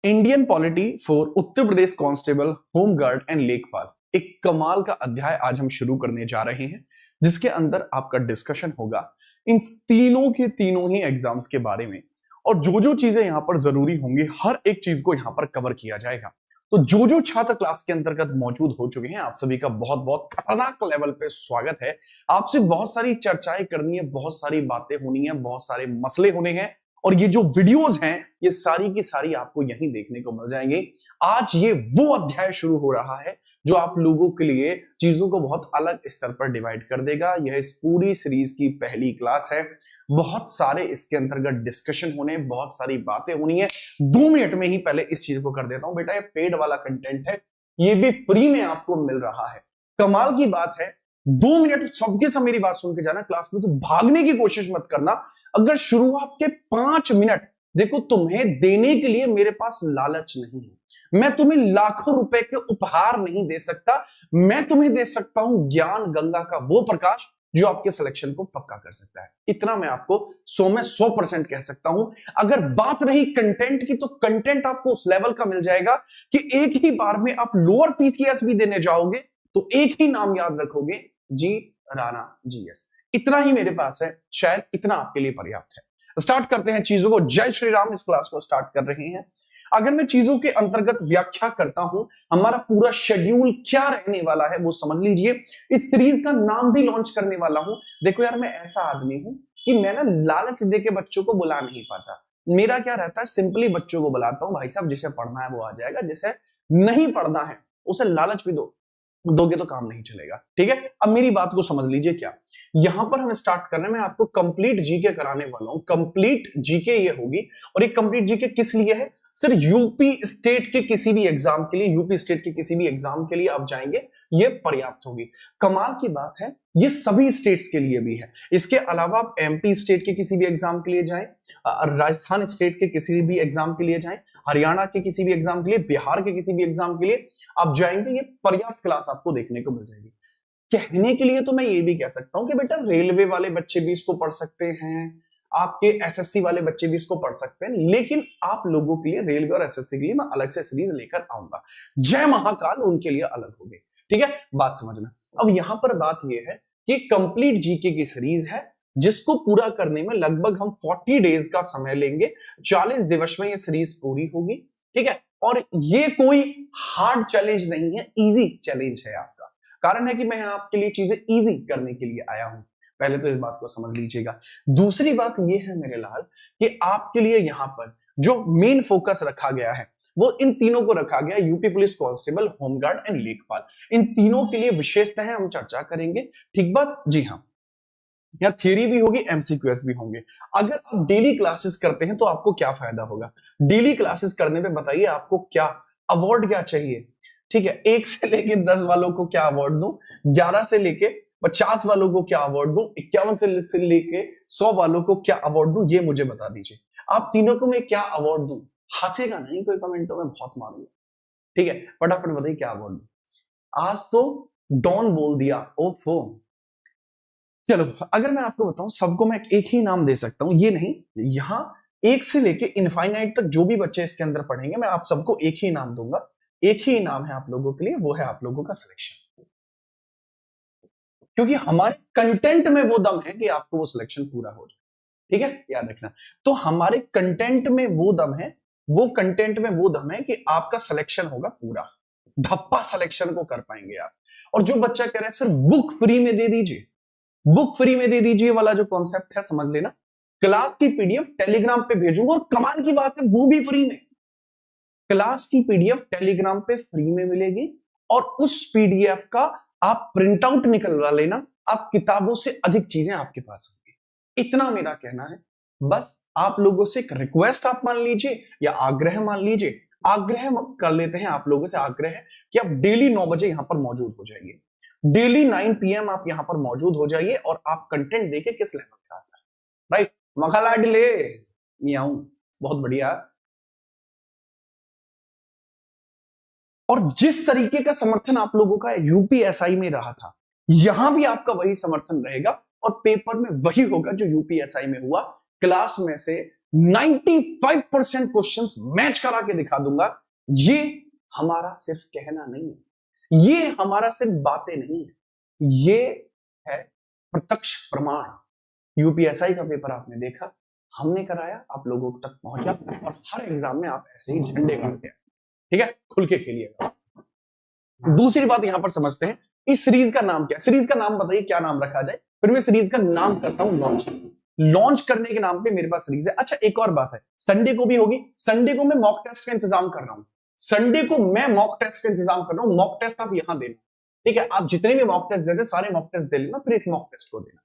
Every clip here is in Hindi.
Indian polity for Uttar Pradesh constable, home guard and लेखपाल। एक कमाल का अध्याय आज हम शुरू करने जा रहे हैं, जिसके अंदर आपका डिस्कशन होगा इन तीनों के तीनों ही एग्जाम्स के बारे में, और जो जो चीजें यहां पर जरूरी होंगी हर एक चीज को यहां पर कवर किया जाएगा। तो जो जो छात्र क्लास के अंतर्गत मौजूद हो चुके हैं, आप सभी का बहुत बहुत खतरनाक लेवल पे स्वागत है। आपसे बहुत सारी चर्चाएं करनी है, बहुत सारी बातें होनी है, बहुत सारे मसले होने हैं, और ये जो वीडियोस हैं ये सारी की सारी आपको यहीं देखने को मिल जाएंगे। आज ये वो अध्याय शुरू हो रहा है जो आप लोगों के लिए चीजों को बहुत अलग स्तर पर डिवाइड कर देगा। यह इस पूरी सीरीज की पहली क्लास है। बहुत सारे इसके अंतर्गत डिस्कशन होने, बहुत सारी बातें होनी है। 2 मिनट में ही पहले इस चीज को कर देता हूं। बेटा ये पेड वाला कंटेंट है, ये भी फ्री में आपको मिल रहा है। कमाल की बात है, 2 मिनट सबके सब मेरी बात सुन के जाना, क्लास में से भागने की कोशिश मत करना। अगर शुरुआत के 5 मिनट देखो तुम्हें देने के लिए मेरे पास लालच नहीं है, मैं तुम्हें लाखों रुपए के उपहार नहीं दे सकता, मैं तुम्हें दे सकता हूं ज्ञान गंगा का वो प्रकाश जो आपके सिलेक्शन को पक्का कर सकता है। इतना मैं आपको 100 में 100% कह सकता हूं। अगर बात रही कंटेंट की, तो कंटेंट आपको उस लेवल का मिल जाएगा कि एक ही बार में आप लोअर पीसीएस भी देने जाओगे तो एक ही नाम याद रखोगे, जी राणा जीएस। इतना ही मेरे पास है, शायद इतना आपके लिए पर्याप्त है। स्टार्ट करते हैं चीजों को। जय श्री राम। इस क्लास को स्टार्ट कर रहे हैं। अगर मैं चीजों के अंतर्गत व्याख्या करता हूं, हमारा पूरा शेड्यूल क्या रहने वाला है वो समझ लीजिए। इस सीरीज का नाम भी लॉन्च करने वाला हूं। देखो यार, मैं ऐसा आदमी हूं कि मैं ना लालच देके बच्चों को बुला नहीं पाता। मेरा क्या रहता है, सिंपली बच्चों को बुलाता हूं, भाई साहब जिसे पढ़ना है वो आ जाएगा, जिसे नहीं पढ़ना है उसे लालच भी दोगे तो काम नहीं चलेगा। ठीक है, अब मेरी बात को समझ लीजिए। क्या यहां पर हम स्टार्ट कर रहे हैं, मैं आपको कंप्लीट जीके कराने वाला हूं। कंप्लीट जीके ये होगी, और ये कंप्लीट जीके किस लिए है? सर यूपी स्टेट के किसी भी एग्जाम के लिए, यूपी स्टेट के किसी भी एग्जाम के लिए आप जाएंगे, ये पर्याप्त होगी। कमाल की बात है, ये सभी स्टेट्स के लिए भी है। इसके अलावा आप एमपी स्टेट के किसी भी एग्जाम के लिए जाएं, राजस्थान स्टेट के किसी भी एग्जाम के लिए जाएं, हरियाणा के किसी भी एग्जाम के लिए, बिहार के किसी भी एग्जाम के लिए आप जाएंगे, ये पर्याप्त क्लास आपको देखने को मिल जाएगी। कहने के लिए तो मैं ये भी कह सकता हूं कि बेटा रेलवे वाले बच्चे भी इसको पढ़ सकते हैं, आपके एसएससी वाले बच्चे भी इसको पढ़ सकते हैं, लेकिन आप लोगों के लिए रेलवे और एसएससी के लिए मैं अलग से सीरीज लेकर आऊंगा। जय महाकाल उनके लिए अलग होगी। ठीक है, बात समझना। अब यहां पर बात यह है कि कंप्लीट जीके की सीरीज है, जिसको पूरा करने में लगभग हम 40 डेज का समय लेंगे। 40 दिवस में ये सीरीज पूरी होगी। ठीक है, और ये कोई हार्ड चैलेंज नहीं है, इजी चैलेंज है आपका। कारण है कि मैं आपके लिए चीजें इजी करने के लिए आया हूं। पहले तो इस बात को समझ लीजिएगा। दूसरी बात यह है मेरे लाल कि आपके लिए यहां पर जो मेन फोकस रखा गया है वो इन तीनों को रखा गया, UP police constable, home guard and लेखपाल। इन तीनों के लिए विशेषताएं हम चर्चा करेंगे। ठीक बात? जी हाँ, या थ्योरी भी होगी, एमसीक्यूएस भी होंगे। अगर आप डेली क्लासेस करते हैं तो आपको क्या फायदा होगा? डेली क्लासेस करने पे बताइए आपको क्या अवार्ड क्या चाहिए? ठीक है, 1 से लेके 10 वालों को क्या अवार्ड दूं, 11 से लेके 50 वालों को क्या अवार्ड दूं, 51 से लेके 100 वालों को क्या अवार्ड दूं, ये मुझे बता दीजिए। आप तीनों को मैं क्या अवार्ड दूं? हंसेगा नहीं कोई, कमेंटों में बहुत मारूंगा। ठीक है, फटाफट बताइए क्या अवार्ड दूं। आज तो डॉन बोल दिया, ओफो। चलो, अगर मैं आपको बताऊं, सबको मैं एक ही नाम दे सकता हूं, ये नहीं। यहां 1 से लेके इनफाइनाइट तक जो भी बच्चे इसके अंदर पढ़ेंगे, मैं आप सबको एक ही नाम दूंगा। एक ही नाम है आप लोगों के लिए, वो है आप लोगों का सिलेक्शन। क्योंकि हमारे कंटेंट में वो दम है कि आपको वो सिलेक्शन पूरा हो जाए। ठीक है, याद रखना। तो हमारे कंटेंट में वो दम है, वो कंटेंट में वो दम है कि आपका सिलेक्शन होगा पूरा, धप्पा सिलेक्शन को कर पाएंगे आप। और जो बच्चा कह रहे हैं सर बुक फ्री में दे दीजिए, बुक फ्री में दे दीजिए वाला जो कॉन्सेप्ट है, समझ लेना। क्लास की पीडीएफ टेलीग्राम पे भेजूंगा, और कमाल की बात है वो भी फ्री में। क्लास की पीडीएफ टेलीग्राम पे फ्री में मिलेगी, और उस पीडीएफ का आप प्रिंट आउट निकलवा लेना। आप किताबों से अधिक चीजें आपके पास होंगी। इतना मेरा कहना है। बस आप लोगों से एक रिक्वेस्ट आप मान लीजिए, या आग्रह मान लीजिए। आग्रह कर लेते हैं आप लोगों से, आग्रह है कि आप डेली 9 बजे यहां पर मौजूद हो जाइए। डेली 9 PM आप यहां पर मौजूद हो जाइए, और आप कंटेंट देखे किस लेवल का आता है। राइट, मखालाडले मियाऊ, बहुत बढ़िया। और जिस तरीके का समर्थन आप लोगों का यूपीएसआई में रहा था, यहां भी आपका वही समर्थन रहेगा, और पेपर में वही होगा जो यूपीएसआई में हुआ। क्लास में से 95% क्वेश्चंस मैच करा के दिखा दूंगा। ये हमारा सिर्फ कहना नहीं है, ये हमारा सिर्फ बातें नहीं है, ये है प्रत्यक्ष प्रमाण। यूपीएसआई का पेपर आपने देखा, हमने कराया, आप लोगों तक पहुंचा, और हर एग्जाम में आप ऐसे ही झंडे गाड़ते हैं। ठीक है, खुल के खेलिएगा। दूसरी बात यहां पर समझते हैं, इस सीरीज का नाम क्या है? सीरीज का नाम बताइए, क्या नाम रखा जाए? फिर मैं सीरीज का नाम करता हूं लॉन्च। लॉन्च करने के नाम पे मेरे पास सीरीज है। अच्छा, एक और बात है, संडे को भी होगी। संडे को मैं मॉक टेस्ट का इंतजाम कर रहा हूं। संडे को मैं मॉक टेस्ट का इंतजाम कर रहा हूं। मॉक टेस्ट आप यहां देना, ठीक है? आप जितने भी मॉक टेस्ट देते सारे मॉक टेस्ट दे लेना, फिर इस मॉक टेस्ट को देना।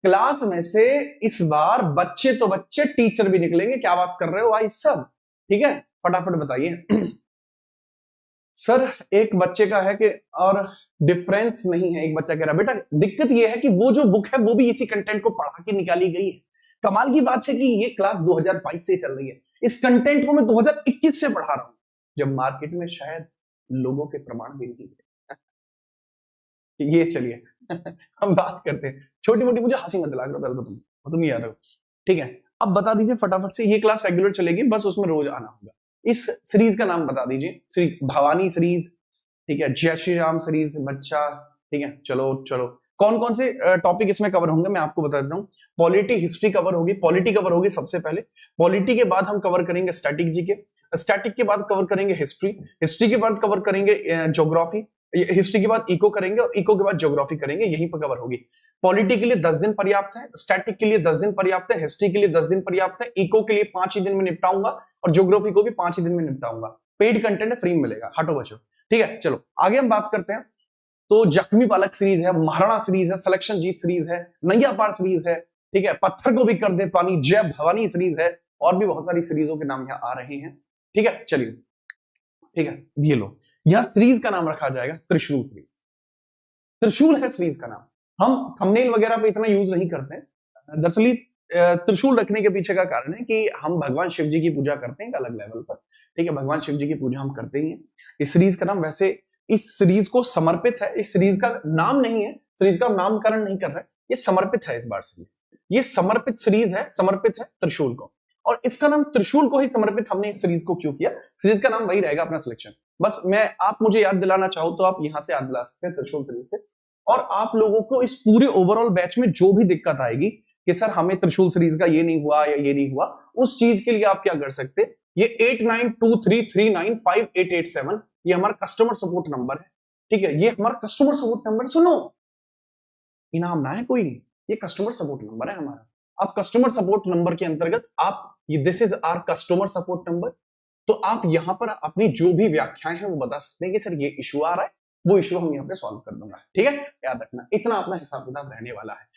क्लास में से इस बार बच्चे तो बच्चे, टीचर भी निकलेंगे। क्या बात कर रहे हो भाई सब? ठीक है, फटाफट बताइए। सर एक बच्चे का है कि और डिफरेंस नहीं है। एक बच्चा कह रहा बेटा दिक्कत ये है कि वो जो बुक है वो भी इसी कंटेंट को पढ़ा के निकाली गई है। कमाल की बात है कि ये क्लास 2022 से चल रही है, इस कंटेंट को मैं 2021 से पढ़ा रहा हूं, जब मार्केट में शायद लोगों के प्रमाण भी नहीं थे। ये चलिए हम बात करते हैं, छोटी मोटी मुझे हंसी मत दिला करो पहले तो तुम ही आ रहे हो। ठीक है, अब बता दीजिए फटाफट से, ये क्लास रेगुलर चलेगी, बस उसमें रोज आना होगा। इस सीरीज का नाम बता दीजिए। सीरीज भवानी सीरीज, ठीक है, जय श्री राम सीरीज, बच्चा, ठीक है। चलो चलो, कौन कौन से टॉपिक इसमें कवर होंगे मैं आपको बता देता हूँ। पॉलिटी हिस्ट्री कवर होगी, पॉलिटी कवर होगी सबसे पहले। पॉलिटी के बाद हम कवर करेंगे स्टैटिक जीके, स्टैटिक के बाद कवर करेंगे हिस्ट्री, हिस्ट्री के बाद कवर करेंगे ज्योग्राफी, हिस्ट्री के बाद इको करेंगे, और इको के बाद ज्योग्राफी करेंगे। यहीं पर कवर होगी। पॉलिटी के लिए 10 दिन पर्याप्त है, स्टैटिक के लिए 10 दिन पर्याप्त है, हिस्ट्री के लिए 10 दिन पर्याप्त है, इको के लिए 5 ही दिन में निपटाऊंगा, और ज्योग्राफी को भी 5 ही दिन में निपटाऊंगा। पेड कंटेंट फ्री में मिलेगा, हटो बचो। ठीक है, चलो आगे हम बात करते हैं। तो जख्मी बालक सीरीज है, महाराणा सीरीज है, सिलेक्शन जीत सीरीज है, नैया पार सीरीज है, ठीक है, पत्थर को भी कर दे पानी, जय भवानी सीरीज है, और भी बहुत सारी सीरीजों के नाम यहाँ आ रहे हैं। ठीक है, चलिए, ठीक है, ये लो, यहां सीरीज का नाम रखा जाएगा त्रिशूल सीरीज। त्रिशूल है सीरीज का नाम। हम थंबनेल वगैरह पे इतना यूज नहीं करते हैं। दरअसल त्रिशूल रखने के पीछे का कारण है कि हम भगवान शिव जी की पूजा करते हैं एक अलग लेवल पर। ठीक है, भगवान शिव जी की पूजा हम करते ही हैं। इस सीरीज का नाम वैसे इस सीरीज को समर्पित है, इस सीरीज का नाम नहीं है, सीरीज का नामकरण नहीं कर रहा है, ये समर्पित है इस बार सीरीज, ये समर्पित सीरीज है, समर्पित है त्रिशूल को। और इसका नाम त्रिशूल को ही समर्पित हमने इस सीरीज को क्यों किया? सीरीज का नाम वही रहेगा अपना सिलेक्शन। बस मैं आप मुझे याद दिलाना चाहो तो आप यहां से याद दिला सकते हैं त्रिशूल सीरीज से। और आप लोगों को इस पूरे ओवरऑल बैच में जो भी दिक्कत आएगी कि सर हमें त्रिशूल सीरीज का ये नहीं हुआ या ये नहीं हुआ, उस चीज के लिए आप क्या कर सकते हैं, ये 8923395887 ये हमारा कस्टमर सपोर्ट नंबर है। ठीक है, ये हमारा कस्टमर सपोर्ट नंबर, सुनो इनाम ना है कोई नहीं, ये कस्टमर सपोर्ट नंबर है हमारा। आप कस्टमर सपोर्ट नंबर के अंतर्गत आप ये this is our customer support number, तो आप यहां पर अपनी जो भी व्याख्याएं हैं वो बता सकते हैं कि सर ये इशू आ रहा है, वो इशू हम यहाँ पे सॉल्व कर दूंगा। ठीक है, याद रखना इतना अपना हिसाब किताब रहने वाला है।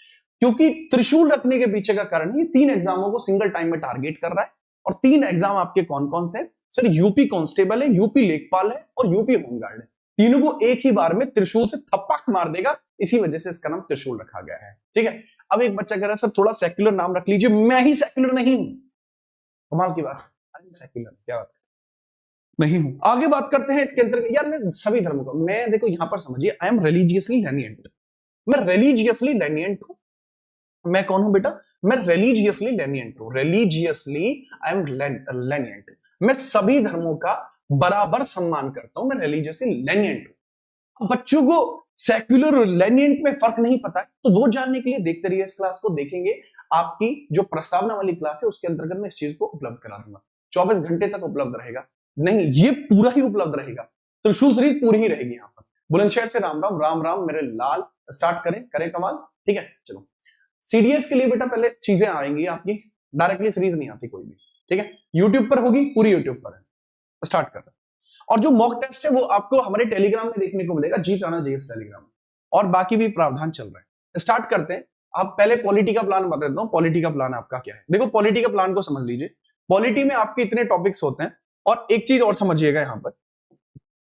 क्योंकि त्रिशूल रखने के पीछे का कारण ये 3 एग्जामों को सिंगल टाइम में टारगेट कर रहा है। और 3 एग्जाम आपके कौन कौन से? सर यूपी कांस्टेबल है, यूपी लेखपाल है, और यूपी होमगार्ड है। तीनों को एक ही बार में त्रिशूल से थप्पक मार देगा, इसी वजह से इसका नाम त्रिशूल रखा गया है। ठीक है, अब एक बच्चा कह रहा है सर थोड़ा सेक्युलर नाम रख लीजिए। मैं ही सेक्युलर नहीं हूं, कमाल की बात, सेक्युलर क्या बात नहीं हूं। आगे बात करते हैं इसके अंदर। यार मैं सभी धर्मों का, मैं देखो यहां पर समझिए, आई एम रिलीजियसली लेनिएंट, मैं रिलीजियसली लेनिएंट हूं। मैं कौन हूं बेटा? मैं रिलीजियसली लेनिएंट हूं, रिलीजियसली आई एम लेनिएंट। मैं सभी धर्मों का बराबर सम्मान करता हूं, मैं रिलीजियसली लेनिएंट हूं। बच्चों को सेक्युलर और लेनिएंट में फर्क नहीं पता है, तो वो जानने के लिए देखते रहिए इस क्लास को। देखेंगे आपकी जो प्रस्तावना वाली क्लास है उसके अंतर्गत मैं इस चीज को उपलब्ध करा दूंगा। 24 घंटे तक उपलब्ध रहेगा, नहीं ये पूरा ही उपलब्ध रहेगा, त्रिशूल सीरीज पूरी ही रहेगी यहाँ पर। बुलंदशहर से राम राम, राम राम मेरे लाल। स्टार्ट करें, करें कमाल। ठीक है, चलो सीडीएस के लिए बेटा पहले चीजें आएंगी आपकी, डायरेक्टली सीरीज नहीं आती कोई भी। ठीक है, यूट्यूब पर होगी, पूरी यूट्यूब पर है। स्टार्ट कर रहे हैं। और जो मॉक टेस्ट है वो आपको हमारे टेलीग्राम में देखने को मिलेगा, जीत राणा जेएस टेलीग्राम, और बाकी भी प्रावधान चल रहा है। स्टार्ट करते हैं। आप पहले पॉलिटी का प्लान बता देता हूं, पॉलिटी का प्लान आपका क्या है। देखो पॉलिटी का प्लान को समझ लीजिए। पॉलिटी में आपके इतने टॉपिक्स होते हैं, और एक चीज और समझिएगा यहाँ पर,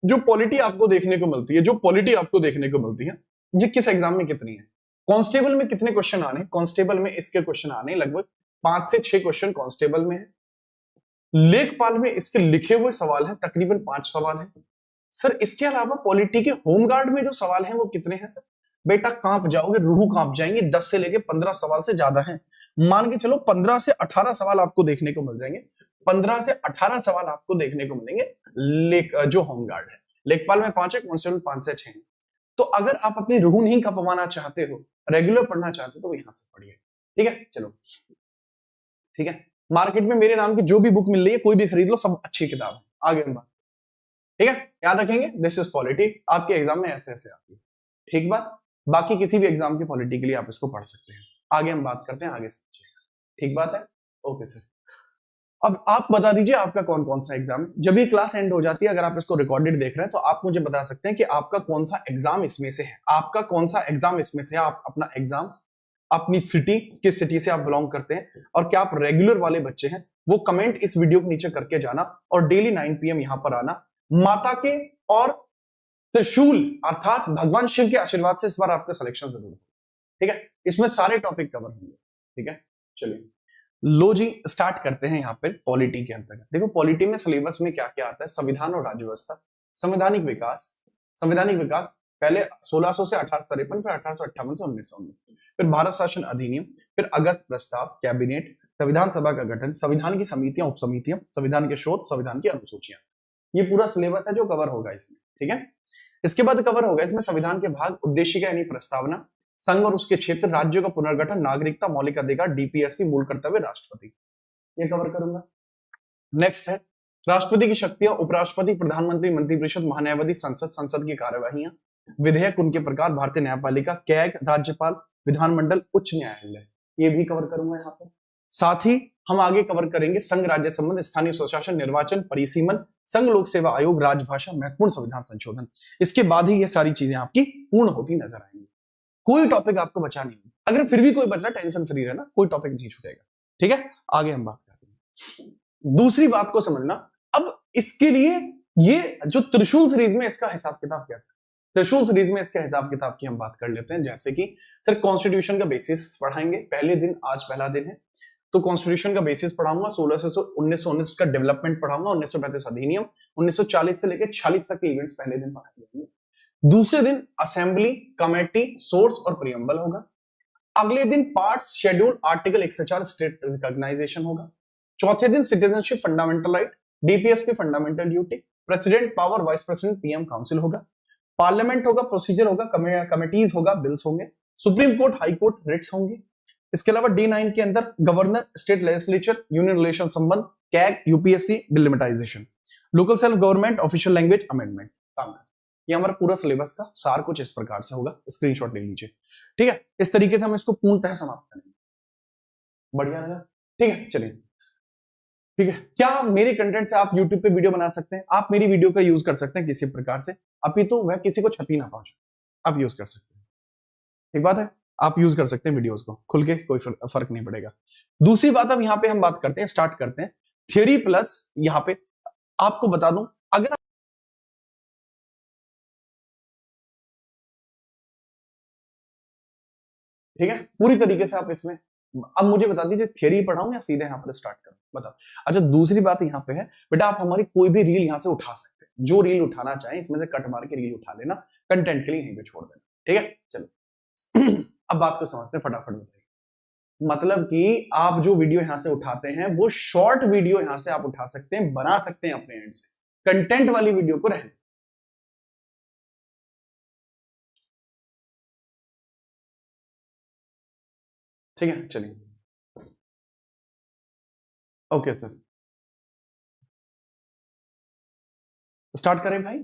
जो पॉलिटी आपको देखने को मिलती है, जो पॉलिटी आपको देखने को मिलती है, ये किस एग्जाम में कितनी है। कांस्टेबल में कितने क्वेश्चन आने? कांस्टेबल में इसके क्वेश्चन आने लगभग 5 से 6 क्वेश्चन कांस्टेबल में है। लेखपाल में इसके लिखे हुए सवाल हैं तकरीबन 5 सवाल हैं। सर इसके अलावा पॉलिटी के होमगार्ड में जो सवाल हैं वो कितने हैं? सर बेटा कांप जाओगे, रूह कांप जाएंगे, 10 से लेके 15 सवाल से ज्यादा हैं। मान के चलो 15 से 18 सवाल आपको देखने को मिल जाएंगे। 15 से 18 सवाल आपको देखने को मिलेंगे जो होमगार्ड है। लेखपाल में 5 है, कांस्टेबल 5 से 6 है। तो अगर आप अपनी रूह नहीं खपवाना चाहते हो, रेगुलर पढ़ना चाहते हो, तो यहां से पढ़िए। ठीक है, चलो ठीक है। मार्केट में मेरे नाम की जो भी बुक मिल रही है कोई भी खरीद लो, सब अच्छी किताब है। आगे हम बात, ठीक है, याद रखेंगे दिस इज पॉलिटी, आपके एग्जाम में ऐसे ऐसे आती है। ठीक बात, बाकी किसी भी एग्जाम की पॉलिटी के लिए आप इसको पढ़ सकते हैं। आगे हम बात करते हैं, आगे समझिएगा। ठीक बात है, ओके सर। अब आप बता दीजिए आपका कौन कौन सा एग्जाम है। जब ये क्लास एंड हो जाती है, अगर आप इसको रिकॉर्डेड देख रहे हैं, तो आप मुझे बता सकते हैं कि आपका कौन सा एग्जाम इसमें से है। आपका कौन सा एग्जाम इसमें से है, आप अपना एग्जाम अपनी सिटी, किस सिटी से आप बिलोंग करते हैं, और क्या आप रेगुलर वाले बच्चे हैं, वो कमेंट इस वीडियो के नीचे करके जाना। और डेली 9 PM यहां पर आना। माता के और त्रिशूल अर्थात भगवान शिव के आशीर्वाद से इस बार आपका सिलेक्शन जरूर है। ठीक है, इसमें सारे टॉपिक कवर होंगे। ठीक है, चलिए लो जी, स्टार्ट करते हैं यहाँ पे पॉलिटी के अंतर्गत। देखो पॉलिटी में सिलेबस में क्या क्या आता है, संविधान और राज्य व्यवस्था, संवैधानिक विकास, संवैधानिक विकास पहले 1600 से 1853, फिर 1858 से 1919, फिर भारत शासन अधिनियम, फिर अगस्त प्रस्ताव, कैबिनेट, संविधान सभा का गठन, संविधान की समितियां, उपसमितियां, संविधान के शोध, संविधान की अनुसूचियां। ये पूरा सिलेबस है जो कवर होगा इसमें। ठीक है, इसके बाद कवर होगा इसमें संविधान के भाग, उद्देशिका यानी प्रस्तावना, संघ और उसके क्षेत्र, राज्यों का पुनर्गठन, नागरिकता, मौलिक अधिकार, डीपीएसपी, मूल कर्तव्य, राष्ट्रपति, ये कवर करूंगा। नेक्स्ट है राष्ट्रपति की शक्तियां, उपराष्ट्रपति, प्रधानमंत्री, मंत्रिपरिषद, महान्यायवादी, संसद, संसद की कार्यवाहियां, विधेयक, उनके प्रकार, भारतीय न्यायपालिका, कैग, राज्यपाल, विधानमंडल, उच्च न्यायालय, ये भी कवर करूंगा यहाँ पर। साथ ही हम आगे कवर करेंगे संघ राज्य संबंध, स्थानीय स्वशासन, निर्वाचन, परिसीमन, संघ लोक सेवा आयोग, राजभाषा, महत्वपूर्ण संविधान संशोधन। इसके बाद ही ये सारी चीजें आपकी पूर्ण होती नजर आएंगी। कोई टॉपिक आपको बचा नहीं। अगर फिर भी कोई बच रहा, टेंशन फ्री रहना, कोई टॉपिक नहीं छूटेगा। ठीक है, आगे हम बात करते हैं। दूसरी बात को समझना, अब इसके लिए ये जो त्रिशूल सीरीज में इसका हिसाब किताब क्या है, त्रिशूल सीरीज में इसके हिसाब किताब की हम बात कर लेते हैं। जैसे कि सर कॉन्स्टिट्यूशन का बेसिस पढ़ाएंगे पहले दिन, आज पहला दिन है तो कॉन्स्टिट्यूशन का बेसिस पढ़ाऊंगा। 16 से 1919 का डेवलपमेंट पढ़ाऊंगा, 1935 अधिनियम, 1940 से लेकर 46 तक के इवेंट्स पहले दिन पढ़ाएंगे। दूसरे दिन असेंबली, कमेटी, सोर्स और प्रियम्बल होगा। अगले दिन parts, schedule, article 104 state recognization होगा। चौथे दिन citizenship, fundamental right, DPSP, fundamental duty, president power, vice president, PM council होगा, पार्लियामेंट होगा, प्रोसीजर होगा, कमिटीज होगा, बिल्स होंगे, supreme court, high court, writs होंगे। इसके अलावा D9 के अंदर governor, state legislature, union relation संबंध, CAG, UPSC, delimitization, local self government, official language amendment. ये हमारा पूरा सिलेबस का सार कुछ इस प्रकार से होगा, स्क्रीनशॉट ले लीजिए। ठीक है, इस तरीके से हम इसको पूर्णतः समाप्त करेंगे। बढ़िया लगा? ठीक है, चलिए। ठीक है, क्या मेरे कंटेंट से आप YouTube पे वीडियो बना सकते हैं? आप मेरी वीडियो का यूज कर सकते हैं किसी प्रकार से, अभी तो वह किसी को क्षति ना पहुंचे, आप यूज कर सकते हैं। ठीक बात है, आप यूज कर सकते हैं वीडियोस को खुल के, कोई फर्क नहीं पड़ेगा। दूसरी बात, अब यहाँ पे हम बात करते हैं, स्टार्ट करते हैं थियोरी प्लस। यहाँ पे आपको बता दूं, अगर ठीक है पूरी तरीके से आप इसमें, अब मुझे बता दीजिए थियोरी पढ़ाऊं या सीधे यहाँ पर स्टार्ट करूं, बताओ। अच्छा, दूसरी बात यहाँ पे है बेटा, आप हमारी कोई भी रील यहाँ से उठा सकते हैं, जो रील उठाना चाहें इसमें से कट मार के रील उठा लेना, कंटेंट के लिए यहीं पे छोड़ देना। ठीक है, चलो अब बात को समझते हैं, फटाफट बताइए। मतलब कि आप जो वीडियो यहां से उठाते हैं वो शॉर्ट वीडियो यहां से आप उठा सकते हैं, बना सकते हैं अपने एंड से, कंटेंट वाली वीडियो को रहने। ठीक है, चलिए ओके सर, स्टार्ट करें भाई।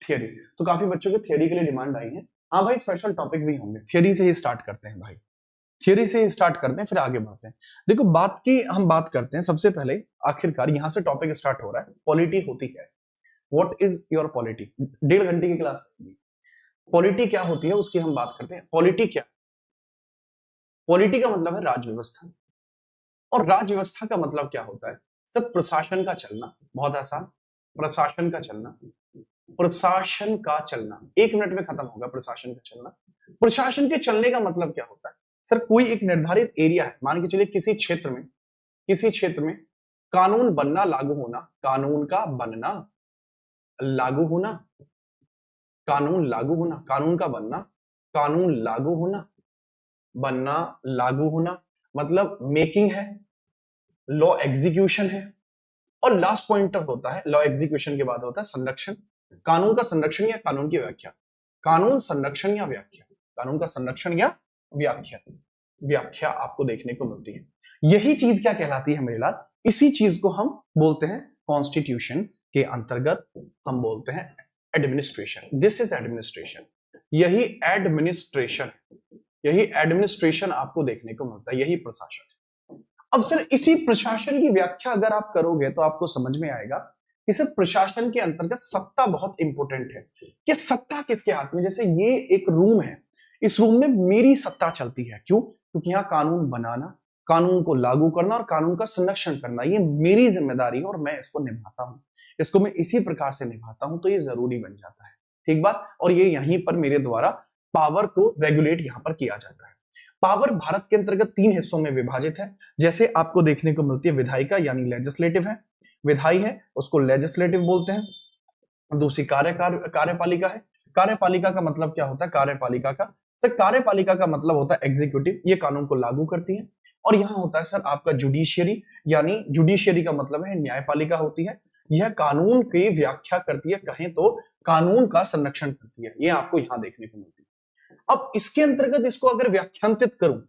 थियरी तो काफी बच्चों के थियरी के लिए डिमांड आई है। हाँ भाई, स्पेशल टॉपिक भी होंगे, थियरी से ही स्टार्ट करते हैं भाई, थियरी से ही स्टार्ट करते हैं, फिर आगे बढ़ते हैं। देखो बात की हम बात करते हैं सबसे पहले, आखिरकार यहां से टॉपिक स्टार्ट हो रहा है, पॉलिटी होती है। व्हाट इज योर पॉलिटी, 1.5 घंटे की क्लास। पॉलिटी क्या होती है उसकी हम बात करते हैं। पॉलिटी क्या, पॉलिटी का मतलब है राज व्यवस्था, और राज व्यवस्था का मतलब क्या होता है, सब प्रशासन का चलना, बहुत आसान, प्रशासन का चलना, प्रशासन का चलना 1 मिनट में खत्म होगा। प्रशासन का चलना, प्रशासन के चलने का मतलब क्या होता है सर, कोई एक निर्धारित एरिया है, मान के चलिए किसी क्षेत्र में, किसी क्षेत्र में कानून बनना, लागू होना, कानून का बनना, लागू होना, कानून लागू होना, कानून का बनना, कानून लागू होना, बनना, लागू होना, मतलब मेकिंग है, लॉ एग्जीक्यूशन है, और लास्ट पॉइंटर होता है, लॉ एग्जीक्यूशन के बाद होता है संरक्षण। कानून का संरक्षण या कानून की व्याख्या, कानून संरक्षण या व्याख्या, कानून का संरक्षण या व्याख्या, व्याख्या आपको देखने को मिलती है। यही चीज क्या कहलाती है मेरे लाल, इसी चीज को हम बोलते हैं कॉन्स्टिट्यूशन के अंतर्गत हम बोलते हैं एडमिनिस्ट्रेशन। दिस इज एडमिनिस्ट्रेशन, यही एडमिनिस्ट्रेशन, यही एडमिनिस्ट्रेशन आपको देखने को मिलता है, यही प्रशासन। अब सर इसी प्रशासन की व्याख्या अगर आप करोगे तो आपको समझ में आएगा कि सर प्रशासन के अंतर्गत सत्ता बहुत इंपॉर्टेंट है, कि सत्ता किसके हाथ में। जैसे ये एक रूम है, इस रूम में मेरी सत्ता चलती है, क्यों? क्योंकि यहाँ कानून बनाना, कानून को लागू करना और कानून का संरक्षण करना ये मेरी जिम्मेदारी है और मैं इसको निभाता हूं, इसको मैं इसी प्रकार से निभाता हूं, तो ये जरूरी बन जाता है, ठीक बात। और ये यहीं पर मेरे द्वारा पावर को रेगुलेट यहां पर किया जाता है। पावर भारत के अंतर्गत 3 हिस्सों में विभाजित है, जैसे आपको देखने को मिलती है विधायिका यानी लेजिस्लेटिव है, विधायी है उसको लेजिस्लेटिव बोलते हैं, दूसरी कार्यपालिका है। कार्यपालिका का मतलब क्या होता है? कार्यपालिका का सर, कार्यपालिका का मतलब होता है एग्जीक्यूटिव, ये कानून को लागू करती है। और यहाँ होता है सर आपका जुडिशियरी, यानी जुडिशियरी का मतलब है न्यायपालिका होती है, यह कानून की व्याख्या करती है, कहें तो कानून का संरक्षण करती है, ये आपको यहाँ देखने को मिलती है। अब इसके अंतर्गत इसको अगर व्याख्यांतित करूं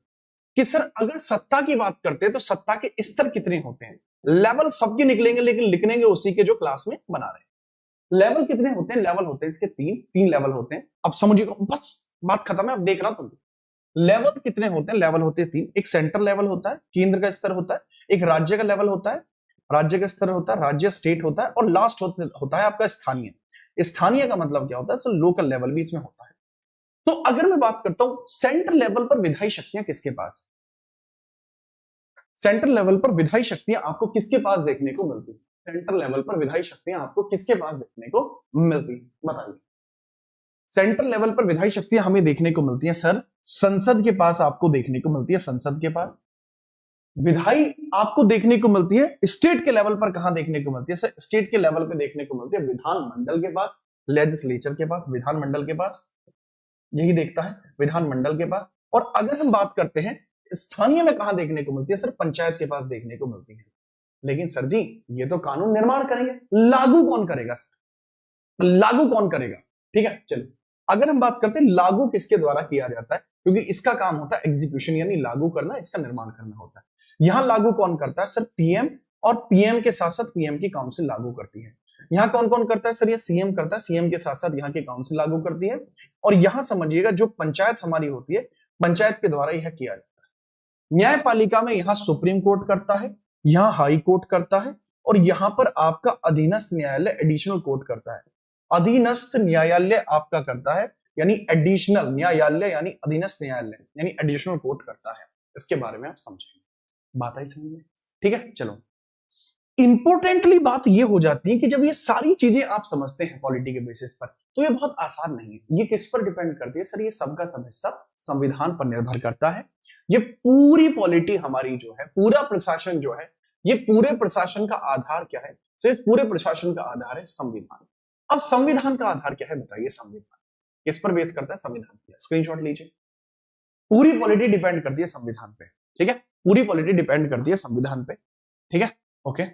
कि सर अगर सत्ता की बात करते हैं तो सत्ता के स्तर कितने होते हैं, लेवल सबके निकलेंगे लेकिन लिखनेंगे उसी के जो क्लास में बना रहे हैं। लेवल कितने होते हैं? लेवल होते हैं इसके तीन लेवल होते हैं। अब समझिएगा, बस बात खत्म है, अब देख रहा तुम। लेवल कितने होते हैं? लेवल होते हैं 3। एक सेंटर लेवल होता है, केंद्र का स्तर होता है, एक राज्य का लेवल होता है, राज्य का स्तर होता है, राज्य स्टेट होता है, और लास्ट होता है आपका स्थानीय। स्थानीय का मतलब क्या होता है? सो लोकल लेवल भी इसमें होता है। तो अगर मैं बात करता हूं सेंट्रल लेवल पर विधायी शक्तियां किसके पास है, सेंट्रल लेवल पर विधायी शक्तियां आपको किसके पास देखने को मिलती है? सेंट्रल लेवल पर विधायी शक्तियां आपको किसके पास देखने को मिलती है, बताइए। सेंट्रल लेवल पर विधायी शक्तियां हमें देखने को मिलती हैं सर संसद के पास, आपको देखने को मिलती है संसद के पास। विधायी आपको देखने को मिलती है स्टेट के लेवल पर, कहां देखने को मिलती है सर? स्टेट के लेवल पे देखने को मिलती है विधानमंडल के पास, लेजिस्लेचर के पास, विधानमंडल के पास, यही देखता है विधानमंडल के पास। और अगर हम बात करते हैं स्थानीय में कहां देखने को मिलती है सर? पंचायत के पास देखने को मिलती है। लेकिन सर जी ये तो कानून निर्माण करेंगे, लागू कौन करेगा सर? लागू कौन करेगा? ठीक है चलो, अगर हम बात करते हैं लागू किसके द्वारा किया जाता है, क्योंकि इसका काम होता है एग्जीक्यूशन यानी लागू करना, इसका निर्माण करना होता है। यहां लागू कौन करता है सर? पीएम, और पीएम के साथ साथ पीएम की काउंसिल लागू करती है। यहाँ कौन कौन करता है सर? ये सीएम करता है, सीएम के साथ साथ यहाँ की काउंसिल लागू करती है। और यहां समझिएगा जो पंचायत हमारी होती है, पंचायत के द्वारा यह किया जाता है। न्यायपालिका में यहाँ सुप्रीम कोर्ट करता है, यहाँ हाई कोर्ट करता है, और यहाँ पर आपका अधीनस्थ न्यायालय एडिशनल कोर्ट करता है। अधीनस्थ न्यायालय आपका करता है, यानी एडिशनल न्यायालय यानी अधीनस्थ न्यायालय यानी एडिशनल कोर्ट करता है। इसके बारे में आप समझेंगे, बात आई समझ में? ठीक है चलो, इंपोर्टेंटली बात ये हो जाती है कि जब ये सारी चीजें आप समझते हैं पॉलिटी के बेसिस पर, तो ये बहुत आसान नहीं है। ये किस पर डिपेंड करती है सर? ये सबका सब हिस्सा संविधान पर निर्भर करता है। ये पूरी पॉलिटी हमारी जो है, पूरा प्रशासन जो है, ये पूरे प्रशासन का आधार क्या है? तो इस पूरे प्रशासन का आधार है संविधान। अब संविधान का आधार क्या है बताइए? संविधान किस पर बेस करता है? संविधान। स्क्रीनशॉट लीजिए, पूरी पॉलिटी डिपेंड करती है संविधान पे, ठीक है? पूरी पॉलिटी डिपेंड करती है संविधान पे, ठीक है? ओके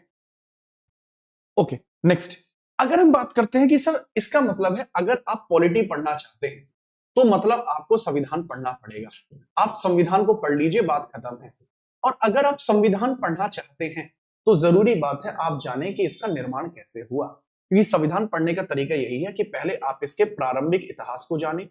ओके नेक्स्ट, अगर हम बात करते हैं कि सर इसका मतलब है अगर आप पॉलिटी पढ़ना चाहते हैं तो मतलब आपको संविधान पढ़ना पड़ेगा। आप संविधान को पढ़ लीजिए, बात खत्म है। और अगर आप संविधान पढ़ना चाहते हैं तो जरूरी बात है आप जाने कि इसका निर्माण कैसे हुआ, क्योंकि संविधान पढ़ने का तरीका यही है कि पहले आप इसके प्रारंभिक इतिहास को जाने,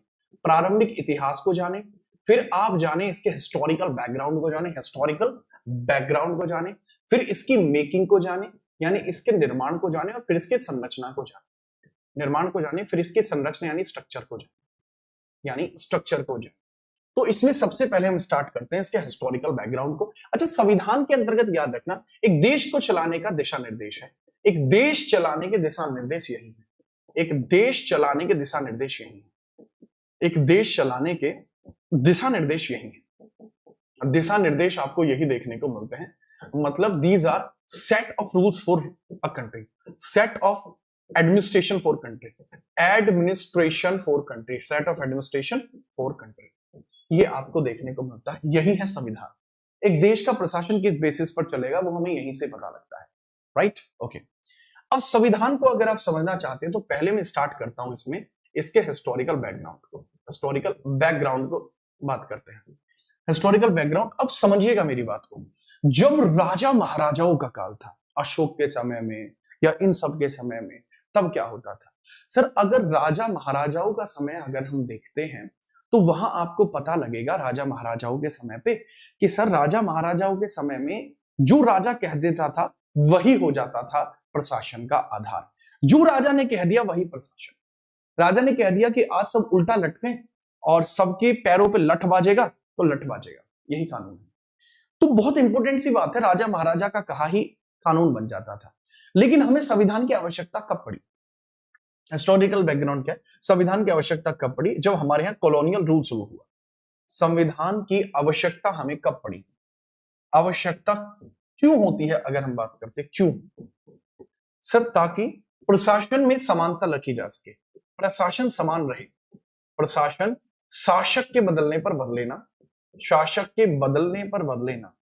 प्रारंभिक इतिहास को जाने, फिर आप जाने इसके हिस्टोरिकल बैकग्राउंड को जाने, हिस्टोरिकल बैकग्राउंड को जाने, फिर इसकी मेकिंग को जाने यानी इसके निर्माण को जाने, और फिर इसके संरचना को जाने, निर्माण को जाने, फिर इसके संरचना यानी स्ट्रक्चर को जाने, यानी स्ट्रक्चर को जाने। तो इसमें सबसे पहले हम स्टार्ट करते हैं इसके हिस्टोरिकल बैकग्राउंड को। अच्छा, संविधान के अंतर्गत याद रखना एक देश को चलाने का दिशा निर्देश है, एक देश चलाने के दिशा निर्देश यही है, एक देश चलाने के दिशा निर्देश यही है, एक देश चलाने के दिशा निर्देश यही है। दिशा निर्देश आपको यही देखने को मिलते हैं, मतलब these are set of rules for a country, set of administration for country, administration for country, set of administration for country, ये आपको देखने को मिलता है। यही है संविधान, एक देश का प्रशासन किस बेसिस पर चलेगा वो हमें यहीं से पता लगता है, राइट? ओके। अब संविधान को अगर आप समझना चाहते हैं तो पहले मैं स्टार्ट करता हूं इसमें इसके हिस्टोरिकल बैकग्राउंड को बात करते हैं। हिस्टोरिकल बैकग्राउंड, अब समझिएगा मेरी बात को। जब राजा महाराजाओं का काल था, अशोक के समय में या इन सब के समय में, तब क्या होता था सर? अगर राजा महाराजाओं का समय अगर हम देखते हैं तो वहां आपको पता लगेगा राजा महाराजाओं के समय पे कि सर राजा महाराजाओं के समय में जो राजा कह देता था वही हो जाता था प्रशासन का आधार। जो राजा ने कह दिया वही प्रशासन। राजा ने कह दिया कि आज सब उल्टा लटके और सबके पैरों पे लठ बाजेगा तो लठ बाजेगा, यही कानून है। तो बहुत इंपॉर्टेंट सी बात है, राजा महाराजा का कहा ही कानून बन जाता था। लेकिन हमें संविधान की आवश्यकता कब पड़ी? हिस्टोरिकल बैकग्राउंड क्या है? संविधान की आवश्यकता कब पड़ी? जब हमारे यहाँ कॉलोनियल रूल शुरू हुआ। संविधान की आवश्यकता हमें कब पड़ी? आवश्यकता क्यों होती है अगर हम बात करते हैं क्यों? सर ताकि प्रशासन में समानता रखी जा सके, प्रशासन समान रहे। प्रशासन शासक के बदलने पर बदले ना, शासक के बदलने पर बदले ना,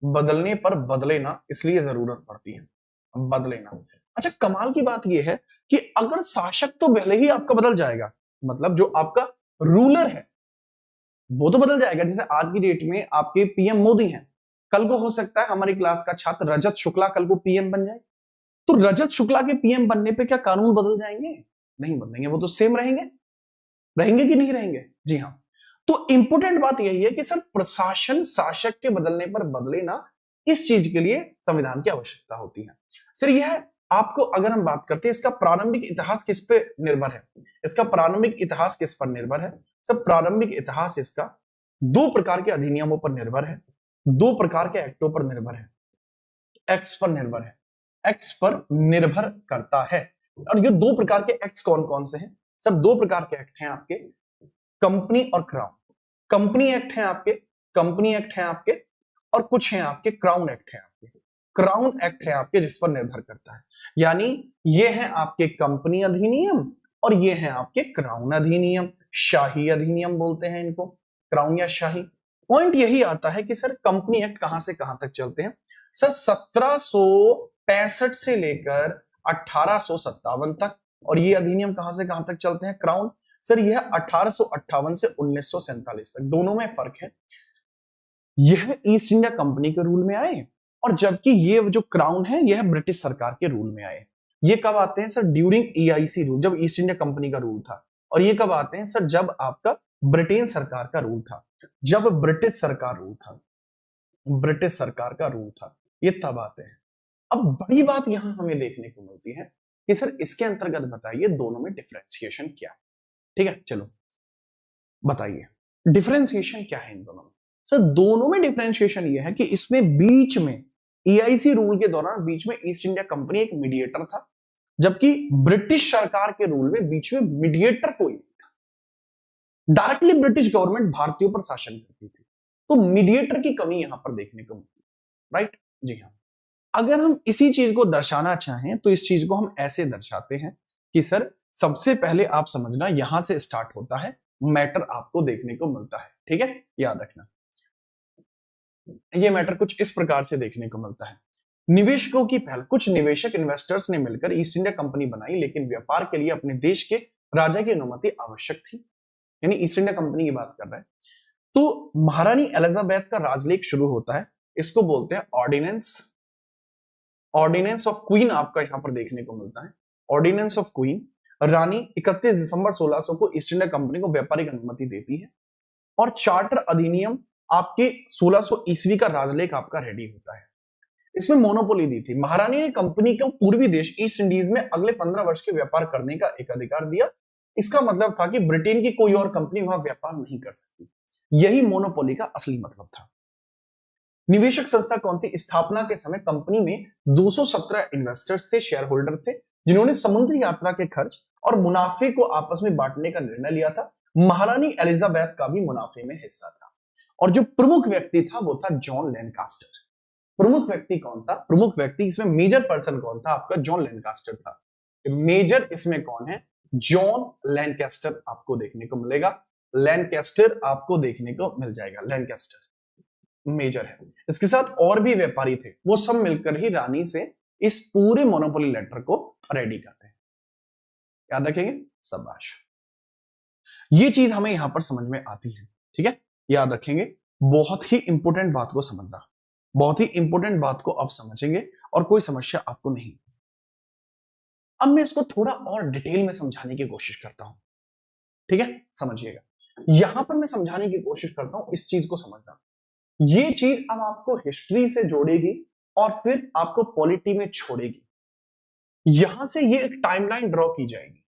बदलने पर बदले ना, इसलिए जरूरत पड़ती है बदले ना। अच्छा, कमाल की बात यह है कि अगर शासक तो भले ही आपका बदल जाएगा, मतलब जो आपका रूलर है वो तो बदल जाएगा। जैसे आज की डेट में आपके पीएम मोदी हैं, कल को हो सकता है हमारी क्लास का छात्र रजत शुक्ला कल को पीएम बन जाए। तो रजत शुक्ला के पीएम बनने पे क्या कानून बदल जाएंगे? नहीं बदलेंगे, वो तो सेम रहेंगे। रहेंगे कि नहीं रहेंगे? जी हाँ। तो इंपॉर्टेंट बात यही है कि सर प्रशासन शासक के बदलने पर बदले ना, इस चीज के लिए संविधान की आवश्यकता होती है। सर यह आपको अगर हम बात करते हैं इसका प्रारंभिक इतिहास किस पे निर्भर है? इसका प्रारंभिक इतिहास किस पर निर्भर है? सर प्रारंभिक इतिहास इसका दो प्रकार के अधिनियमों पर निर्भर है, दो प्रकार के एक्टों पर निर्भर है, एक्ट्स पर निर्भर है, एक्ट्स पर निर्भर करता है। और ये दो प्रकार के एक्ट्स कौन कौन से हैं? सब दो प्रकार के एक्ट हैं आपके, कंपनी और क्राउन। कंपनी एक्ट है आपके, कंपनी एक्ट है आपके, और कुछ हैं आपके क्राउन एक्ट है आपके। क्राउन एक्ट है आपके जिस पर निर्भर करता है, यानी ये है आपके कंपनी अधिनियम और ये है आपके क्राउन अधिनियम, शाही अधिनियम बोलते हैं इनको, क्राउन या शाही। पॉइंट यही आता है कि सर कंपनी एक्ट कहां से कहां तक चलते हैं? सर 1765 से लेकर 1857 तक। और ये अधिनियम कहां से कहां तक चलते हैं? क्राउन। सर यह 1858 से 1947 तक, दोनों में फर्क है। यह ईस्ट इंडिया कंपनी के रूल में आए और जबकि ये जो क्राउन है यह ब्रिटिश सरकार के रूल में आए। ये कब आते हैं सर? ड्यूरिंग ईआईसी रूल, जब ईस्ट इंडिया कंपनी का रूल था। और ये कब आते हैं सर? जब आपका ब्रिटेन सरकार का रूल था, जब ब्रिटिश सरकार रूल था, ब्रिटिश सरकार का रूल था, ये तब आते हैं। अब बड़ी बात यहां हमें देखने को मिलती है कि सर इसके अंतर्गत बताइए दोनों में डिफरेंशिएशन क्या है। ठीक है, चलो बताइए डिफरेंशिएशन क्या है इन दोनों में। सर दोनों में डिफरेंशिएशन यह है कि इसमें बीच में ईआईसी रूल के दौरान बीच में ईस्ट इंडिया कंपनी एक मीडिएटर था, जबकि ब्रिटिश सरकार के रूल में बीच में मीडिएटर कोई नहीं था। डायरेक्टली ब्रिटिश गवर्नमेंट भारतीयों पर शासन करती थी, तो मीडिएटर की कमी यहां पर देखने को मिलती है, राइट? जी हाँ। अगर हम इसी चीज को दर्शाना चाहें तो इस चीज को हम ऐसे दर्शाते हैं कि सर सबसे पहले आप समझना यहां से स्टार्ट होता है, मैटर आपको देखने को मिलता है। ठीक है, याद रखना ये मैटर कुछ इस प्रकार से देखने को मिलता है। निवेशकों की पहल, कुछ निवेशक इन्वेस्टर्स ने मिलकर ईस्ट इंडिया कंपनी बनाई, लेकिन व्यापार के लिए अपने देश के राजा की अनुमति आवश्यक थी। यानी ईस्ट इंडिया कंपनी की बात कर रहे हैं। तो महारानी एलिजाबेथ का राजलेख शुरू होता है, इसको बोलते हैं ऑर्डिनेंस, ऑर्डिनेंस ऑफ क्वीन आपका यहां पर देखने को मिलता है। ऑर्डिनेंस ऑफ क्वीन, रानी 31 दिसंबर 1600 को ईस्ट इंडिया कंपनी को व्यापारिक अनुमति देती है और चार्टर अधिनियम आपके 1600 ईस्वी का राजलेख आपका रेडी होता है। इसमें मोनोपोली दी थी, महारानी ने कंपनी को पूर्वी देश ईस्ट इंडीज में अगले 15 वर्ष के व्यापार करने का एक अधिकार दिया। इसका मतलब था कि ब्रिटेन की कोई और कंपनी वहां व्यापार नहीं कर सकती। यही मोनोपोली का असली मतलब था। निवेशक संस्था कौन थी? स्थापना के समय कंपनी में 217 इन्वेस्टर्स थे, शेयर होल्डर थे, जिन्होंने समुद्री यात्रा के खर्च और मुनाफे को आपस में बांटने का निर्णय लिया था। महारानी एलिजाबेथ का भी मुनाफे में हिस्सा था और जो प्रमुख व्यक्ति था वो था जॉन लैंकास्टर। प्रमुख व्यक्ति कौन था? प्रमुख व्यक्ति इसमें मेजर पर्सन कौन था आपका? जॉन लैंकास्टर था। मेजर इसमें कौन है? जॉन लैंकास्टर आपको देखने को मिलेगा, लैंकास्टर आपको देखने को मिल जाएगा, लैंकास्टर। मेजर है। इसके साथ और भी व्यापारी थे, वो सब मिलकर ही रानी से इस पूरे मोनोपोली लेटर को रेडी करते हैं। याद रखेंगे, शाबाश। ये चीज हमें यहां पर समझ में आती है, ठीक है, याद रखेंगे। बहुत ही इंपॉर्टेंट बात को समझना, बहुत ही इंपॉर्टेंट बात को आप समझेंगे और कोई समस्या आपको नहीं। अब मैं इसको थोड़ा और डिटेल में समझाने की कोशिश करता हूं, ठीक है, समझिएगा। यहां पर मैं समझाने की कोशिश करता हूं, इस चीज को समझना। ये चीज अब आपको हिस्ट्री से जोड़ेगी और फिर आपको पॉलिटी में छोड़ेगी। यहां से ये एक टाइमलाइन ड्रॉ की जाएगी,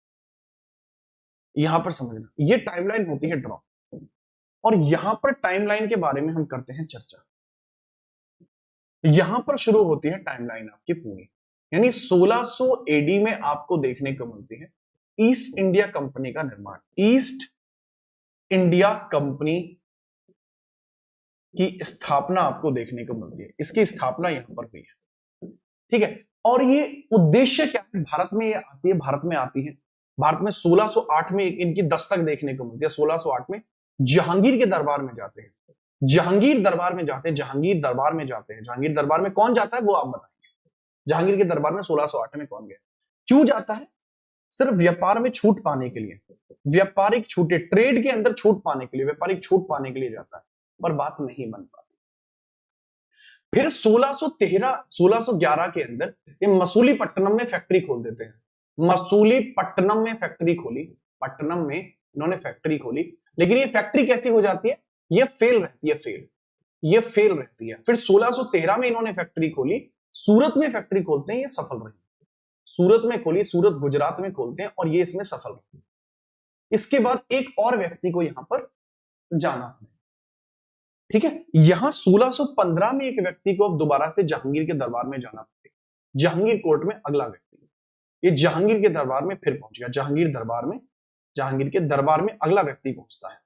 यहां पर समझना, ये टाइमलाइन होती है ड्रॉ, और यहां पर टाइमलाइन के बारे में हम करते हैं चर्चा। यहां पर शुरू होती है टाइमलाइन आपकी पूरी, यानी 1600 एडी में आपको देखने को मिलती है ईस्ट इंडिया कंपनी का निर्माण। ईस्ट इंडिया कंपनी की स्थापना आपको देखने को मिलती है, इसकी स्थापना यहां पर हुई है, ठीक है। और ये उद्देश्य क्या है, भारत में ये आती है, भारत में आती है, भारत में 1608 में इनकी दस्तक देखने को मिलती है। 1608 में जहांगीर के दरबार में जाते हैं, जहांगीर दरबार में जाते हैं, जहांगीर दरबार में जाते हैं। जहांगीर दरबार में कौन जाता है वो आप बताएंगे, जहांगीर के दरबार में 1608 में कौन गया, क्यों जाता है? सिर्फ व्यापार में छूट पाने के लिए, व्यापारिक छूटे, ट्रेड के अंदर छूट पाने के लिए, व्यापारिक छूट पाने के लिए जाता है, पर बात नहीं बन पाती। फिर 1613 1611 के अंदर ये मसूलीपट्टनम में फैक्ट्री खोल देते हैं। मसूलीपट्टनम में फैक्ट्री खोली, पट्टनम में इन्होंने फैक्ट्री खोली, लेकिन ये फैक्ट्री कैसी हो जाती है, ये फेल रहती है, ये फेल रहती है। फिर 1613 में इन्होंने फैक्ट्री खोली, सूरत में फैक्ट्री खोलते हैं, ये सफल रही। सूरत में खोली, सूरत गुजरात में खोलते हैं और ये इसमें सफल रही। इसके बाद एक और व्यक्ति को यहां पर जाना है, ठीक है। यहां 1615 में एक व्यक्ति को अब दोबारा से जहांगीर के दरबार में जाना पड़ेगा, जहांगीर कोर्ट में अगला व्यक्ति, ये जहांगीर के दरबार में फिर पहुंच गया, जहांगीर दरबार में, जहांगीर के दरबार में अगला व्यक्ति पहुंचता है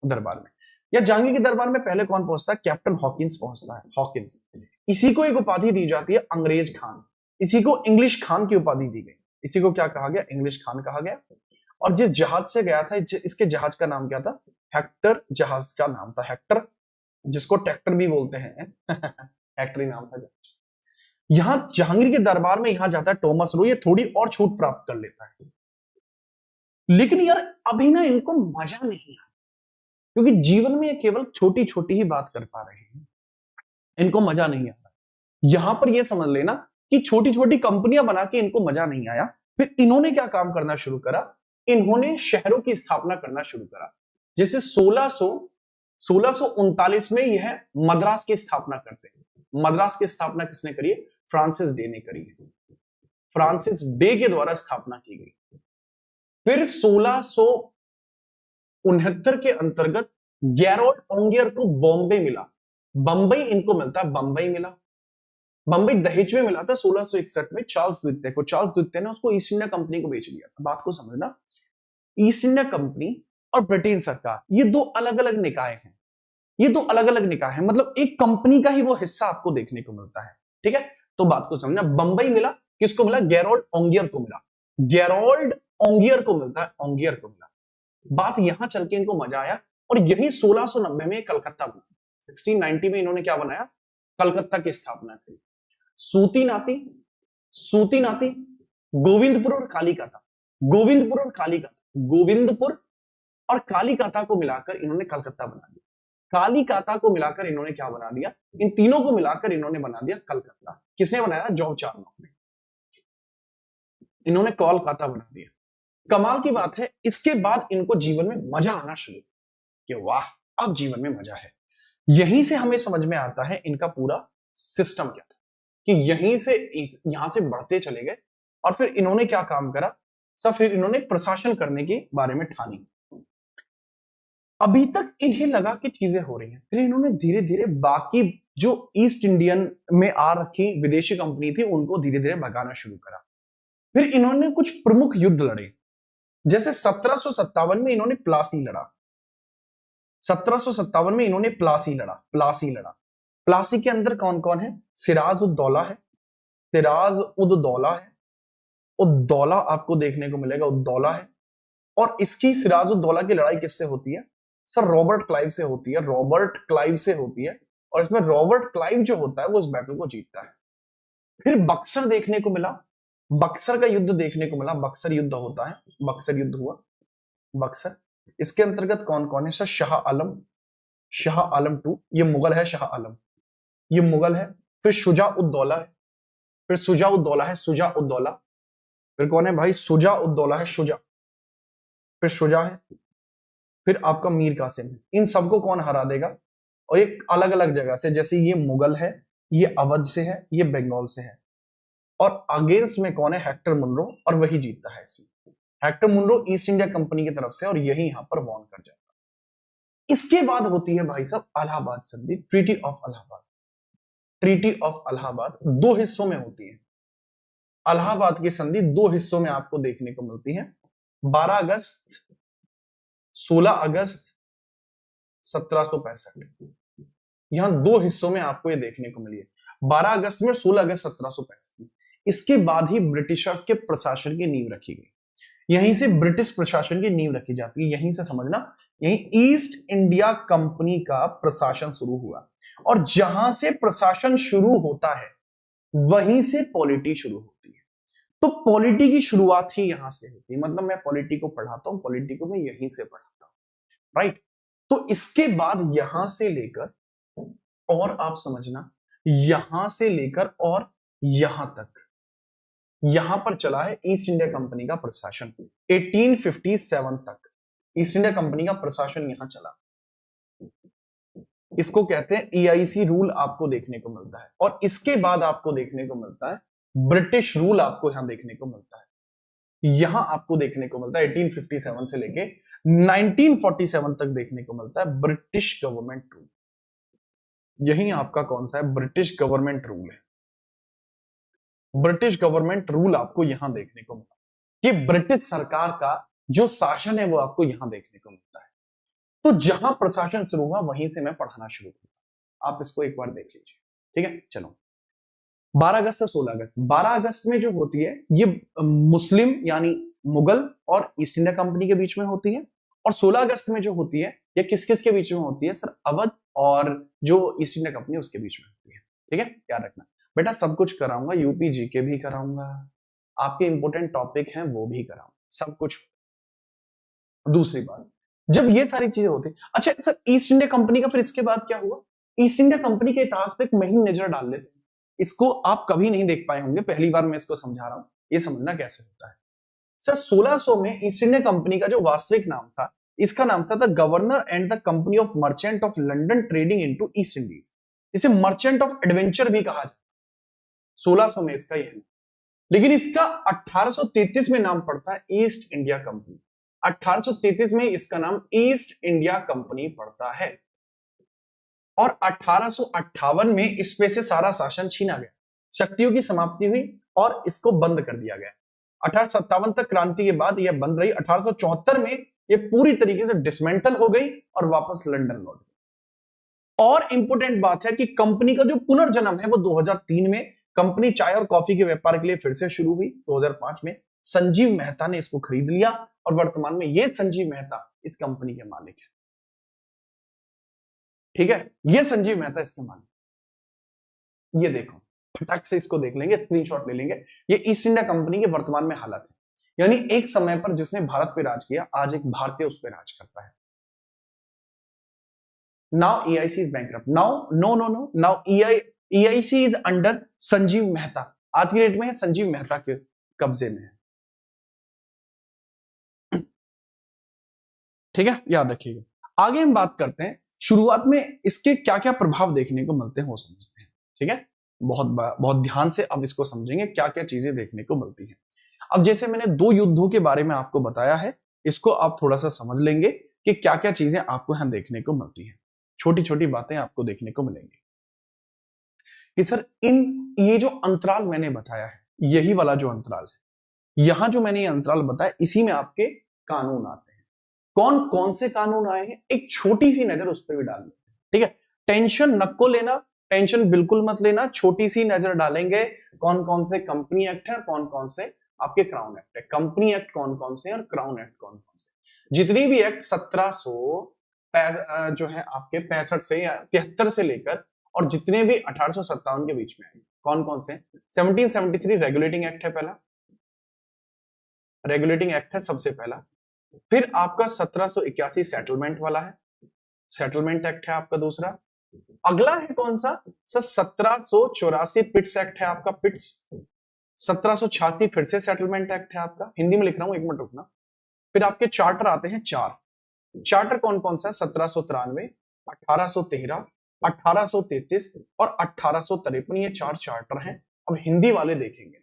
दरबार में। या जहांगीर के दरबार में पहले कौन पहुंचता है, कैप्टन हॉकिंस पहुंचता है, हॉकिंस। इसी को एक उपाधि दी जाती है अंग्रेज खान, इसी को इंग्लिश खान की उपाधि दी गई, इसी को क्या कहा गया, इंग्लिश खान कहा गया। और जिस जहाज से गया था, इसके जहाज का नाम क्या था, हेक्टर जहाज का नाम था, हेक्टर, जिसको ट्रैक्टर भी बोलते हैं हेक्टर ही नाम था। यहां जहांगीर के दरबार में यहां जाता है टॉमस रो, ये थोड़ी और छूट प्राप्त कर लेता है, लेकिन यार अभी ना इनको मजा नहीं आया, क्योंकि जीवन में ये केवल छोटी छोटी ही बात कर पा रहे हैं, इनको मजा नहीं आता। यहां पर ये समझ लेना कि छोटी छोटी कंपनियां बना के इनको मजा नहीं आया। फिर इन्होंने क्या काम करना शुरू करा, इन्होंने शहरों की स्थापना करना शुरू करा। जैसे 1639 में यह मद्रास की स्थापना करते हैं। मद्रास की स्थापना किसने करी है, फ्रांसिस डे ने करी है, फ्रांसिस डे के द्वारा स्थापना की गई। फिर 1669 के अंतर्गत गैरोल्ड ओंगियर को बॉम्बे मिला, बंबई इनको मिलता है, बंबई मिला, बंबई दहेज में मिला था 1661 में चार्ल्स द्वितीय को। चार्ल्स द्वितीय ने उसको ईस्ट इंडिया कंपनी को बेच दिया था। बात को समझना, ईस्ट इंडिया कंपनी और ब्रिटेन सरकार, ये दो अलग अलग निकाय हैं, ये दो अलग अलग निकाय हैं, मतलब एक कंपनी का ही वो हिस्सा आपको देखने को मिलता है, ठीक है। तो बात को समझना, बंबई मिला, किसको मिला, गैरोल्ड ओंगियर को मिला, गैरोल्ड ओंगियर को मिलता है, ओंगियर को मिला। बात यहां चल के इनको मजा आया और यही 1690 में कलकत्ता बना। 1690 में इन्होंने क्या बनाया, कलकत्ता की स्थापना की। सूती नाती, सूती नाती, गोविंदपुर और कालीकता, गोविंदपुर और कालीकता, गोविंदपुर और कालीकता को मिलाकर इन्होंने कलकत्ता बना दिया। कालीकता को मिलाकर इन्होंने क्या बना दिया, इन तीनों को मिलाकर इन्होंने बना दिया कलकत्ता। किसने बनाया, जॉर्ज चार्नोक ने, इन्होंने कोलकाता बना दिया। कमाल की बात है, इसके बाद इनको जीवन में मजा आना शुरू कि वाह अब जीवन में मजा है। यहीं से हमें समझ में आता है इनका पूरा सिस्टम क्या था, कि यहीं से यहां से बढ़ते चले गए और फिर इन्होंने क्या काम करा सब, फिर इन्होंने प्रशासन करने के बारे में ठानी। अभी तक इन्हें लगा कि चीजें हो रही हैं, फिर इन्होंने धीरे धीरे बाकी जो ईस्ट इंडियन में आ रखी विदेशी कंपनी थी उनको धीरे धीरे भगाना शुरू करा। फिर इन्होंने कुछ प्रमुख युद्ध लड़े, जैसे 1757 में इन्होंने प्लासी लड़ा, 1757 में इन्होंने प्लासी लड़ा, प्लासी लड़ा। प्लासी के अंदर कौन कौन है, सिराज उद दौला है, सिराज उद दौला है, उद्दौला आपको देखने को मिलेगा, उद्दौला है। और इसकी सिराज उद दौला की लड़ाई किससे होती है सर, रॉबर्ट क्लाइव से होती है, रॉबर्ट क्लाइव से होती है। और इसमें रॉबर्ट क्लाइव जो होता है वो इस बैटल को जीतता है। फिर बक्सर देखने को मिला, बक्सर का युद्ध देखने को मिला, बक्सर युद्ध होता है, बक्सर युद्ध हुआ, बक्सर। इसके अंतर्गत कौन कौन है सर? शाह आलम, शाह आलम टू, ये मुगल है, शाह आलम ये मुगल है। फिर शुजा उद्दौला है, फिर शुजा उद्दौला है, शुजा उद्दौला। फिर कौन है भाई? शुजा उद्दौला है, शुजा, फिर शुजा है, फिर आपका मीर कासिम है। इन सबको कौन हरा देगा? और एक अलग अलग जगह से, जैसे ये मुगल है, ये अवध से है, ये बंगाल से है। और अगेंस्ट में कौन है? हेक्टर मुनरो, और वही जीतता है इसमें। Hector Munro East India Company की तरफ से, और यही यहां पर वॉन कर जाता है। इसके बाद होती है भाई साहब इलाहाबाद संधि, treaty of Allahabad. Treaty of Allahabad दो हिस्सों में होती है। इलाहाबाद की संधि दो हिस्सों में आपको देखने को मिलती है, 12 अगस्त 16 अगस्त 1765। यहां दो हिस्सों में आपको ये देखने को मिली है, 12 अगस्त में, 16 अगस्त 1765 में। इसके बाद ही ब्रिटिशर्स के प्रशासन की नींव रखी गई। यहीं से ब्रिटिश प्रशासन की नींव रखी जाती है, यहीं से समझना, यहीं ईस्ट इंडिया कंपनी का प्रशासन शुरू हुआ। और जहां से प्रशासन शुरू होता है वहीं से पॉलिटी शुरू होती है। तो पॉलिटी की शुरुआत ही यहां से होती है। मतलब मैं पॉलिटी को पढ़ाता हूं, पॉलिटी को मैं यहीं से पढ़ाता हूं, राइट। तो इसके बाद यहां से लेकर, और आप समझना, यहां से लेकर और यहां तक, यहां पर चला है ईस्ट इंडिया कंपनी का प्रशासन 1857 तक। ईस्ट इंडिया कंपनी का प्रशासन यहां चला। इसको कहते हैं EIC रूल आपको देखने को मिलता है। और इसके बाद आपको देखने को मिलता है ब्रिटिश रूल, आपको यहां देखने को मिलता है। यहां आपको देखने को मिलता है 1857 से लेके 1947 तक देखने को मिलता है ब्रिटिश गवर्नमेंट रूल। यही आपका कौन सा है? ब्रिटिश गवर्नमेंट रूल है। ब्रिटिश गवर्नमेंट रूल आपको यहां देखने को मिलता है। ये ब्रिटिश सरकार का जो शासन है वो आपको यहां देखने को मिलता है। तो जहां प्रशासन शुरू हुआ वहीं से मैं पढ़ाना शुरू किया। आप इसको एक बार देख लीजिए, ठीक है। चलो, 12 अगस्त से 16 अगस्त, 12 अगस्त में जो होती है ये मुस्लिम यानी मुगल और ईस्ट इंडिया कंपनी के बीच में होती है। और 16 अगस्त में जो होती है ये किस किस के बीच में होती है सर? अवध और जो ईस्ट इंडिया कंपनी उसके बीच में होती है, ठीक है। याद रखना बेटा, सब कुछ कराऊंगा, यूपी जीके भी कराऊंगा, आपके इंपोर्टेंट टॉपिक हैं वो भी कराऊंगा, सब कुछ। दूसरी बात, जब ये सारी चीजें होती, अच्छा सर ईस्ट इंडिया कंपनी का फिर इसके बाद क्या हुआ? ईस्ट इंडिया कंपनी के इतिहास पे एक महीन नजर डाल लेते हैं। इसको आप कभी नहीं देख पाए होंगे, पहली बार मैं इसको समझा रहा हूं, ये समझना कैसे होता है। सर 1600 में ईस्ट इंडिया कंपनी का जो वास्तविक नाम था, इसका नाम था the governor and the company of merchant of London trading into east Indies. इसे मर्चेंट ऑफ एडवेंचर भी कहा जाता। 1600 में इसका यह, लेकिन इसका 1833 में नाम पड़ता है ईस्ट इंडिया कंपनी। 1833 में इसका नाम ईस्ट इंडिया कंपनी पड़ता है। और 1858 में इस पे से सारा शासन छीना गया, शक्तियों की समाप्ति हुई और इसको बंद कर दिया गया। 1857 तक क्रांति के बाद यह बंद रही। 1874 में यह पूरी तरीके से डिसमेंटल हो गई और वापस लंदन लौट गई। और इंपॉर्टेंट बात है कि कंपनी का जो पुनर्जन्म है वो 2003 में कंपनी चाय और कॉफी के व्यापार के लिए फिर से शुरू हुई। 2005 में संजीव मेहता ने इसको खरीद लिया और वर्तमान में ये संजीव मेहता इस कंपनी के मालिक है, ठीक है। ये संजीव मेहता इसके मालिक। ये देखो, फटाक से इसको देख लेंगे, स्क्रीनशॉट ले लेंगे। ये ईस्ट इंडिया कंपनी के वर्तमान में हालत है, यानी एक समय पर जिसने भारत पे राज किया, आज एक भारतीय उस पे राज करता है। Now EIC is bankrupt. Now EIC is under Sanjeev Mehta. आज की डेट में संजीव मेहता के कब्जे में है, ठीक है, याद रखिएगा। आगे हम बात करते हैं, शुरुआत में इसके क्या क्या प्रभाव देखने को मिलते हैं वो समझते हैं, ठीक है। बहुत बहुत ध्यान से अब इसको समझेंगे क्या क्या चीजें देखने को मिलती हैं। अब जैसे मैंने दो युद्धों के बारे में आपको बताया है, इसको आप थोड़ा सा समझ लेंगे कि क्या क्या चीजें आपको यहां देखने को मिलती हैं। छोटी छोटी बातें आपको देखने को मिलेंगी कि सर ये जो अंतराल मैंने बताया है, यही वाला जो अंतराल है, यहां जो मैंने ये अंतराल बताया, इसी में आपके कानून आते हैं। कौन कौन से कानून आए हैं एक छोटी सी नजर उस पर भी डाल लेते हैं, ठीक है। टेंशन नको लेना, टेंशन बिल्कुल मत लेना, छोटी सी नजर डालेंगे कौन कौन से कंपनी एक्ट है, कौन कौन से आपके क्राउन एक्ट है। कंपनी एक्ट कौन कौन से और क्राउन एक्ट कौन कौन से। जितनी भी एक्ट 1700 जो है आपके 65 से या 73 से लेकर और जितने भी 1857 के बीच में आए कौन कौन से? 1773 रेगुलेटिंग एक्ट है पहला, रेगुलेटिंग एक्ट है सबसे पहला। फिर आपका 1781 सेटलमेंट वाला है, सेटलमेंट एक्ट है आपका दूसरा। अगला है कौन सा? 1784 पिट्स एक्ट है आपका, पिट्स। 1786 फिर से सेटलमेंट एक्ट है आपका, हिंदी में लिख रहा हूं, एक मिनट रुकना। फिर आपके चार्टर आते हैं चार। चार्टर कौन कौन सा है? 1793, 1813, 1833 और 1853, ये चार चार्टर हैं। अब हिंदी वाले देखेंगे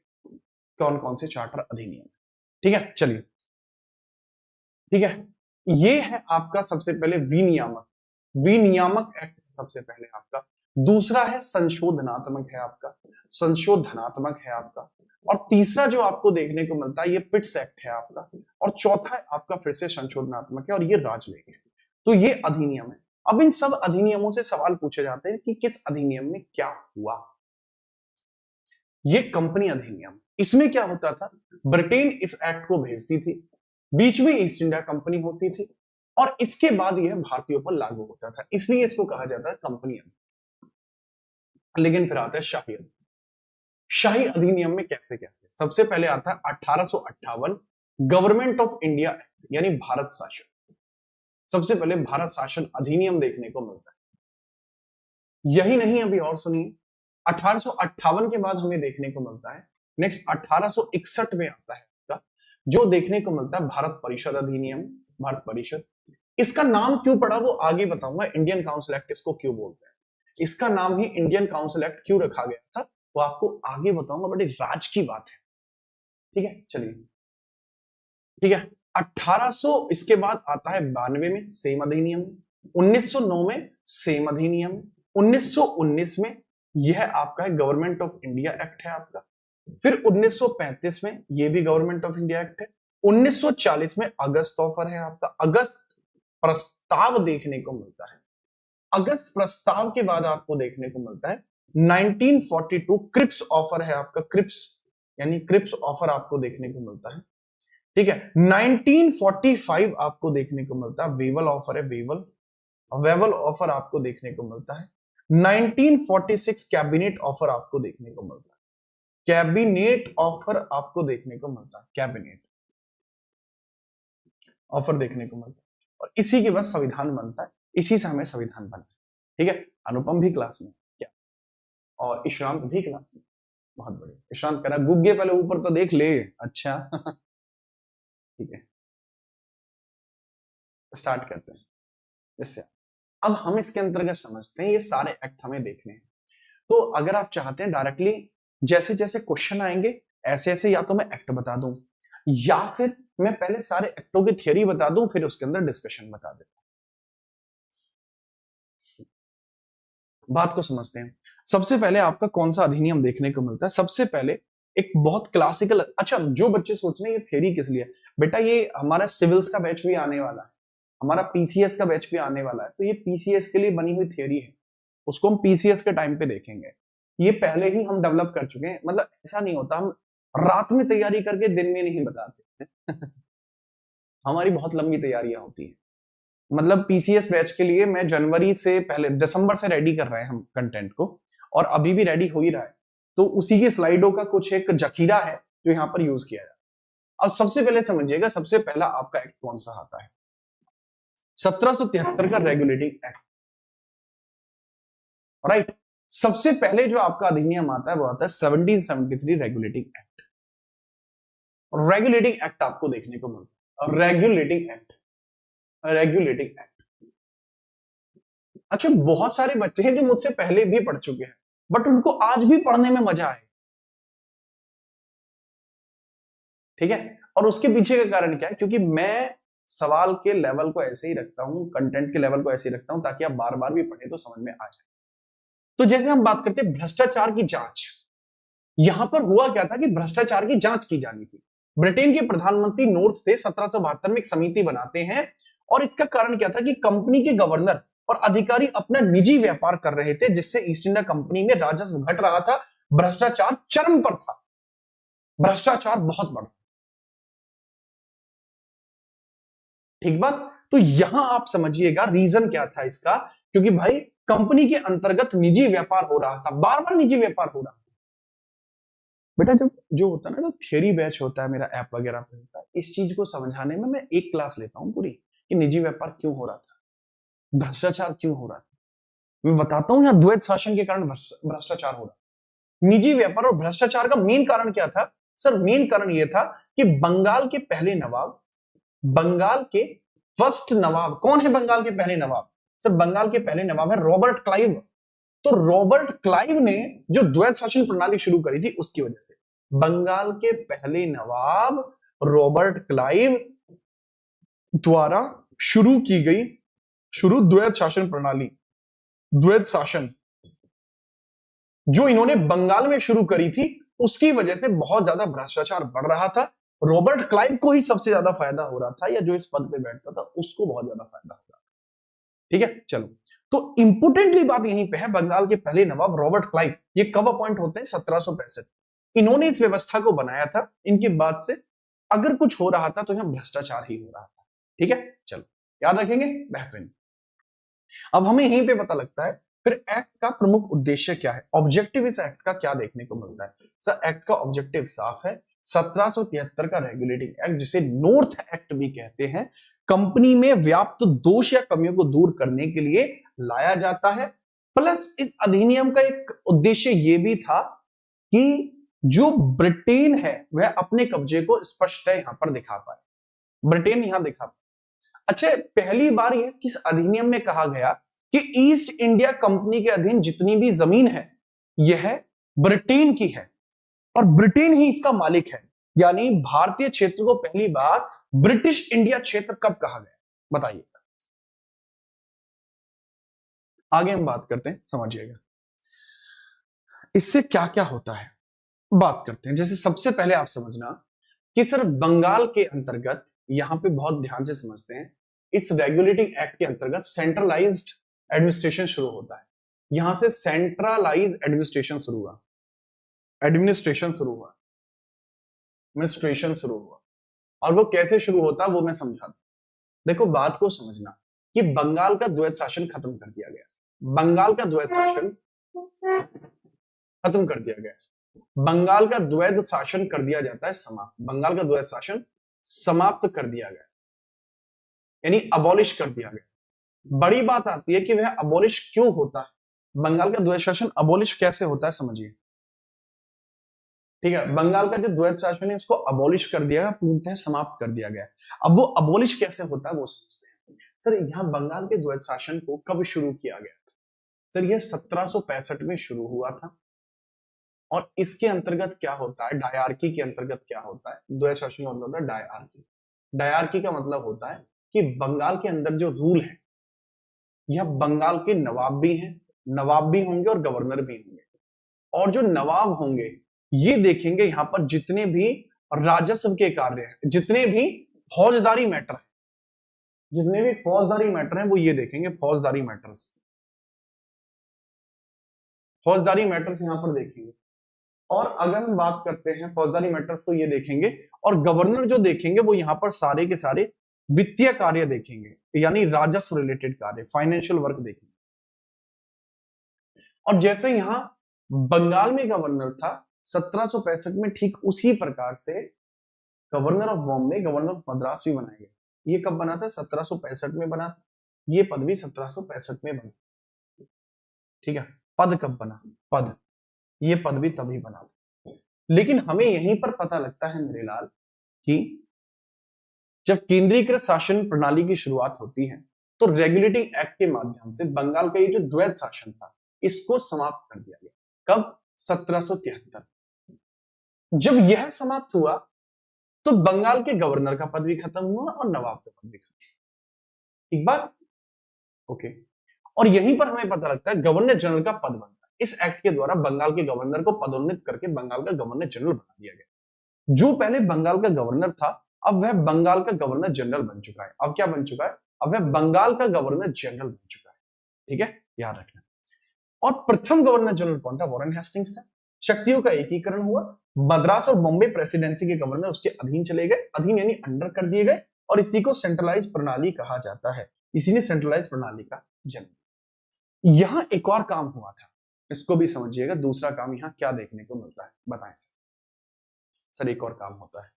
कौन कौन से चार्टर अधिनियम, ठीक है? चलिए, ठीक है, ये है आपका सबसे पहले विनियामक, विनियामक एक्ट सबसे पहले आपका। दूसरा है संशोधनात्मक है आपका, संशोधनात्मक है आपका। और तीसरा जो आपको देखने को मिलता है ये पिट्स एक्ट है आपका। और चौथा है आपका फिर से संशोधनात्मक है और ये राजलेख है। तो ये अधिनियम है। अब इन सब अधिनियमों से सवाल पूछे जाते हैं कि किस अधिनियम में क्या हुआ। ये कंपनी अधिनियम, इसमें क्या होता था? ब्रिटेन इस एक्ट को भेजती थी, बीच में ईस्ट इंडिया कंपनी होती थी और इसके बाद यह भारतीयों पर लागू होता था, इसलिए इसको कहा जाता है कंपनी अधिनियम। लेकिन फिर आता है शाही अधिनियम। शाही अधिनियम में कैसे कैसे? सबसे पहले आता है 1858 गवर्नमेंट ऑफ इंडिया एक्ट, यानी भारत शासन। सबसे पहले भारत शासन अधिनियम देखने को मिलता है। यही नहीं, अभी और सुनिए, 1858 के बाद हमें देखने को मिलता है नेक्स्ट 1861 में आता है आपका जो देखने को मिलता है भारत परिषद अधिनियम। भारत परिषद, इसका नाम क्यों पड़ा वो आगे बताऊंगा। इंडियन काउंसिल एक्ट इसको क्यों बोलते हैं, इसका नाम ही इंडियन काउंसिल एक्ट क्यों रखा गया था वो आपको आगे बताऊंगा, बड़ी राज की बात है, ठीक है? चलिए, ठीक है। 1800 इसके बाद आता है 92 में सेम अधिनियम, 1909 में सेम अधिनियम, 1919 में यह आपका है गवर्नमेंट ऑफ इंडिया एक्ट है आपका। फिर 1935 में यह भी गवर्नमेंट ऑफ इंडिया एक्ट है। 1940 में अगस्त ऑफर है आपका, अगस्त प्रस्ताव देखने को मिलता है। अगस्त प्रस्ताव के बाद आपको देखने को मिलता है 1942 क्रिप्स ऑफर है आपका, क्रिप्स यानी क्रिप्स ऑफर आपको देखने को मिलता है, ठीक है। 1945 आपको देखने को मिलता है वेवल ऑफर है, वेवल, वेवल ऑफर आपको देखने को मिलता है। 1946 कैबिनेट ऑफर आपको देखने को मिलता है, कैबिनेट ऑफर आपको देखने को मिलता है, कैबिनेट ऑफर देखने को मिलता है। और इसी के बाद संविधान बनता है, इसी से हमें संविधान बनता है, ठीक है। अनुपम भी क्लास में क्या, और ईशांत भी क्लास में, बहुत बढ़िया। ईशांत कह रहा गुग्गे पहले ऊपर तो देख ले, अच्छा ठीक है, स्टार्ट करते हैं इससे। अब हम इसके अंतर्गत समझते हैं ये सारे एक्ट हमें देखने हैं। तो अगर आप चाहते हैं डायरेक्टली जैसे जैसे क्वेश्चन आएंगे ऐसे ऐसे, या तो मैं एक्ट बता दूं या फिर मैं पहले सारे एक्टों की थियरी बता दूं फिर उसके अंदर डिस्कशन बता देता हूं। बात को समझते हैं। सबसे पहले आपका कौन सा अधिनियम देखने को मिलता है? सबसे पहले एक बहुत क्लासिकल, अच्छा जो बच्चे सोच रहे हैं ये थियरी किस लिए, बेटा ये हमारा सिविल्स का बैच भी आने वाला है, हमारा पीसीएस का बैच भी आने वाला है, तो ये पीसीएस के लिए बनी हुई थियरी है, उसको हम पीसीएस के टाइम पे देखेंगे। ये पहले ही हम डेवलप कर चुके हैं, मतलब ऐसा नहीं होता हम रात में तैयारी करके दिन में नहीं बताते हमारी बहुत लंबी तैयारियां होती है। मतलब पीसीएस बैच के लिए मैं जनवरी से पहले, दिसंबर से रेडी कर रहे हैं हम कंटेंट को, और अभी भी रेडी हो ही रहा है। तो उसी की स्लाइडों का कुछ एक जखीरा है जो यहाँ पर यूज किया जाए। अब सबसे पहले समझिएगा, सबसे पहला आपका एक्ट कौन सा आता है? 1773 का रेगुलेटिंग एक्ट, राइट। सबसे पहले जो आपका अधिनियम आता है वो आता है 1773 रेगुलेटिंग एक्ट। रेगुलेटिंग एक्ट आपको देखने को मिलता है, रेगुलेटिंग एक्ट, रेगुलेटिंग एक्ट। अच्छा, बहुत सारे बच्चे हैं जो मुझसे पहले भी पढ़ चुके हैं बट उनको आज भी पढ़ने में मजा आए, ठीक है। और उसके पीछे का कारण क्या है? क्योंकि मैं सवाल के लेवल को ऐसे ही रखता हूं, कंटेंट के लेवल को ऐसे ही रखता हूं ताकि आप बार बार भी पढ़े तो समझ में आ जाए। तो जैसे हम बात करते हैं भ्रष्टाचार की जांच, यहां पर हुआ क्या था कि भ्रष्टाचार की जांच की जानी थी। ब्रिटेन के प्रधानमंत्री नॉर्थ थे, 1772 में एक समिति बनाते हैं और इसका कारण क्या था कि कंपनी के गवर्नर और अधिकारी अपना निजी व्यापार कर रहे थे जिससे ईस्ट इंडिया कंपनी में राजस्व घट रहा था, भ्रष्टाचार चरम पर था, भ्रष्टाचार बहुत बड़ा, ठीक बात। तो यहां आप समझिएगा रीजन क्या था इसका क्योंकि भाई कंपनी के अंतर्गत निजी व्यापार हो रहा था, बार बार निजी व्यापार हो रहा था। बेटा जब जो होता है ना, जो थियरी बैच होता है मेरा ऐप वगैरह पे होता है, इस चीज को समझाने में मैं एक क्लास लेता हूँ पूरी, कि निजी व्यापार क्यों हो रहा था, भ्रष्टाचार क्यों हो रहा था। मैं बताता हूँ यहाँ द्वैत शासन के कारण भ्रष्टाचार हो रहा। निजी व्यापार और भ्रष्टाचार का मेन कारण क्या था सर? मेन कारण यह था कि बंगाल के पहले नवाब, बंगाल के फर्स्ट नवाब कौन है? बंगाल के पहले नवाब सर, बंगाल के पहले नवाब है रॉबर्ट क्लाइव। तो रॉबर्ट क्लाइव ने जो द्वैत शासन प्रणाली शुरू करी थी, उसकी वजह से बंगाल के पहले नवाब रॉबर्ट क्लाइव द्वारा शुरू की गई द्वैत शासन प्रणाली, द्वैत शासन जो इन्होंने बंगाल में शुरू करी थी, उसकी वजह से बहुत ज्यादा भ्रष्टाचार बढ़ रहा था। रॉबर्ट क्लाइव को ही सबसे ज्यादा फायदा हो रहा था, या जो इस पद पे बैठता था उसको बहुत ज्यादा फायदा हो रहा था। ठीक है, चलो, तो इंपोर्टेंटली बात यहीं पे है, बंगाल के पहले नवाब रॉबर्ट क्लाइव, ये कब अपॉइंट होते हैं? 1765। इन्होंने इस व्यवस्था को बनाया था। इनके बाद से अगर कुछ हो रहा था तो यहां भ्रष्टाचार ही हो रहा था। ठीक है, चलो याद रखेंगे, बेहतरीन। अब हमें यहीं पे पता लगता है फिर एक्ट का प्रमुख उद्देश्य क्या है, ऑब्जेक्टिव इस एक्ट का क्या देखने को मिलता है। सर एक्ट का ऑब्जेक्टिव साफ है, 1773 का रेगुलेटिंग एक्ट, जिसे नॉर्थ एक्ट भी कहते हैं, कंपनी में व्याप्त दोष या कमियों को दूर करने के लिए लाया जाता है। प्लस इस अधिनियम का एक उद्देश्य यह भी था कि जो ब्रिटेन है वह अपने कब्जे को स्पष्ट यहां पर दिखा पाए, ब्रिटेन यहां दिखा पाए। अच्छा, पहली बार यह किस अधिनियम में कहा गया कि ईस्ट इंडिया कंपनी के अधीन जितनी भी जमीन है यह ब्रिटेन की है और ब्रिटेन ही इसका मालिक है। यानी भारतीय क्षेत्र को पहली बार ब्रिटिश इंडिया क्षेत्र कब कहा गया, बताइए। आगे हम बात करते हैं, समझिएगा इससे क्या क्या होता है, बात करते हैं। जैसे सबसे पहले आप समझना कि सर बंगाल के अंतर्गत, यहां पे बहुत ध्यान से समझते हैं, इस रेगुलेटिंग एक्ट के अंतर्गत सेंट्रलाइज्ड एडमिनिस्ट्रेशन शुरू होता है। यहां से सेंट्रलाइज एडमिनिस्ट्रेशन शुरू हुआ, एडमिनिस्ट्रेशन शुरू हुआ, एडमिनिस्ट्रेशन शुरू हुआ। और वो कैसे शुरू होता है वो मैं समझाता हूं। देखो बात को समझना कि बंगाल का द्वैत शासन खत्म कर दिया गया, बंगाल का द्वैत शासन खत्म कर दिया गया, बंगाल का द्वैत शासन कर दिया जाता है समाप्त, बंगाल का द्वैत शासन समाप्त कर दिया गया, यानी अबॉलिश कर दिया गया। बड़ी बात आती है कि वह अबॉलिश क्यों होता है, बंगाल का द्वैत शासन अबॉलिश कैसे होता है, समझिए। ठीक है, बंगाल का जो द्वैत शासन है उसको अबॉलिश कर दिया गया, पूर्णतः समाप्त कर दिया गया। अब वो अबॉलिश कैसे होता है वो समझते हैं। सर यहाँ बंगाल के द्वैत शासन को कब शुरू किया गया था? सर ये 1765 में शुरू हुआ था। और इसके अंतर्गत क्या होता है, डायआर्की के अंतर्गत क्या होता है, द्वैत शासन का मतलब होता है डायआर्की। डायआर्की का मतलब होता है कि बंगाल के अंदर जो रूल है, यह बंगाल के नवाब भी हैं, नवाब भी होंगे और गवर्नर भी होंगे। और जो नवाब होंगे ये देखेंगे यहां पर जितने भी राजस्व के कार्य हैं, जितने भी फौजदारी मैटर है, जितने भी फौजदारी मैटर हैं वो ये देखेंगे, फौजदारी मैटर्स, फौजदारी मैटर्स यहां पर देखेंगे। और अगर हम बात करते हैं फौजदारी मैटर्स तो ये देखेंगे, और गवर्नर जो देखेंगे वो यहां पर सारे के सारे वित्तीय कार्य देखेंगे, यानी राजस्व रिलेटेड कार्य, फाइनेंशियल वर्क देखेंगे। और जैसे यहां बंगाल में गवर्नर था 1765 में, ठीक उसी प्रकार से governor of Bombay, governor of Madras भी बनाया गया। ये कब बना था? 1765 में बना। ये पद भी 1765 में बना। ठीक है, पद कब बना? पद, ये पद भी तभी बना। लेकिन हमें यहीं पर पता लगता है मेरे लाल कि जब केंद्रीकृत शासन प्रणाली की शुरुआत होती है तो रेगुलेटिंग एक्ट के माध्यम से बंगाल का ये जो द्वैत शासन था इसको समाप्त कर दिया गया। कब? 1773। जब यह समाप्त हुआ तो बंगाल के गवर्नर का पद भी खत्म हुआ और नवाब का पद भी खत्म। ठीक बात? ओके। और यहीं पर हमें पता लगता है गवर्नर जनरल का पद बनता है। इस एक्ट के द्वारा बंगाल के गवर्नर को पदोन्नत करके बंगाल का गवर्नर जनरल बना दिया गया। जो पहले बंगाल का गवर्नर था अब वह बंगाल का गवर्नर जनरल बन चुका है। अब क्या बन चुका है? अब वह बंगाल का गवर्नर जनरल बन चुका है। ठीक है, याद रखना। और प्रथम गवर्नर जनरल कौन था? वॉरेन हेस्टिंग्स था। शक्तियों का एकीकरण हुआ, मद्रास और बॉम्बे प्रेसिडेंसी के गवर्नर उसके अधीन चले गए, अधीन यानी अंडर कर दिए गए, और इसी को सेंट्रलाइज प्रणाली कहा जाता है। इसी ने सेंट्रलाइज प्रणाली का जन्म। यहां एक और काम हुआ था, इसको भी समझिएगा। दूसरा काम यहां क्या देखने को मिलता है, बताएं सर। सर एक और काम होता है,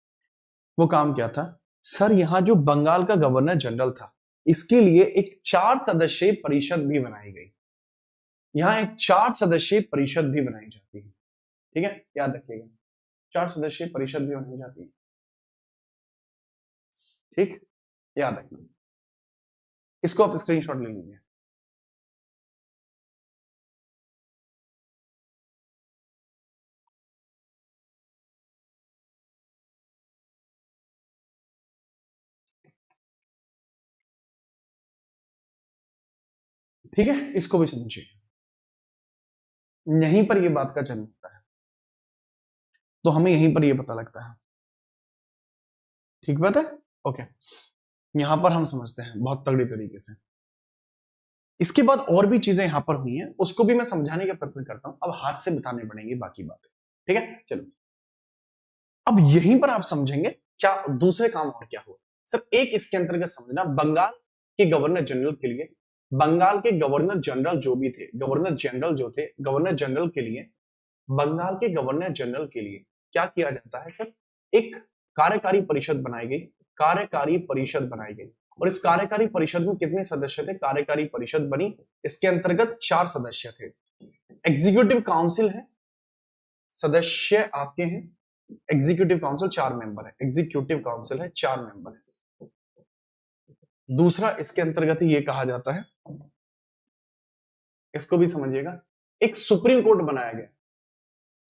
वो काम क्या था सर? यहां जो बंगाल का गवर्नर जनरल था, इसके लिए एक 4 सदस्यीय परिषद भी बनाई गई। यहां एक 4 सदस्यीय परिषद भी बनाई जाती है, ठीक है, याद रखिएगा। 4 सदस्यीय परिषद भी बनाई जाती है, ठीक, याद रखना। इसको आप स्क्रीनशॉट ले लीजिए। ठीक है, इसको भी समझिए। यहीं पर ये बात का जन्म होता है, तो हमें यहीं पर ये पता लगता है। ठीक बात है, ओके। यहां पर हम समझते हैं बहुत तगड़ी तरीके से। इसके बाद और भी चीजें यहां पर हुई हैं, उसको भी मैं समझाने का प्रयत्न करता हूं। अब हाथ से बताने पड़ेंगी बाकी बातें, ठीक है। चलो, अब यहीं पर आप समझेंगे क्या दूसरे काम और क्या हुआ। सर एक इसके अंतर्गत समझना, बंगाल के गवर्नर जनरल के लिए, बंगाल के गवर्नर जनरल जो भी थे, गवर्नर जनरल जो थे, गवर्नर जनरल के लिए, बंगाल के गवर्नर जनरल के लिए क्या किया जाता है सर? एक कार्यकारी परिषद बनाई गई, कार्यकारी परिषद बनाई गई। और इस कार्यकारी परिषद में कितने सदस्य थे? कार्यकारी परिषद बनी, इसके अंतर्गत 4 सदस्य थे। एग्जीक्यूटिव काउंसिल है, सदस्य आपके हैं। एग्जीक्यूटिव काउंसिल 4 मेंबर है, एग्जीक्यूटिव काउंसिल है 4 मेंबर है। दूसरा इसके अंतर्गत ये कहा जाता है, इसको भी समझिएगा, एक सुप्रीम कोर्ट बनाया गया।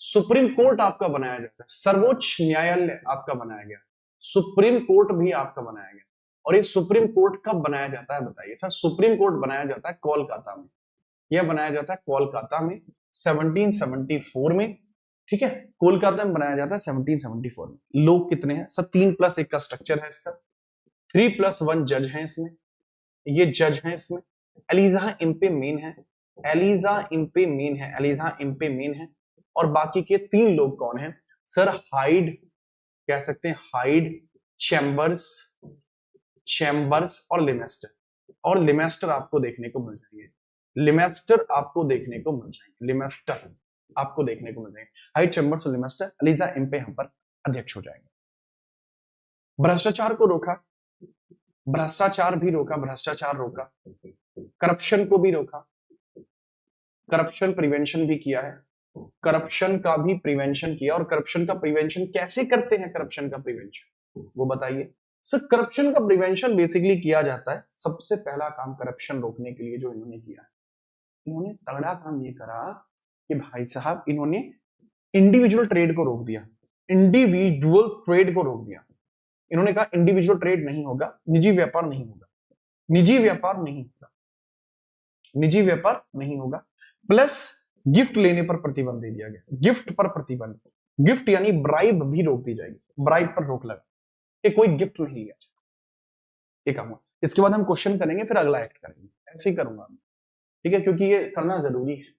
सुप्रीम कोर्ट आपका बनाया जाता है, सर्वोच्च न्यायालय आपका बनाया गया, सुप्रीम कोर्ट भी आपका बनाया गया। और ये सुप्रीम कोर्ट कब बनाया जाता है बताइए सर? सुप्रीम कोर्ट बनाया जाता है कोलकाता में। यह बनाया जाता है कोलकाता में 1774 में, ठीक है। कोलकाता में बनाया जाता है 1774 में। लोग कितने हैं सर? 3+1 का स्ट्रक्चर है इसका, 3+1 जज है इसमें, ये जज है इसमें। एलिजा इम्पे मेन है, एलिजा इम्पे मेन है, एलिजा इम्पे मेन है। और बाकी के 3 लोग कौन हैं सर? हाइड कह सकते हैं, हाइड, चैम्बर्स, चैम्बर्स और लिमेस्टर। और लिमेस्टर आपको देखने को मिल जाएंगे, लिमेस्टर आपको देखने को मिल जाएंगे, लिमेस्टर आपको देखने को मिल जाएंगे। हाइड, चैम्बर्स और लिमेस्टर, एलिजा इम्पे यहां पर अध्यक्ष हो जाएंगे। भ्रष्टाचार को रोका, भ्रष्टाचार भी रोका, भ्रष्टाचार रोका, करप्शन को भी रोका, करप्शन प्रिवेंशन भी किया है, करप्शन का भी प्रिवेंशन किया। और करप्शन का प्रिवेंशन कैसे करते हैं? करप्शन का प्रिवेंशन वो बताइए सर। करप्शन का प्रिवेंशन बेसिकली किया जाता है, सबसे पहला काम करप्शन रोकने के लिए जो इन्होंने किया है, इन्होंने तगड़ा काम ये करा कि भाई साहब इन्होंने इंडिविजुअल ट्रेड को रोक दिया, इंडिविजुअल ट्रेड को रोक दिया। इन्होंने कहा इंडिविजुअल ट्रेड नहीं होगा, निजी व्यापार नहीं होगा, निजी व्यापार नहीं होगा, निजी व्यापार नहीं होगा। प्लस गिफ्ट लेने पर प्रतिबंध दे दिया गया, गिफ्ट पर प्रतिबंध, गिफ्ट यानी ब्राइब भी रोक दी जाएगी, ब्राइब पर रोक लगा कि कोई गिफ्ट नहीं लिया जाए, ये काम हुआ। इसके बाद हम क्वेश्चन करेंगे, फिर अगला एक्ट करेंगे, ऐसे ही करूंगा, ठीक है, क्योंकि ये करना जरूरी है।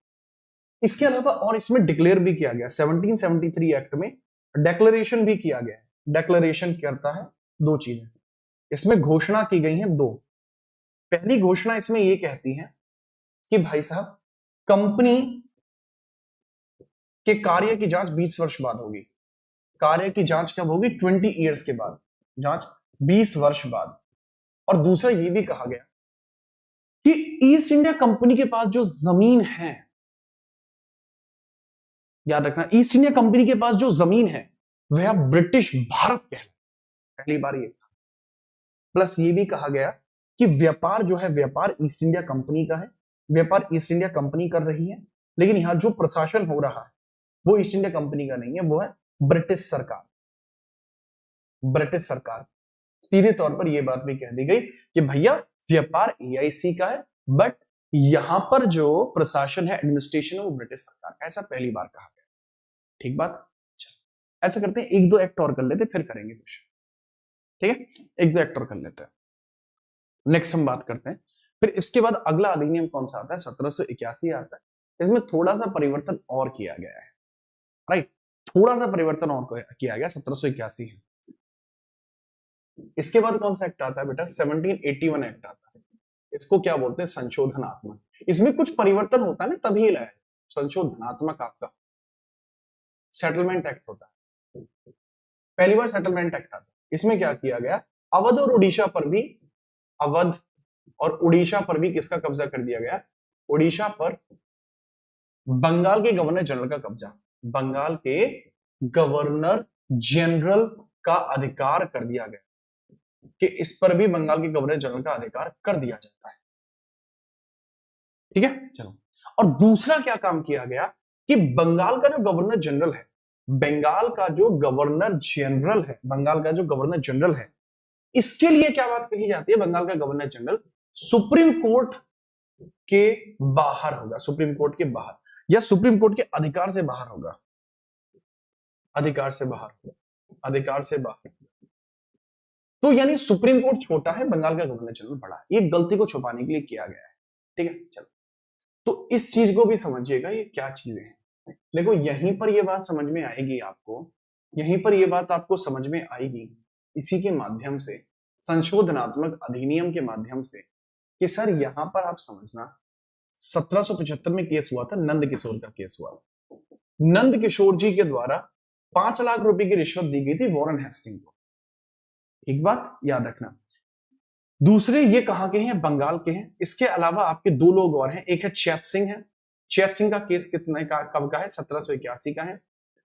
इसके अलावा और इसमें डिक्लेयर भी किया गया, 1773 एक्ट में डेक्लेरेशन भी किया गया है। डेक्लेरेशन करता है 2 चीजें, इसमें घोषणा की गई है 2। पहली घोषणा इसमें ये कहती है कि भाई साहब कंपनी के कार्य की जांच 20 वर्ष बाद होगी। कार्य की जांच कब होगी? 20 ईयर्स के बाद, जांच 20 वर्ष बाद। और दूसरा ये भी कहा गया कि ईस्ट इंडिया कंपनी के पास जो जमीन है, याद रखना, ईस्ट इंडिया कंपनी के पास जो जमीन है वह ब्रिटिश भारत कहलाए, पहली बार ये। प्लस ये भी कहा गया कि व्यापार जो है, व्यापार ईस्ट इंडिया कंपनी का है, व्यापार ईस्ट इंडिया कंपनी कर रही है, लेकिन यहां जो प्रशासन हो रहा है वो ईस्ट इंडिया कंपनी का नहीं है, वो है ब्रिटिश सरकार, ब्रिटिश सरकार। सीधे तौर पर यह बात भी कह दी गई कि भैया व्यापार EIC का है, बट यहां पर जो प्रशासन है, एडमिनिस्ट्रेशन है, वो ब्रिटिश सरकार, ऐसा पहली बार कहा गया। ठीक बात, ऐसा करते हैं, 1-2 एक्ट और कर लेते, फिर करेंगे कुछ, ठीक है, 1-2 एक्ट और कर लेते हैं, नेक्स्ट हम बात करते हैं। फिर इसके बाद अगला अधिनियम कौन सा आता है? 1781 आता है। इसमें थोड़ा सा परिवर्तन और किया गया है, राइट, थोड़ा सा परिवर्तन और किया गया, 1781 है। इसके बाद कौन सा एक्ट आता है बेटा? 1781 एक्ट आता है। इसको क्या बोलते हैं? संशोधनात्मक। इसमें कुछ परिवर्तन होता है ना, तभी लाया संशोधनात्मक आपका सेटलमेंट एक्ट होता है। पहली बार सेटलमेंट एक्ट आता है, इसमें क्या किया गया, अवध और उड़ीसा पर भी, अवध और उड़ीसा पर भी किसका कब्जा कर दिया गया, उड़ीसा पर बंगाल के गवर्नर जनरल का कब्जा, बंगाल के गवर्नर जनरल का अधिकार कर दिया गया कि इस पर भी बंगाल के गवर्नर जनरल का अधिकार कर दिया जाता है। ठीक है, चलो। और दूसरा क्या काम किया गया कि बंगाल का जो गवर्नर जनरल है, बंगाल का जो गवर्नर जनरल है, बंगाल का जो गवर्नर जनरल है, इसके लिए क्या बात कही जाती है, बंगाल का गवर्नर जनरल सुप्रीम कोर्ट के बाहर होगा, सुप्रीम कोर्ट के बाहर या सुप्रीम कोर्ट के अधिकार से बाहर होगा, अधिकार से बाहर होगा, अधिकार से बाहर। तो यानी सुप्रीम कोर्ट छोटा है, बंगाल का गवर्नर जनरल बड़ा है। ये गलती को छुपाने के लिए किया गया है। ठीक है, चलो। तो इस चीज को भी समझिएगा, ये क्या चीजें हैं। देखो यहीं पर ये बात समझ में आएगी आपको, यहीं पर ये बात आपको समझ में आएगी इसी के माध्यम से, संशोधनात्मक अधिनियम के माध्यम से, कि सर यहां पर आप समझना 1775 में केस हुआ था, नंद किशोर का केस हुआ। नंद किशोर जी के द्वारा 5 लाख रुपए की रिश्वत दी गई थी वॉरेन हेस्टिंग को। एक बात याद रखना। दूसरे ये कहां के हैं, बंगाल के हैं। इसके अलावा आपके 2 लोग और हैं, एक है चैत सिंह है। चैत सिंह का केस कितने का, कब का है, 1781 का है।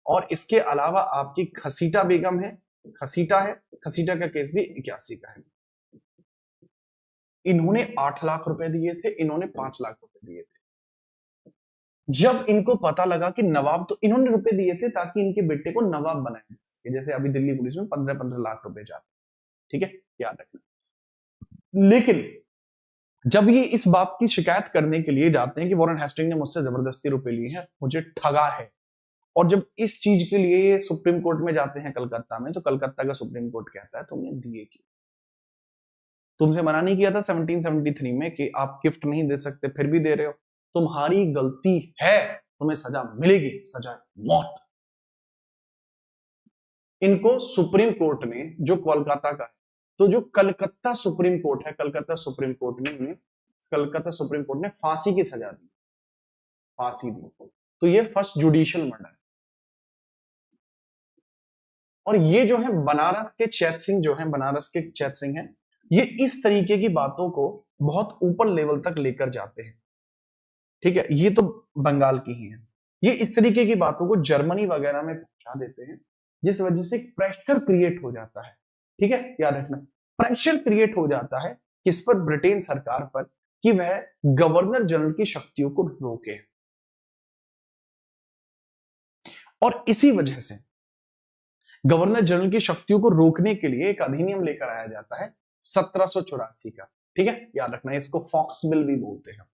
और इसके अलावा आपकी खसीटा बेगम है, खसीटा है, खसीटा का केस भी 81 का है। इन्होंने 8 लाख रुपए दिए थे, इन्होंने 5 लाख रुपए दिए थे। जब इनको पता लगा कि नवाब, तो इन्होंने रुपए दिए थे ताकि इनके बेटे को नवाब बनाया जा सके, जैसे अभी दिल्ली पुलिस में 15-15 लाख रुपए जाते। ठीक है, याद रखना। लेकिन जब ये इस बात की शिकायत करने के लिए जाते हैं कि वॉरेन हेस्टिंग ने मुझसे जबरदस्ती रुपए लिए हैं, मुझे ठगा है, और जब इस चीज के लिए सुप्रीम कोर्ट में जाते हैं कलकत्ता में, तो कलकत्ता का सुप्रीम कोर्ट कहता है तुमने दिए क्यों, तुमसे मना नहीं किया था 1773 में कि आप गिफ्ट नहीं दे सकते, फिर भी दे रहे हो, तुम्हारी गलती है, तुम्हें सजा मिलेगी, सजा मौत। इनको सुप्रीम कोर्ट ने, जो कोलकाता का है, तो जो कलकत्ता सुप्रीम कोर्ट है, कलकत्ता सुप्रीम कोर्ट ने इन्हें, कलकत्ता सुप्रीम कोर्ट ने फांसी की सजा दी, फांसी दी। तो ये फर्स्ट जुडिशियल मर्डर है। और ये जो है बनारस के चैत सिंह, जो है बनारस के चैत सिंह है, ये इस तरीके की बातों को बहुत ऊपर लेवल तक लेकर जाते हैं। ठीक है, ये तो बंगाल की ही है। ये इस तरीके की बातों को जर्मनी वगैरह में पहुंचा देते हैं, जिस वजह से प्रेशर क्रिएट हो जाता है। ठीक है, याद रखना, प्रेशर क्रिएट हो जाता है किस पर, ब्रिटेन सरकार पर, कि वह गवर्नर जनरल की शक्तियों को रोके। और इसी वजह से गवर्नर जनरल की शक्तियों को रोकने के लिए एक अधिनियम लेकर आया जाता है 1784 का। ठीक है, याद रखना, इसको फॉक्स बिल भी बोलते हैं,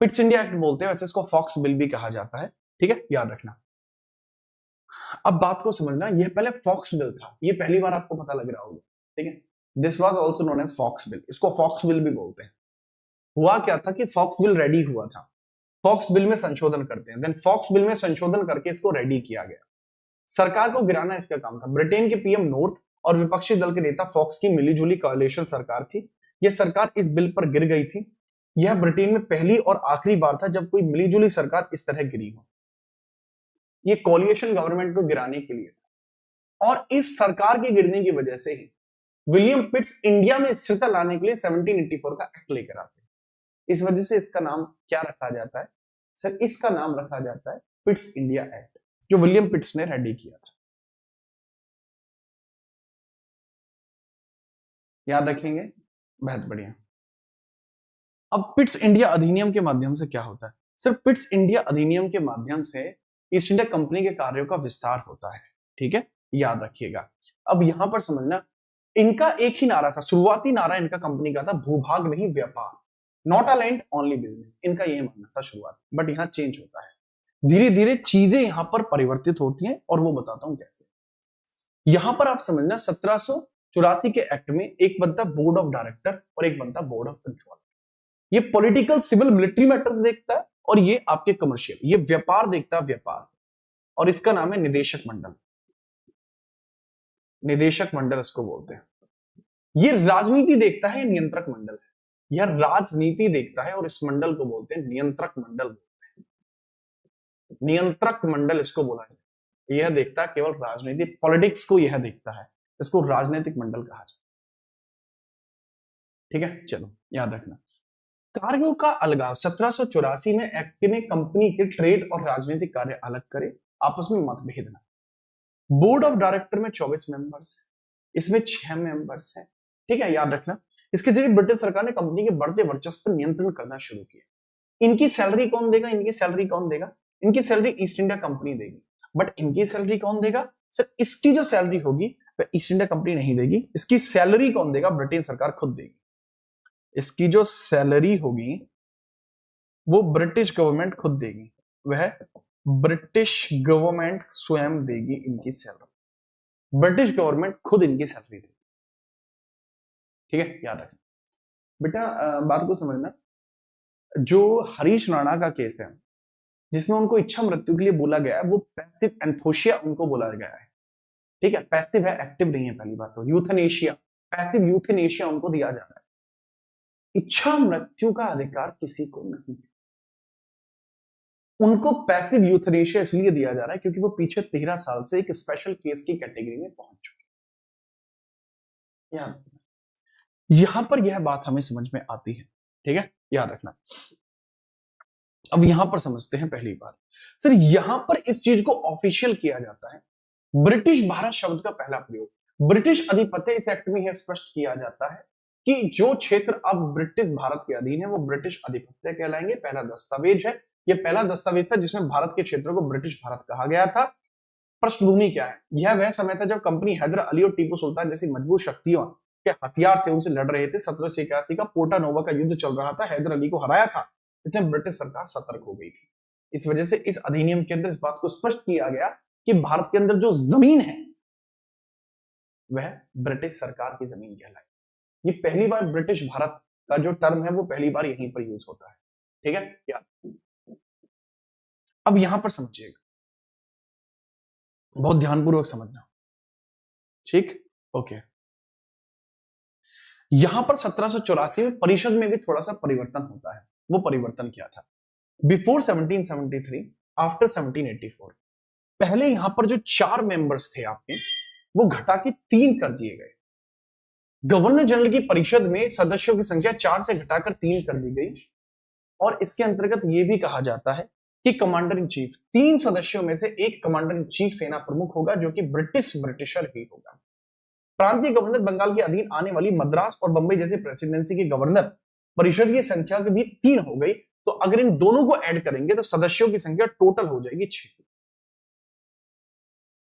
पिट्स इंडिया एक्ट बोलते हैं, वैसे इसको फॉक्स बिल भी कहा जाता है। ठीक है, याद रखना। अब बात को समझना, यह पहले फॉक्स बिल था, ये पहली बार आपको पता लग रहा होगा। ठीक है, this was also known as Fox Bill, इसको फॉक्स बिल भी बोलते हैं। हुआ क्या था कि फॉक्स बिल रेडी हुआ था, फॉक्स बिल में संशोधन करते हैं, देन फॉक्स बिल में संशोधन करके इसको रेडी किया गया। सरकार को गिराना इसका काम था। ब्रिटेन के पीएम नॉर्थ और विपक्षी दल के नेता फॉक्स की मिलीजुली कोalition सरकार थी। यह सरकार इस बिल पर गिर गई थी। यह ब्रिटेन में पहली और आखिरी बार था जब कोई मिलीजुली सरकार इस तरह गिरी हो। ये कोalition गवर्नमेंट को गिराने के लिए था। और इस सरकार के गिरने की वजह से ही विलियम पिट्स इंडिया में स्थिरता लाने के लिए 1784 का एक्ट लेकर आते हैं। इस वजह से इसका नाम क्या रखा जाता है सर, इसका नाम रखा जाता है पिट्स इंडिया एक्ट, जो विलियम पिट्स ने रेडी किया था। याद रखेंगे, बहुत बढ़िया। अब पिट्स इंडिया अधिनियम के माध्यम से क्या होता है सर, पिट्स इंडिया अधिनियम के माध्यम से ईस्ट इंडिया कंपनी के कार्यों का विस्तार होता है। ठीक है, याद रखिएगा। अब यहां पर समझना, इनका एक ही नारा था, शुरुआती नारा इनका कंपनी का था, भूभाग नहीं व्यापार, not a land only business, इनका यह मानना था शुरुआत। बट यहां चेंज होता है, धीरे धीरे चीजें यहां पर परिवर्तित होती हैं, और वो बताता हूं कैसे। यहां पर आप समझना, 1784 के एक्ट में एक बनता बोर्ड ऑफ डायरेक्टर और एक बनता बोर्ड ऑफ कंट्रोल। ये पॉलिटिकल, सिविल, मिलिट्री मैटर्स देखता है, और ये आपके कमर्शियल, ये व्यापार देखता है, व्यापार। और इसका नाम है निदेशक मंडल, निदेशक मंडल इसको बोलते हैं। ये राजनीति देखता है, नियंत्रक मंडल है। यह राजनीति देखता है और इस मंडल को बोलते हैं नियंत्रक मंडल। नियंत्रक मंडल इसको बोला जाए। यह देखता है केवल राजनीति, पॉलिटिक्स को यह देखता है, इसको राजनीतिक मंडल कहा जाता है। ठीक है, चलो याद रखना। कार्यों का अलगाव 1784 में एक्ट ने कंपनी के ट्रेड और राजनीतिक कार्य अलग करे, आपस में मतभेद न। बोर्ड ऑफ डायरेक्टर में 24 मेंबर्स है, इसमें 6 मेंबर्स हैं। ठीक है, याद रखना। इसके जरिए ब्रिटिश सरकार ने कंपनी के बढ़ते वर्चस्व पर नियंत्रण करना शुरू किया। इनकी सैलरी कौन देगा? इनकी सैलरी कौन देगा? इनकी सैलरी ईस्ट इंडिया कंपनी देगी। बट इनकी सैलरी कौन देगा? सर इसकी जो सैलरी होगी वह ईस्ट इंडिया कंपनी नहीं देगी। इसकी सैलरी कौन देगा? ब्रिटिश सरकार खुद देगी। इसकी जो सैलरी होगी वो ब्रिटिश गवर्नमेंट खुद देगी, वह ब्रिटिश गवर्नमेंट स्वयं देगी इनकी सैलरी। ब्रिटिश गवर्नमेंट खुद इनकी सैलरी देगी। ठीक है, याद रखना बेटा। बात को समझना, जो हरीश राणा का केस है जिसमें उनको इच्छा मृत्यु के लिए बोला गया है, वो पैसिव एंथोसिया उनको बोला गया है। ठीक है, पैसिव है, एक्टिव नहीं है। पहली बात तो यूथेनेशिया, पैसिव यूथेनेशिया उनको दिया जा रहा है। इच्छा मृत्यु का अधिकार किसी को नहीं है। उनको पैसिव यूथेनेशिया इसलिए दिया जा रहा है क्योंकि वो पीछे 13 साल से एक स्पेशल केस की कैटेगरी में पहुंच चुके हैं। यहां पर यह बात हमें समझ में आती है। ठीक है, याद रखना। अब यहां पर समझते हैं पहली बात। सर यहां पर इस चीज को ऑफिशियल किया जाता है। ब्रिटिश भारत शब्द का पहला प्रयोग ब्रिटिश अधिपत्य इस एक्ट में यह स्पष्ट किया जाता है कि जो क्षेत्र अब ब्रिटिश भारत के अधीन है वो ब्रिटिश अधिपत्य कहलाएंगे। पहला दस्तावेज है, यह पहला दस्तावेज था जिसमें भारत के क्षेत्र को ब्रिटिश भारत कहा गया था। पृष्ठभूमि क्या है? यह वह समय था जब कंपनी हैदर अली और टीपू सुल्तान जैसी मजबूत शक्तियों के हथियार थे उनसे लड़ रहे थे। 1781 का पोर्टा नोवा का युद्ध चल रहा था, हैदर अली को हराया था, इसमें ब्रिटिश सरकार सतर्क हो गई थी। इस वजह से इस अधिनियम के अंदर इस बात को स्पष्ट किया गया कि भारत के अंदर जो जमीन है वह ब्रिटिश सरकार की जमीन कहलाए। ये पहली बार ब्रिटिश भारत का जो टर्म है वो पहली बार यहीं पर यूज होता है। ठीक है, याद। अब यहां पर समझिएगा, बहुत ध्यानपूर्वक समझना। ठीक, ओके। यहां पर 1784 में परिषद में भी थोड़ा सा परिवर्तन होता है। वो परिवर्तन क्या था? बिफोर 1773, आफ्टर 1784, पहले यहां पर जो 4 मेंबर्स थे आपके, वो घटा के 3 कर दिए गए। गवर्नर जनरल की परिषद में सदस्यों की संख्या 4 से घटाकर 3 कर दी गई। और इसके अंतर्गत यह भी कहा जाता है कि कमांडर इन चीफ, 3 सदस्यों में से एक कमांडर इन चीफ सेना प्रमुख होगा जो कि ब्रिटिशर ही होगा। प्रांतीय गवर्नर बंगाल के अधीन आने वाली मद्रास और बंबई जैसे प्रेसिडेंसी के गवर्नर, परिषद की संख्या भी 3 हो गई। तो अगर इन दोनों को ऐड करेंगे तो सदस्यों की संख्या टोटल हो जाएगी 6।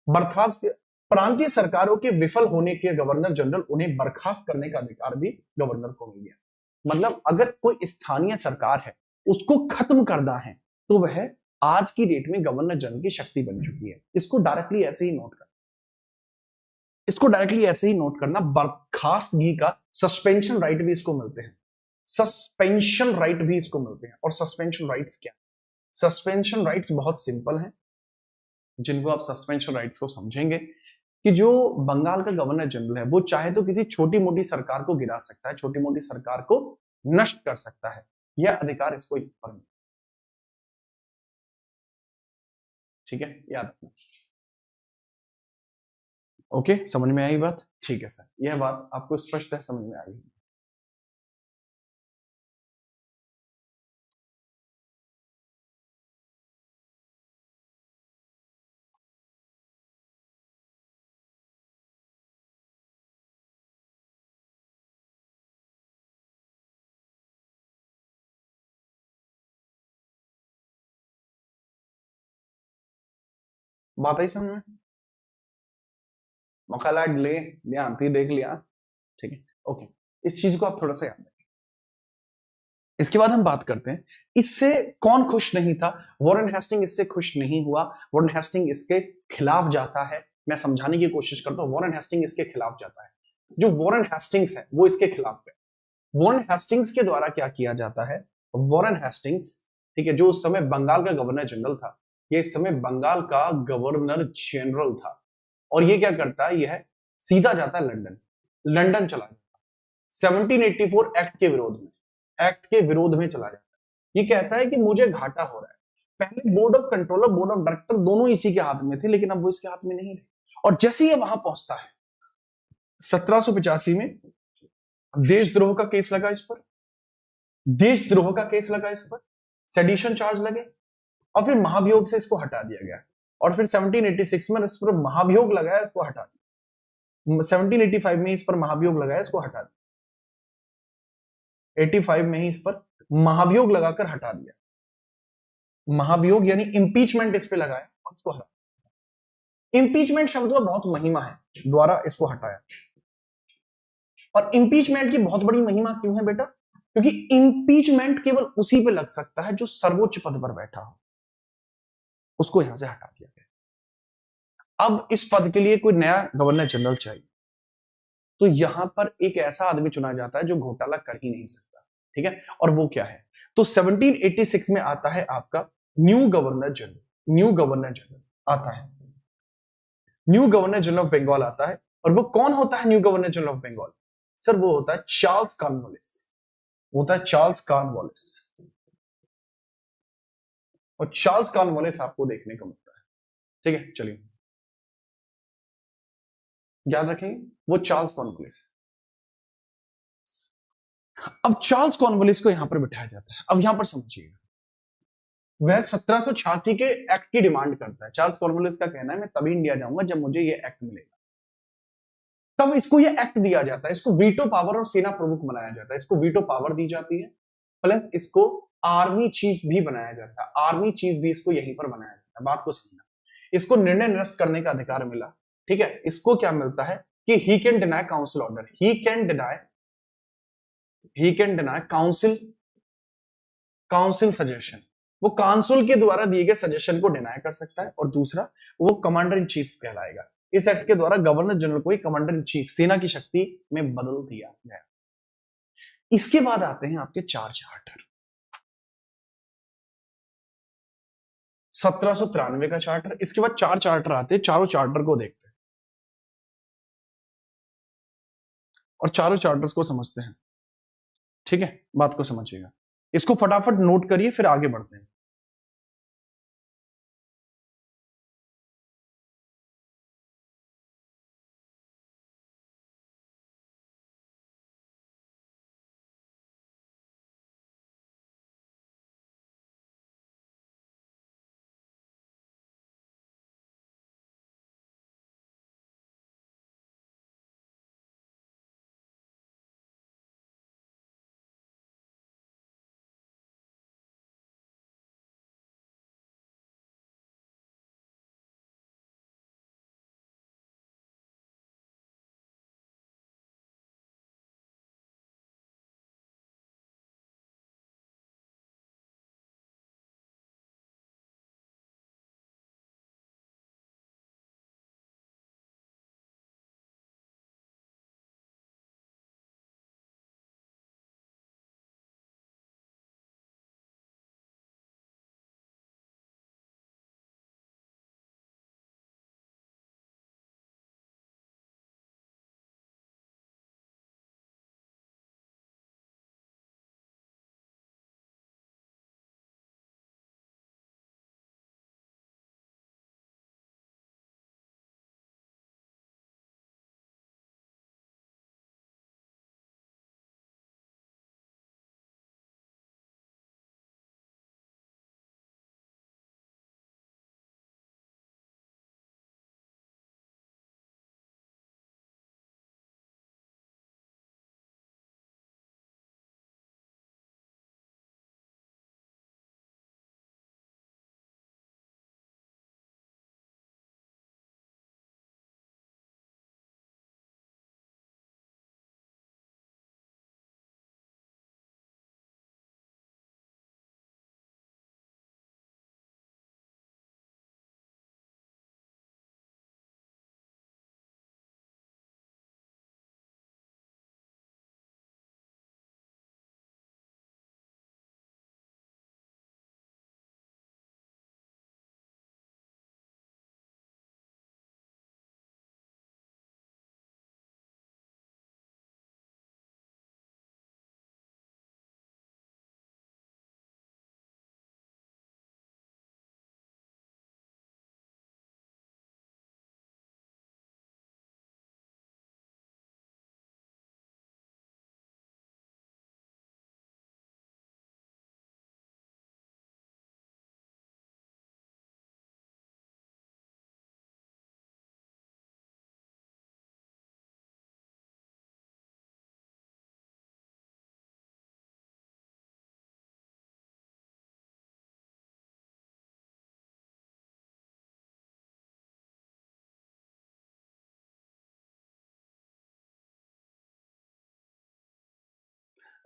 बर्खास्त प्रांतीय सरकारों के विफल होने के गवर्नर जनरल, उन्हें बर्खास्त करने का अधिकार भी गवर्नर को मिल गया। मतलब अगर कोई स्थानीय सरकार है उसको खत्म करना है तो वह आज की डेट में गवर्नर जनरल की शक्ति बन चुकी है। इसको डायरेक्टली ऐसे ही नोट करना, इसको डायरेक्टली ऐसे ही नोट करना। बर्खास्तगी का सस्पेंशन राइट भी इसको मिलते हैं, सस्पेंशन राइट भी इसको मिलते हैं। और सस्पेंशन राइट्स क्या? सस्पेंशन राइट्स बहुत सिंपल हैं, जिनको आप सस्पेंशन राइट्स को समझेंगे कि जो बंगाल का गवर्नर जनरल है वो चाहे तो किसी छोटी मोटी सरकार को गिरा सकता है, छोटी मोटी सरकार को नष्ट कर सकता है। यह अधिकार इसको पर मिला। ठीक है, याद रखना। ओके, समझ में आई बात? ठीक है सर, यह बात आपको स्पष्ट है, समझ में आ गई। बात आई समझ में? मौका लाड ले, ध्यान से देख लिया। ठीक है, ओके, इस चीज को आप थोड़ा सा याद रखें। इसके बाद हम बात करते हैं इससे कौन खुश नहीं था। वॉरेन हेस्टिंग इससे खुश नहीं हुआ। वॉरेन हेस्टिंग इसके खिलाफ जाता है। मैं समझाने की कोशिश करता हूं, वॉरेन हेस्टिंग इसके खिलाफ जाता है। जो वॉरेन हेस्टिंग्स है वो इसके खिलाफ है। वॉरेन हेस्टिंग्स के द्वारा क्या किया जाता है? वॉरेन हेस्टिंग्स, ठीक है, जो उस समय बंगाल का गवर्नर जनरल था, ये इस समय बंगाल का गवर्नर जनरल था। और ये क्या करता है? यह सीधा जाता है लंदन, लंदन चला जाता है 1784 एक्ट के विरोध में। एक्ट के विरोध में चला जाता है। ये कहता है कि मुझे घाटा हो रहा है। पहले board of controller, board of director दोनों इसी के हाथ में थे, लेकिन अब वो इसके हाथ में नहीं रहे। और जैसे ही वहां पहुंचता है 1785 में देशद्रोह का केस लगा इस पर, देशद्रोह का केस लगा इस पर, सेडिशन चार्ज लगे, और फिर महाभियोग से इसको हटा दिया गया। और फिर 1786 में इस पर महाभियोग लगाया, इसको हटा दिया। 1785 में इस पर महाभियोग लगाया, इसको हटा दिया। 85 में ही इस पर महाभियोग लगाकर हटा दिया। महाभियोग यानी इंपीचमेंट इस पे लगाया और इसको हटा दिया। इंपीचमेंट शब्द का बहुत महिमा है, द्वारा इसको हटाया। और इंपीचमेंट की बहुत बड़ी महिमा क्यों है बेटा? क्योंकि इंपीचमेंट केवल उसी पे लग सकता है जो सर्वोच्च पद पर बैठा हो, उसको यहां से हटा दिया गया। अब इस पद के लिए कोई नया गवर्नर जनरल चाहिए, तो यहां पर एक ऐसा आदमी चुना जाता है जो घोटाला कर ही नहीं सकता, ठीक है। और वो क्या है? तो 1786 में आता है आपका new governor general. New governor general आता है, new governor general of Bengal आता है। और वो कौन होता है new governor general of Bengal? Sir वो होता है चार्ल्स कॉर्नवालिस, होता है चार्ल्स कॉर्नवालिस। और चार्ल्स कॉर्नवालिस आपको देखने को मिलता है, ठीक है। चलिए याद रखेंगे, वो चार्ल्स कॉर्नवालिस है। अब चार्ल्स कॉर्नवालिस को यहां पर बिठाया जाता है। अब यहां पर समझिएगा, वह 1786 के एक्ट की डिमांड करता है। चार्ल्स कॉर्नवालिस का कहना है मैं तभी इंडिया जाऊंगा जब मुझे ये एक्ट मिलेगा। तब इसको ये एक्ट दिया जाता है, इसको वीटो पावर और सेना प्रमुख बनाया जाता है। इसको वीटो पावर दी जाती है, प्लस इसको आर्मी चीफ भी बनाया जाता है। आर्मी चीफ भी इसको यहीं पर बनाया जाता है। बात को समझना, इसको निर्णय निरस्त करने का अधिकार मिला, ठीक है। इसको क्या मिलता है कि he can deny council order, he can deny council, council suggestion. वो काउंसिल के द्वारा दिए गए सजेशन को डिनाई कर सकता है। और दूसरा, वो कमांडर इन चीफ कहलाएगा। इस एक्ट के द्वारा गवर्नर जनरल को ही कमांडर इन चीफ, सेना की शक्ति में बदल दिया गया। इसके बाद आते हैं आपके चार चार्टर। 1793 का चार्टर, इसके बाद चार चार्टर आते हैं। चारों चार्टर को देखते हैं और चारों चार्टर्स को समझते हैं, ठीक है। बात को समझिएगा, इसको फटाफट नोट करिए, फिर आगे बढ़ते हैं।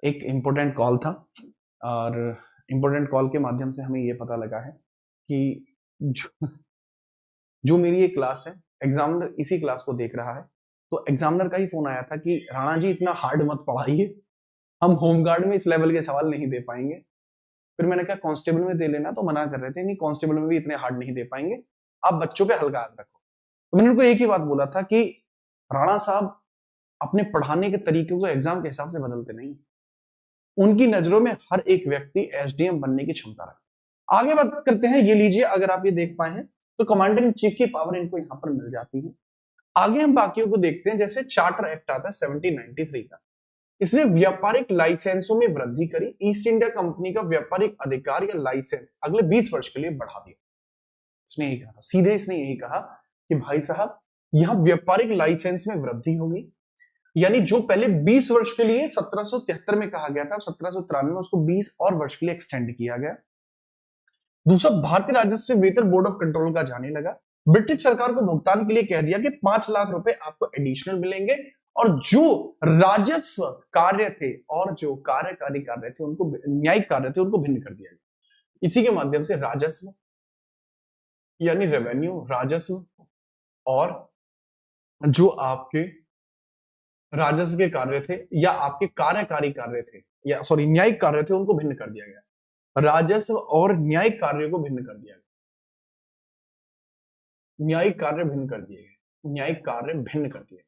एक इम्पोर्टेंट कॉल था और इम्पोर्टेंट कॉल के माध्यम से हमें ये पता लगा है कि जो मेरी एक क्लास है, एग्जामिनर इसी क्लास को देख रहा है, तो एग्जामिनर का ही फोन आया था कि राणा जी इतना हार्ड मत पढ़ाइए, हम होमगार्ड में इस लेवल के सवाल नहीं दे पाएंगे। फिर मैंने कहा कांस्टेबल में दे लेना, तो मना कर रहे थे नहीं कांस्टेबल में भी इतने हार्ड नहीं दे पाएंगे, आप बच्चों पे हल्का हाथ रखो। तो मैंने उनको एक ही बात बोला था कि राणा साहब अपने पढ़ाने के तरीके को एग्जाम के हिसाब से बदलते नहीं, उनकी नजरों में हर एक व्यक्ति एसडीएम बनने की क्षमता रखता है। आगे बात करते हैं, ये लीजिए, अगर आप ये देख पाए हैं तो कमांडर इन चीफ की पावर इनको यहां पर मिल जाती है। आगे हम बाकियों को देखते हैं, जैसे चार्टर एक्ट आता है 1793 का, इसने व्यापारिक लाइसेंसों में वृद्धि करी, ईस्ट इंडिया कंपनी का व्यापारिक अधिकार या लाइसेंस अगले 20 वर्ष के लिए बढ़ा दिया। इसने यही कहा, सीधे इसने यही कहा कि भाई साहब यहां व्यापारिक लाइसेंस में वृद्धि होगी, यानी जो पहले 20 वर्ष के लिए 1773 में कहा गया था, 1793 में उसको 20 और वर्ष के लिए एक्सटेंड किया गया। दूसरा, भारतीय राजस्व वेतन बोर्ड ऑफ कंट्रोल का जाने लगा, ब्रिटिश सरकार को भुगतान के लिए कह दिया कि 5 लाख रुपए आपको एडिशनल मिलेंगे, और जो राजस्व कार्य थे और जो कार्यकारी कार्य थे उनको, न्यायिक कार्य थे उनको भिन्न कर दिया गया। इसी के माध्यम से राजस्व यानी रेवेन्यू, राजस्व और जो आपके राजस्व के कार्य थे या आपके कार्यकारी कार्य थे या सॉरी न्यायिक कार्य थे उनको भिन्न कर दिया गया। राजस्व और न्यायिक कार्य को भिन्न कर दिया गया, न्यायिक कार्य भिन्न कर दिए गए, न्यायिक कार्य भिन्न कर दिए।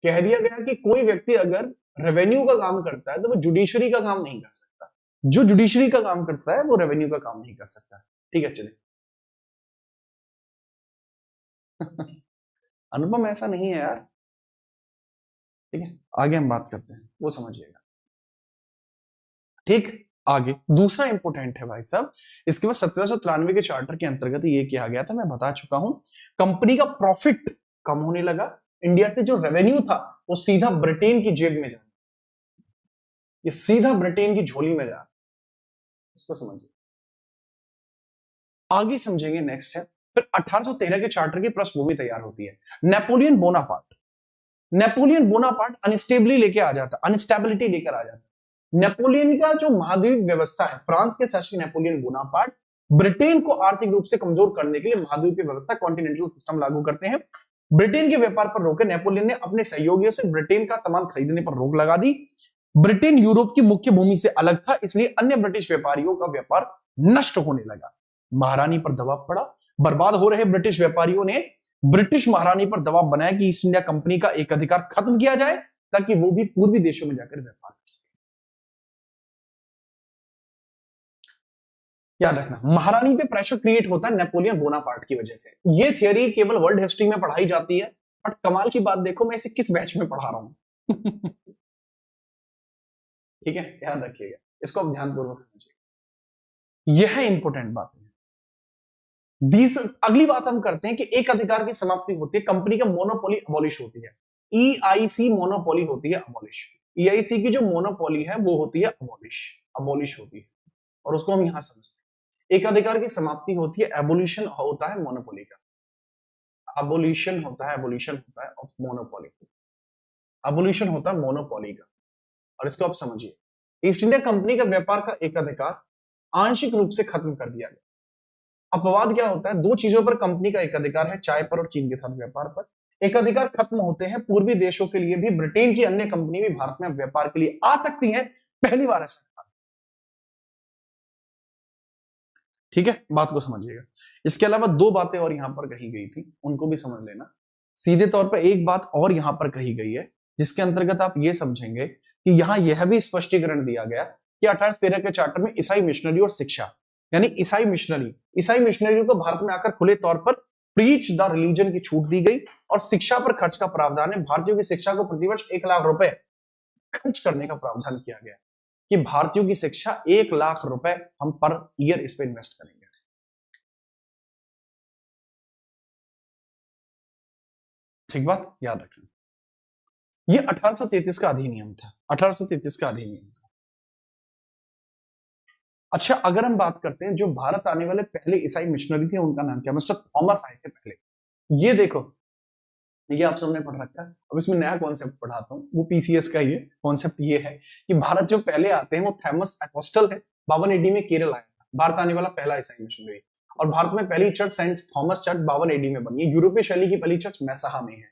कह दिया गया कि कोई व्यक्ति अगर रेवेन्यू का काम करता है तो वो जुडिशरी का काम नहीं कर सकता, जो जुडिशरी का काम करता है वो रेवेन्यू का काम नहीं कर सकता। ठीक है, चलिए। अनुपम ऐसा नहीं है यार, ठीक है, आगे हम बात करते हैं, वो समझिएगा। ठीक, आगे दूसरा इंपोर्टेंट है भाई साहब, इसके बाद 1793 के चार्टर के अंतर्गत ये किया गया था, मैं बता चुका हूं, कंपनी का प्रॉफिट कम होने लगा, इंडिया से जो रेवेन्यू था वो सीधा ब्रिटेन की जेब में जा, ये सीधा ब्रिटेन की झोली में जा, इसको समझिए। आगे समझेंगे, नेक्स्ट है फिर 1813 के चार्टर की पृष्ठभूमि तैयार होती है। Napoleon Bonaparte, Napoleon Bonaparte instability लेके आ जाता, अनस्टेबिलिटी लेकर आ जाता। नेपोलियन का जो महाद्वीप व्यवस्था है, फ्रांस के शासक नेपोलियन बोनापार्ट ब्रिटेन को आर्थिक रूप से कमजोर करने के लिए महाद्वीपीय व्यवस्था, कॉन्टिनेंटल सिस्टम लागू करते हैं। ब्रिटेन के व्यापार पर रोके, नेपोलियन ने अपने सहयोगियों से ब्रिटेन का सामान खरीदने पर रोक लगा दी। ब्रिटेन यूरोप की मुख्य भूमि से अलग था, इसलिए अन्य ब्रिटिश व्यापारियों का व्यापार नष्ट होने लगा। महारानी पर दबाव पड़ा, बर्बाद हो रहे ब्रिटिश व्यापारियों ने ब्रिटिश महारानी पर दबाव बनाया कि ईस्ट इंडिया कंपनी का एक अधिकार खत्म किया जाए ताकि वो भी पूर्वी देशों में जाकर व्यापार कर सके। याद रखना, महारानी पे प्रेशर क्रिएट होता है नेपोलियन बोनापार्ट की वजह से। ये थियरी केवल वर्ल्ड हिस्ट्री में पढ़ाई जाती है, बट कमाल की बात देखो मैं इसे किस बैच में पढ़ा रहा हूं। ठीक है, ध्यान रखिएगा, इसको आप ध्यानपूर्वक समझिए, यह इंपॉर्टेंट बात है। अगली बात हम करते हैं कि एक अधिकार की समाप्ति होती है, कंपनी का मोनोपोली अबॉलिश होती है, ईआईसी मोनोपोली होती है अबॉलिश। ईआईसी की जो मोनोपोली है वो होती है अबॉलिश, अबॉलिश होती है, और उसको हम यहां समझते हैं। एक अधिकार की समाप्ति होती है, एबोल्यूशन होता है मोनोपोली का, एबोल्यूशन होता है, एबोल्यूशन होता है ऑफ मोनोपोली, एबोल्यूशन होता है मोनोपोली का, और इसको आप समझिए। ईस्ट इंडिया कंपनी का व्यापार का एक अधिकार आंशिक रूप से खत्म कर दिया गया। अपवाद क्या होता है, दो चीजों पर कंपनी का एक अधिकार है, चाय पर और चीन के साथ व्यापार पर। एक अधिकार खत्म होते हैं पूर्वी देशों के लिए भी, ब्रिटेन की अन्य कंपनी भी भारत में व्यापार के लिए आ सकती है, पहली बार ऐसा। ठीक है, बात को समझिएगा। इसके अलावा दो बातें और यहां पर कही गई थी, उनको भी समझ लेना। सीधे तौर पर एक बात और यहां पर कही गई है, जिसके अंतर्गत आप ये समझेंगे कि यहां यह भी स्पष्टीकरण दिया गया कि 1813 के चार्टर में ईसाई मिशनरी और शिक्षा, यानी ईसाई मिशनरी को भारत में आकर खुले तौर पर प्रीच द रिलीजन की छूट दी गई, और शिक्षा पर खर्च का प्रावधान है। भारतीयों की शिक्षा को प्रतिवर्ष 1 लाख रुपए खर्च करने का प्रावधान किया गया कि भारतीयों की शिक्षा 1 लाख रुपए हम पर ईयर इस पे इन्वेस्ट करेंगे। ठीक बात, याद रखना। ये 1833 का अधिनियम था, 1833 का अधिनियम था। अच्छा, अगर हम बात करते हैं जो भारत आने वाले पहले ईसाई मिशनरी थे उनका नाम क्या, मिस्टर थॉमस आए थे पहले। ये देखो, ये आप सबने पढ़ रखा है। अब इसमें नया कॉन्सेप्ट पढ़ाता हूँ, वो पीसीएस का ही है। कॉन्सेप्ट ये है कि भारत जो पहले आते हैं वो थॉमस एपोस्टल है, 52 एडी में केरल आया था, भारत आने वाला पहला ईसाई मिशनरी। और भारत में पहली church saint Thomas church 52 AD में बनी है। यूरोपीय शैली की पहली चर्च मैसाहा में है।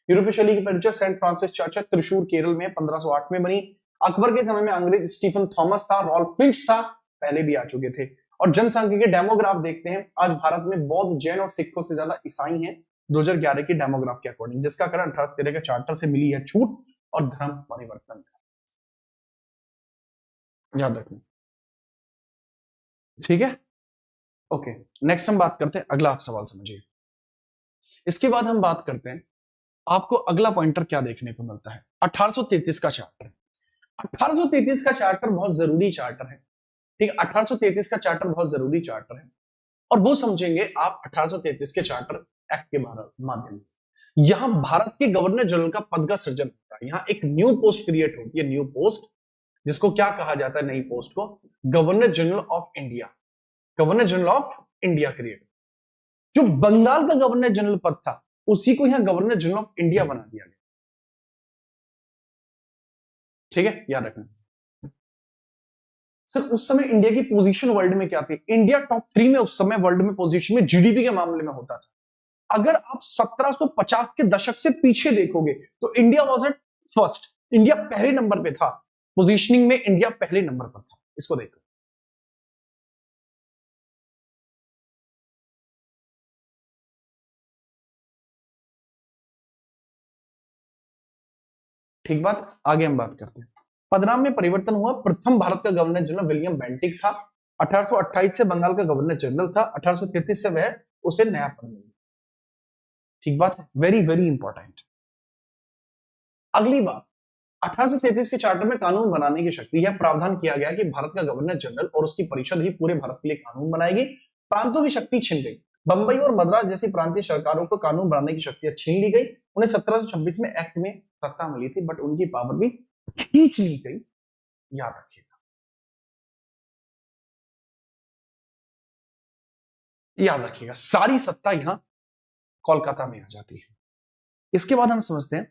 यूरोपीय शैली की पहली चर्च सेंट फ्रांसिस चर्च है, त्रिशूर केरल में 1508 में बनी। अकबर के समय में अंग्रेज स्टीफन थॉमस था, रॉल्फ फिंच था, पहले भी आ चुके थे। और जनसंख्या के डेमोग्राफ देखते हैं, आज भारत में बौद्ध, जैन और सिखों से ज्यादा ईसाई हैं 2011 की डेमोग्राफ के अकॉर्डिंग, जिसका कारण 1813 के चार्टर से मिली है छूट और धर्म परिवर्तन। याद रखना, ठीक है। ओके, नेक्स्ट हम बात करते हैं, अगला आप सवाल समझिए। इसके बाद हम बात करते हैं, आपको अगला पॉइंटर क्या देखने को मिलता है, 1833 का चार्टर। 1833 का चार्टर बहुत जरूरी चार्टर है, ठीक है। 1833 का चार्टर बहुत जरूरी चार्टर है, और वो समझेंगे आप 1833 के चार्टर एक्ट के माध्यम से। यहां भारत के गवर्नर जनरल का पद का सृजन होता है। यहां एक न्यू पोस्ट क्रिएट होती है, न्यू पोस्ट, जिसको क्या कहा जाता है, नई पोस्ट को governor general of India. Governor general of India create. जो बंगाल का गवर्नर जनरल पद था, उसी को यहां गवर्नर जनरल ऑफ इंडिया बना दिया गया, ठीक है, याद रखना। सर उस समय इंडिया की पोजीशन वर्ल्ड में क्या थी? इंडिया टॉप 3 में उस समय वर्ल्ड में पोजीशन में जीडीपी के मामले में होता था। अगर आप 1750 के दशक से पीछे देखोगे तो India was at first, India पहले नंबर पे था, पोजीशनिंग में इंडिया पहले नंबर पर था। इसको देखो, ठीक बात। आगे हम बात करते हैं, पदनाम में परिवर्तन हुआ। प्रथम भारत का गवर्नर जनरल विलियम बेंटिक था। 1828 से बंगाल का गवर्नर जनरल था। 1833 से वह उसे नया पद मिला, ठीक बात है, वेरी वेरी इंपॉर्टेंट। अगली बात, 1833 के चार्टर में कानून बनाने की शक्ति, यह प्रावधान किया गया कि भारत का गवर्नर जनरल और उसकी परिषद ही पूरे भारत के लिए कानून बनाएगी। प्रांतों की शक्ति छिन गई। बंबई और मद्रास जैसी प्रांतीय सरकारों को कानून बनाने की शक्ति छीन ली गई। उन्हें 1726 में एक्ट में सत्ता मिली थी, बट उनकी पावर भी खींच ली गई, याद रखिएगा, याद रखिएगा। सारी सत्ता यहां कोलकाता में आ जाती है। इसके बाद हम समझते हैं,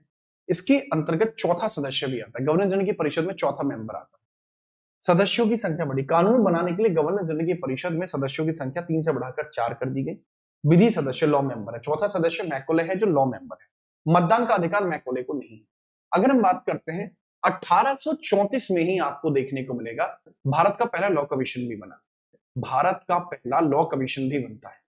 इसके अंतर्गत चौथा सदस्य भी आता है। गवर्नर जनरल की परिषद में चौथा मेंबर आता है। सदस्यों की संख्या बढ़ी। कानून बनाने के लिए गवर्नर जनरल की परिषद में सदस्यों की संख्या 3 से बढ़ाकर 4 कर दी गई। विधि सदस्य लॉ मेंबर है। चौथा सदस्य मैकोले है, जो लॉ मेंबर है। मतदान का अधिकार मैकोले को नहीं है। अगर हम बात करते हैं, 1834 में ही आपको देखने को मिलेगा भारत का पहला लॉ कमीशन भी बना। भारत का पहला लॉ कमीशन भी बनता है।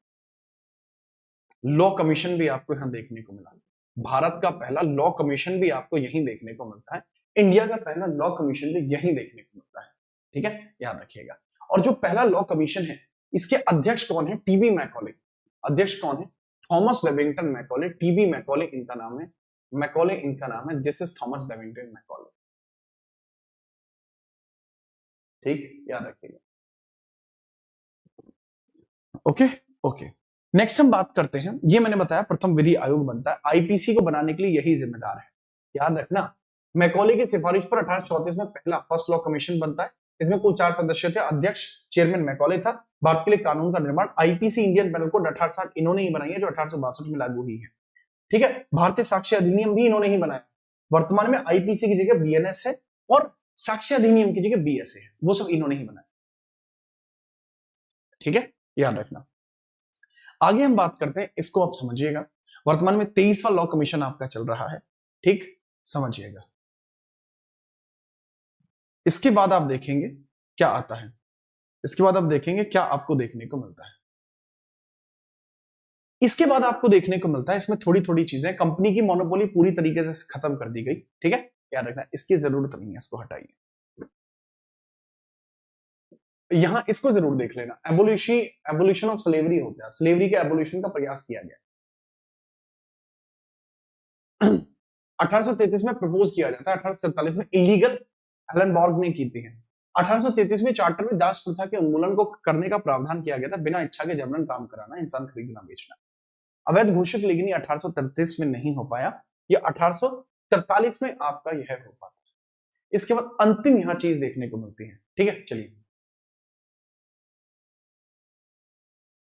लॉ कमीशन भी आपको यहां देखने को मिला। भारत का पहला लॉ कमीशन भी आपको यहीं देखने को मिलता है। इंडिया का पहला लॉ कमीशन भी यहीं देखने को मिलता है, ठीक है, याद रखिएगा। और जो पहला लॉ कमीशन है, इसके अध्यक्ष कौन है? TB Macaulay. अध्यक्ष कौन है? Thomas Babington Macaulay. TB Macaulay इनका नाम है, मैकॉले इनका नाम है। This is Thomas Babington Macaulay, ठीक, याद रखिएगा। ओके ओके, नेक्स्ट हम बात करते हैं, ये मैंने बताया प्रथम विधि आयोग बनता है। आईपीसी को बनाने के लिए यही जिम्मेदार है, याद रखना। मैकॉले की सिफारिश पर 1834 में पहला फर्स्ट लॉ कमीशन बनता है। इसमें कुल 4 सदस्य थे। अध्यक्ष चेयरमैन मैकॉले था। भारत के लिए कानून का निर्माण, आईपीसी इंडियन पेनल कोड 1860 इन्होंने ही बनाई है, जो 1862 में लागू हुई है, ठीक है। भारतीय साक्ष्य अधिनियम भी इन्होंने ही बनाया। वर्तमान में आईपीसी की जगह बीएनएस है और साक्ष्य अधिनियम की जगह बीएसए है, वो सब इन्होंने ही बनाया, ठीक है, याद रखना। आगे हम बात करते हैं, इसको आप समझिएगा। वर्तमान में 23वां लॉ कमीशन आपका चल रहा है, ठीक, समझिएगा। इसके बाद आप देखेंगे क्या आता है। इसके बाद आप देखेंगे क्या आपको देखने को मिलता है। इसके बाद आपको देखने को मिलता है, इसमें थोड़ी थोड़ी चीजें, कंपनी की मोनोपोली पूरी तरीके से खत्म कर दी गई, ठीक है, याद रखना, इसकी जरूरत नहीं है, इसको हटाइए। यहां इसको जरूर देख लेना, एबोलिशन ऑफ स्लेवरी हो गया, स्लेवरी के एबोलिशन का प्रयास किया गया। 1833 में प्रपोज किया जाता है, 1847 में इलीगल एलन बॉर्ग ने की थी। 1833 में चार्टर में दास प्रथा के उन्मूलन को करने का प्रावधान किया गया था। बिना इच्छा के जबरन काम कराना, इंसान खरीदना बेचना अवैध घोषित, लेकिन ये 1833 में नहीं हो पाया, ये 1843 में आपका यह हो पाता। इसके बाद अंतिम यहां चीज देखने को मिलती है, ठीक है, चलिए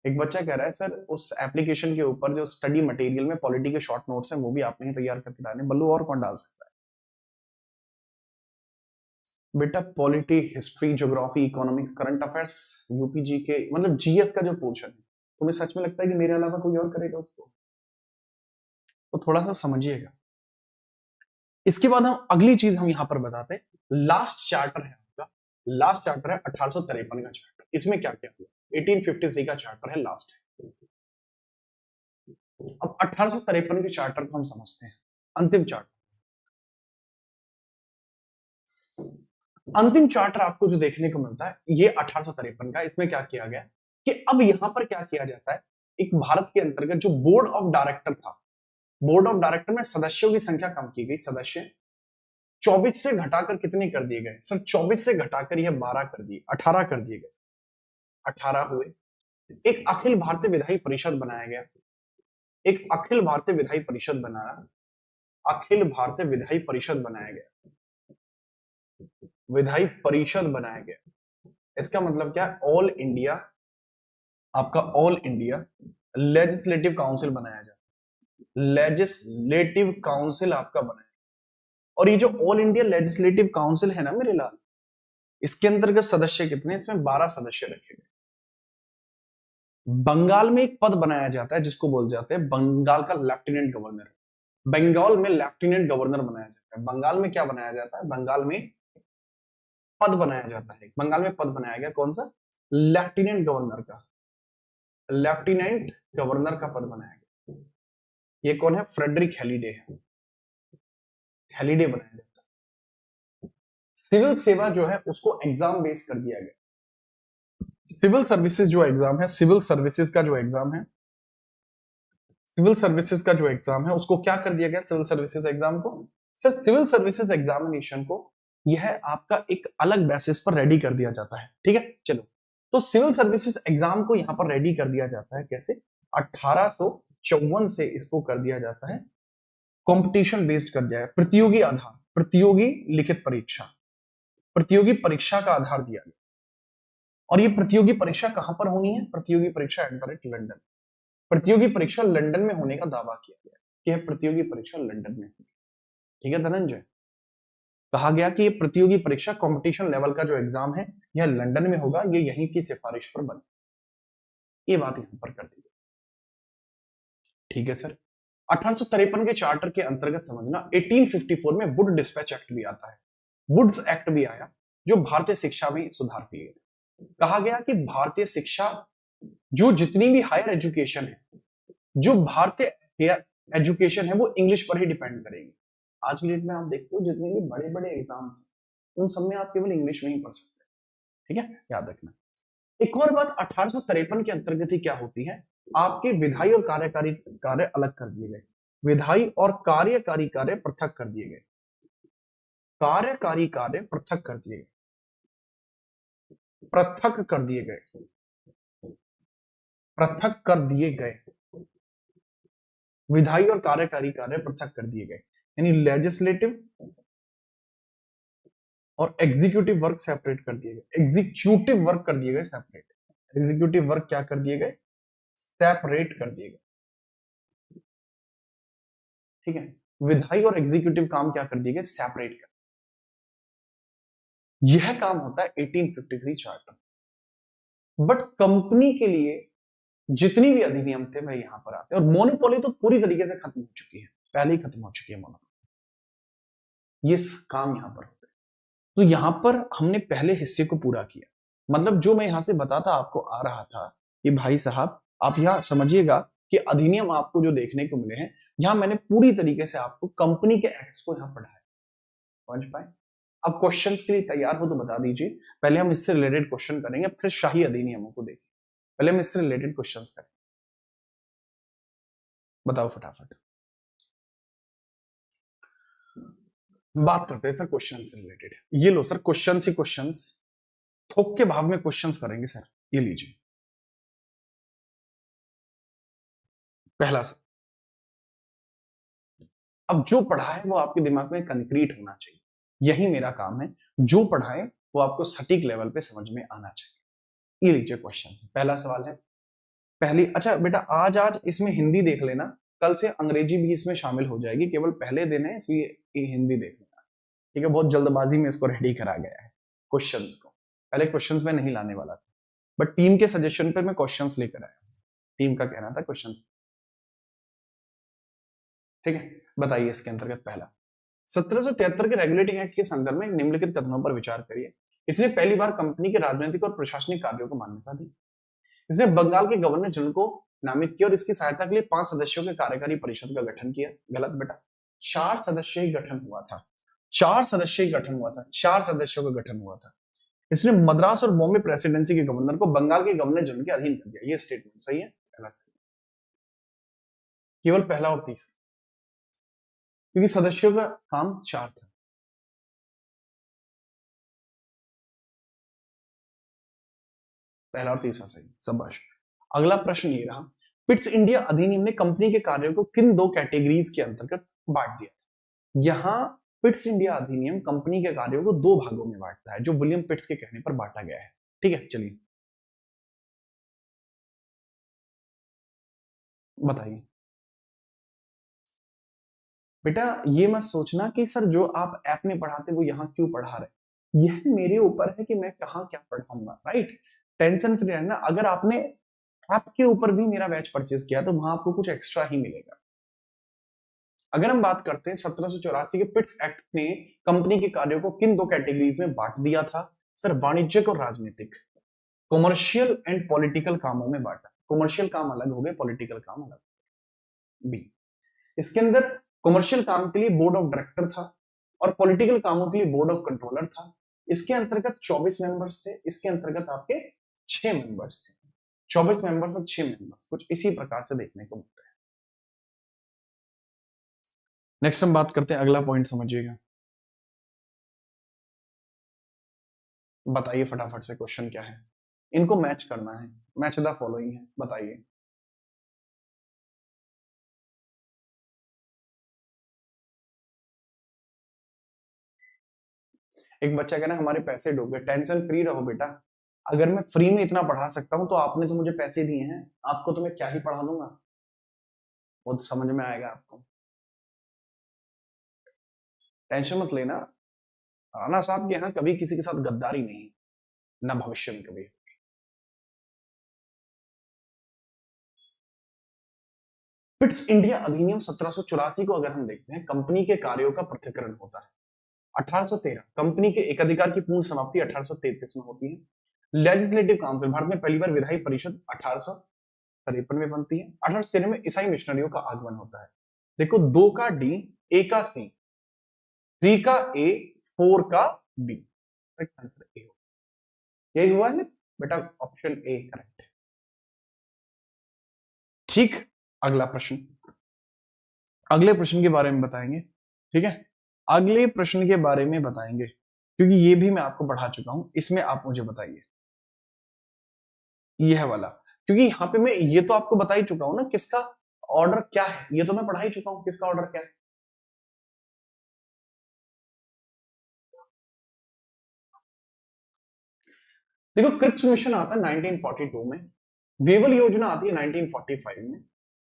एक बच्चा कह रहा है सर उस एप्लीकेशन के ऊपर जो स्टडी मटेरियल में पॉलिटी के शॉर्ट नोट्स हैं वो भी आपने ही तैयार करके डाले। बल्लू और कौन डाल सकता है? बेटा polity, history, geography, economics, current affairs, UP G K, मतलब जीएस का जो पोर्शन है, तुम्हें सच में लगता है कि मेरे अलावा कोई और करेगा उसको? तो थोड़ा सा समझिएगा। इसके बाद हम अगली चीज हम यहां पर बताते हैं, लास्ट चार्टर है आपका, लास्ट चार्टर है 1853 का चार्टर। इसमें क्या क्या हुआ? 1853 का चार्टर है, लास्ट है। अब 1853 के चार्टर को हम समझते हैं। अंतिम चार्टर, अंतिम चार्टर आपको जो देखने को मिलता है ये 1853 का। इसमें क्या किया गया कि अब यहां पर क्या किया जाता है, एक भारत के अंतर्गत जो बोर्ड ऑफ डायरेक्टर था, बोर्ड ऑफ डायरेक्टर में सदस्यों की संख्या कम की गई। सदस्य 24 से घटाकर कितने कर दिए गए सर? 24 से घटाकर यह 12 कर दिए, 18 कर दिए गए, 18 हुए। एक अखिल भारतीय विधायी परिषद बनाया गया, एक अखिल भारतीय विधायी परिषद बनाया, अखिल भारतीय विधायी परिषद बनाया गया, विधायी परिषद बनाया गया। इसका मतलब क्या है? ऑल इंडिया, आपका ऑल इंडिया लेजिस्लेटिव काउंसिल बनाया जाए, लेजिस्लेटिव काउंसिल आपका बनाया। और ये जो ऑल इंडिया लेजिस्लेटिव काउंसिल है ना मेरे लाल, इसके अंतर्गत सदस्य कितने? इसमें 12 सदस्य रखे गए। बंगाल में एक पद बनाया जाता है जिसको बोल जाते हैं बंगाल का लेफ्टिनेंट गवर्नर। बंगाल में लेफ्टिनेंट गवर्नर बनाया जाता है। बंगाल में क्या बनाया जाता है? बंगाल में पद बनाया जाता है। बंगाल में पद बनाया गया, कौन सा? लेफ्टिनेंट गवर्नर का, लेफ्टिनेंट गवर्नर का पद बनाया गया। ये कौन है? फ्रेडरिक हेलिडे है, हेलिडे बनाया जाता है। सिविल सेवा जो है उसको एग्जाम बेस कर दिया गया। सिविल सर्विसेज जो एग्जाम है, सिविल सर्विसेज का जो एग्जाम है, सिविल सर्विसेज का जो एग्जाम है उसको क्या कर दिया गया? सिविल सर्विसेज एग्जाम को, सर सिविल सर्विसेज एग्जामिनेशन को यह आपका एक अलग बेसिस पर रेडी कर दिया जाता है। ठीक है, चलो तो सिविल सर्विसेज एग्जाम को यहां पर रेडी कर दिया जाता है कैसे? 1854 से इसको कर दिया जाता है कंपटीशन बेस्ड कर दिया है, प्रतियोगी आधार, प्रतियोगी लिखित परीक्षा, प्रतियोगी परीक्षा का आधार दिया गया। और ये प्रतियोगी परीक्षा कहां पर होनी है? प्रतियोगी परीक्षा @ लंदन। प्रतियोगी परीक्षा लंदन में होने का दावा किया गया कि यह प्रतियोगी परीक्षा लंदन में होगी। ठीक है धनंजय, कहा गया कि ये प्रतियोगी परीक्षा कंपटीशन लेवल का जो एग्जाम है यह लंदन में होगा, ये यहीं की सिफारिश पर बने। ये बात यहां पर कर दी गई। ठीक है सर, 1853 के चार्टर के अंतर्गत समझना 1854 में वुड डिस्पैच एक्ट भी आता है। वुड्स एक्ट भी आया जो भारतीय शिक्षा में सुधार किए गए। कहा गया कि भारतीय शिक्षा, जो जितनी भी हायर एजुकेशन है, जो भारतीय एजुकेशन है वो इंग्लिश पर ही डिपेंड करेगी। आज की डेट में आप देखते हो जितने भी बड़े बड़े एग्जाम्स उन सब में आप केवल इंग्लिश में ही पढ़ सकते हैं। ठीक है, याद रखना। एक और बात 1853 के अंतर्गत ही क्या होती है, आपके विधायी और कार्यकारी कार्य अलग कर दिए गए, विधायी और कार्यकारी कार्य पृथक कर दिए गए, कार्यकारी कार्य पृथक कर दिए गए, पृथक कर दिए गए, पृथक कर दिए गए। विधायी और कार्यकारी कार्य पृथक कर दिए गए, यानी लेजिस्लेटिव और एग्जीक्यूटिव वर्क सेपरेट कर दिए गए, एग्जीक्यूटिव वर्क कर दिए गए सेपरेट, एग्जीक्यूटिव वर्क क्या कर दिए गए? सेपरेट कर दिए गए। ठीक है, विधायी और एग्जीक्यूटिव काम क्या कर दिए गए? सेपरेट कर। यह काम होता है 1853 चार्टर। बट कंपनी के लिए जितनी भी अधिनियम थे वह यहां पर आते हैं, और मोनोपोली तो पूरी तरीके से खत्म हो चुकी है, पहले ही खत्म हो चुकी है मोनोपोली। ये काम यहां पर होते हैं। तो यहां पर हमने पहले हिस्से को पूरा किया, मतलब जो मैं यहां से बताता आपको आ रहा था कि भाई साहब आप यहां समझिएगा कि अधिनियम आपको जो देखने को मिले हैं, यहां मैंने पूरी तरीके से आपको कंपनी के एक्ट्स को यहां पढ़ाया। समझ पाए? अब क्वेश्चंस के लिए तैयार हो तो बता दीजिए। पहले हम इससे रिलेटेड क्वेश्चन करेंगे, फिर शाही अधिनियमों को देखेंगे। पहले हम इससे रिलेटेड क्वेश्चंस करें, बताओ फटाफट। बात करते हैं सर क्वेश्चन से रिलेटेड। ये लो सर क्वेश्चन ही क्वेश्चंस, थोक के भाव में क्वेश्चंस करेंगे सर। ये लीजिए पहला सर, अब जो पढ़ा है वो आपके दिमाग में कंक्रीट होना चाहिए, यही मेरा काम है। जो पढ़ाए वो आपको सटीक लेवल पे समझ में आना चाहिए। ये लीजिए क्वेश्चन, पहला सवाल है पहली, अच्छा बेटा आज आज इसमें हिंदी देख लेना, कल से अंग्रेजी भी इसमें शामिल हो जाएगी, केवल पहले दिन है इसलिए ये हिंदी देख लेना, ठीक है। बहुत जल्दबाजी में इसको रेडी करा गया है क्वेश्चंस को, पहले क्वेश्चंस में नहीं लाने वाला था, बट टीम के सजेशन पर मैं क्वेश्चंस लेकर आया, टीम का कहना था क्वेश्चंस, ठीक है। बताइए इसके अंतर्गत पहला, 1773 के रेगुलेटिंग एक्ट के संदर्भ में निम्नलिखित कथनों पर विचार करिए। इसने पहली बार कंपनी के राजनीतिक और प्रशासनिक कार्यों को मान्यता दी। इसने बंगाल के गवर्नर जनरल को नामित किया और इसकी सहायता के लिए 5 सदस्यों के कार्यकारी परिषद का गठन किया। गलत बेटा, 4 सदस्यीय गठन हुआ था, 4 सदस्यीय गठन हुआ था, 4 सदस्यों का गठन हुआ था। इसने मद्रास और बॉम्बे प्रेसिडेंसी के गवर्नर को बंगाल के गवर्नर जनरल के अधीन कर दिया। ये स्टेटमेंट सही है, पहला सही, केवल पहला और तीसरा, क्योंकि सदस्यों का काम 4 था। पहला और तीसरा सही, शाबाश। अगला प्रश्न ये रहा, पिट्स इंडिया अधिनियम ने कंपनी के कार्यों को किन 2 कैटेगरीज के अंतर्गत बांट दिया था। यहां पिट्स इंडिया अधिनियम कंपनी के कार्यों को 2 भागों में बांटता है, जो विलियम पिट्स के कहने पर बांटा गया है, ठीक है। चलिए बताइए बेटा, ये मत सोचना कि सर जो आप ऐप में पढ़ाते वो यहाँ क्यों पढ़ा रहे, यह मेरे ऊपर है कि मैं कहाँ क्या पढ़ाऊंगा, राइट। टेंशन फ्री रहना, अगर आपने ऐप के ऊपर भी मेरा बैच परचेज किया तो वहां आपको कुछ एक्स्ट्रा ही मिलेगा। अगर हम बात करते हैं 1784 के पिट्स एक्ट ने कंपनी के कार्यों को किन 2 कैटेगरीज में बांट दिया था, सर वाणिज्यिक और राजनीतिक, कॉमर्शियल एंड पॉलिटिकल कामों में बांटा। कॉमर्शियल काम अलग हो गए, पॉलिटिकल काम अलग। बी, इसके अंदर कॉमर्शियल काम के लिए बोर्ड ऑफ डायरेक्टर था और पॉलिटिकल कामों के लिए बोर्ड ऑफ कंट्रोलर था। इसके अंतर्गत 24 मेंबर्स थे, इसके अंतर्गत आपके 6 मेंबर्स थे। 24 मेंबर्स और 6 मेंबर्स, कुछ इसी प्रकार से देखने को मिलता है। नेक्स्ट हम बात करते हैं, अगला पॉइंट समझिएगा। बताइए फटाफट से क्वेश्चन क्या है, इनको मैच करना है, मैच द फॉलोइंग है, बताइए। एक बच्चा कह रहा है हमारे पैसे डूबे, टेंशन फ्री रहो बेटा, अगर मैं फ्री में इतना पढ़ा सकता हूं तो आपने तो मुझे पैसे दिए हैं, आपको तो मैं क्या ही पढ़ा दूंगा, वो तो समझ में आएगा आपको, टेंशन मत लेना। राणा साहब के यहाँ कभी किसी के साथ गद्दारी नहीं, ना भविष्य में कभी। पिट्स इंडिया अधिनियम 1784 को अगर हम देखते हैं, कंपनी के कार्यों का पृथक्करण होता है। 1813 कंपनी के एकाधिकार की पूर्ण समाप्ति 1833 में होती है। लेजिस्लेटिव काउंसिल, भारत में पहली बार विधायी परिषद 1853 में बनती है। 1813 में ईसाई मिशनरियों का आगमन होता है। देखो 2 का डी, ए का सी, 3 का ए, 4 का बी, करेक्ट आंसर ए हो, यही हुआ है बेटा, ऑप्शन ए करेक्ट है, ठीक। अगला प्रश्न, अगले प्रश्न के बारे में बताएंगे, ठीक है। अगले प्रश्न के बारे में बताएंगे, क्योंकि ये भी मैं आपको पढ़ा चुका हूं, इसमें आप मुझे बताइए यह वाला, क्योंकि यहां पे मैं ये तो आपको बता ही चुका हूं ना किसका ऑर्डर क्या है, ये तो मैं पढ़ा ही चुका हूं किसका ऑर्डर क्या है। देखो क्रिप्स मिशन आता है 1942 में, वेवल योजना आती है 1945 में,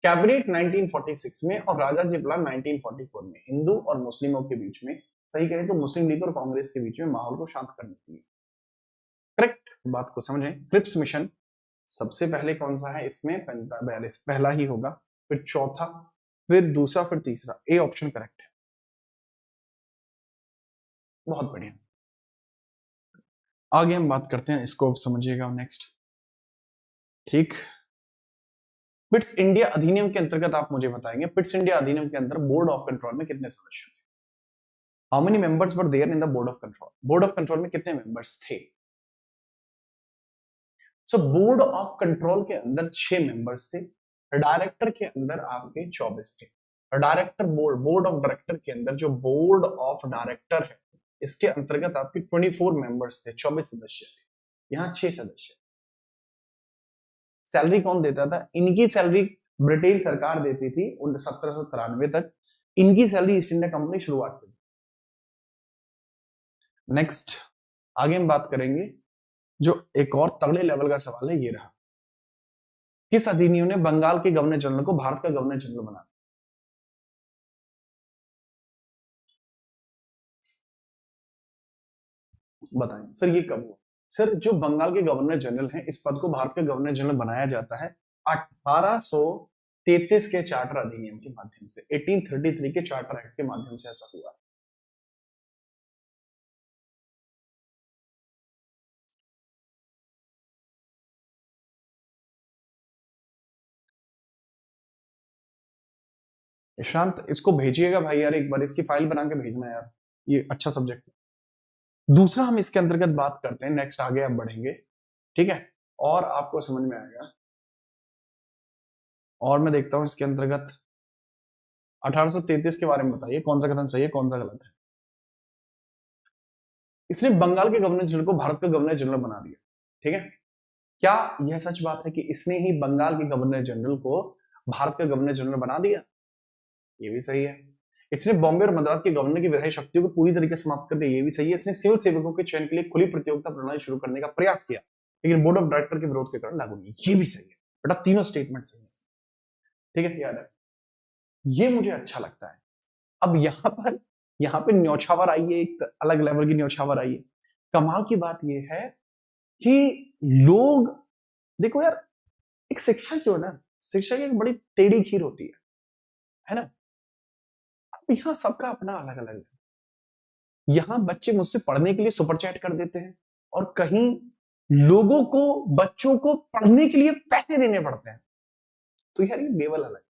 कैबिनेट 1946 में और राजा जी प्लान 1944 में। हिंदू और मुस्लिमों के बीच में, सही कहें तो मुस्लिम लीग और कांग्रेस के बीच में माहौल को शांत करने के लिए, करेक्ट बात को समझें। क्रिप्स मिशन सबसे पहले कौन सा है इसमें, 42 पहला ही होगा, फिर चौथा, फिर दूसरा, फिर तीसरा, ए ऑप्शन करेक्ट है, बहुत बढ़िया। आगे हम बात करते हैं, इसको समझिएगा नेक्स्ट, ठीक। पिट्स इंडिया अधिनियम के अंतर्गत आप मुझे बताएंगे, पिट्स इंडिया अधिनियम के अंदर बोर्ड ऑफ कंट्रोल में कितने सदस्य थे, how many members were there in the board of control, board of control में कितने मेंबर्स थे। सो बोर्ड ऑफ कंट्रोल के अंदर 6 मेंबर्स थे, डायरेक्टर के अंदर आपके 24 थे। Director board, board of director के अंदर जो बोर्ड ऑफ डायरेक्टर है, इसके अंतर्गत आपके 24 मेंबर्स थे, 24 सदस्य थे, यहाँ 6 सदस्य। सैलरी कौन देता था, इनकी सैलरी ब्रिटेन सरकार देती थी 1793 तक, इनकी सैलरी ईस्ट इंडिया कंपनी शुरुआत से। नेक्स्ट आगे हम बात करेंगे, जो एक और तगड़े लेवल का सवाल है, ये रहा, किस अधिनियम ने बंगाल के गवर्नर जनरल को भारत का गवर्नर जनरल बना? बताएं सर ये कब हुआ? सर जो बंगाल के गवर्नर जनरल हैं इस पद को भारत का गवर्नर जनरल बनाया जाता है 1833 के चार्टर अधिनियम के माध्यम से, 1833 के चार्टर एक्ट के माध्यम से ऐसा हुआ। ईशांत इसको भेजिएगा भाई यार, एक बार इसकी फाइल बना के भेजना यार, ये अच्छा सब्जेक्ट है। दूसरा हम इसके अंतर्गत बात करते हैं, नेक्स्ट आगे आप बढ़ेंगे, ठीक है, और आपको समझ में आएगा। और मैं देखता हूं इसके अंतर्गत 1833 के बारे में बताइए, कौन सा कथन सही है कौन सा गलत है। इसने बंगाल के गवर्नर जनरल को भारत का गवर्नर जनरल बना दिया, ठीक है। क्या यह सच बात है कि इसने ही बंगाल के गवर्नर जनरल को भारत का गवर्नर जनरल बना दिया? ये भी सही है। इसने बॉम्बे और मद्रास के गवर्नर की विधायी शक्तियों को पूरी तरीके से समाप्त कर दिया, ये भी सही है। इसने सिविल सेवकों के चयन के लिए खुली प्रतियोगिता प्रणाली शुरू करने का प्रयास किया, लेकिन बोर्ड ऑफ डायरेक्टर के विरोध के कारण लागू नहीं, ये भी सही है। बेटा तीनों स्टेटमेंट सही है, ठीक है, याद है, ये मुझे अच्छा लगता है। अब यहाँ पे न्यौछावर आई है, एक अलग लेवल की न्यौछावर आई है। कमाल की बात यह है कि लोग देखो यार, एक शिक्षक जो है ना, शिक्षक एक बड़ी टेढ़ी खीर होती है ना। अब यहाँ सबका अपना अलग अलग है। यहाँ बच्चे मुझसे पढ़ने के लिए सुपर चैट कर देते हैं, और कहीं लोगों को, बच्चों को पढ़ने के लिए पैसे देने पड़ते हैं। तो यार ये लेवल अलग।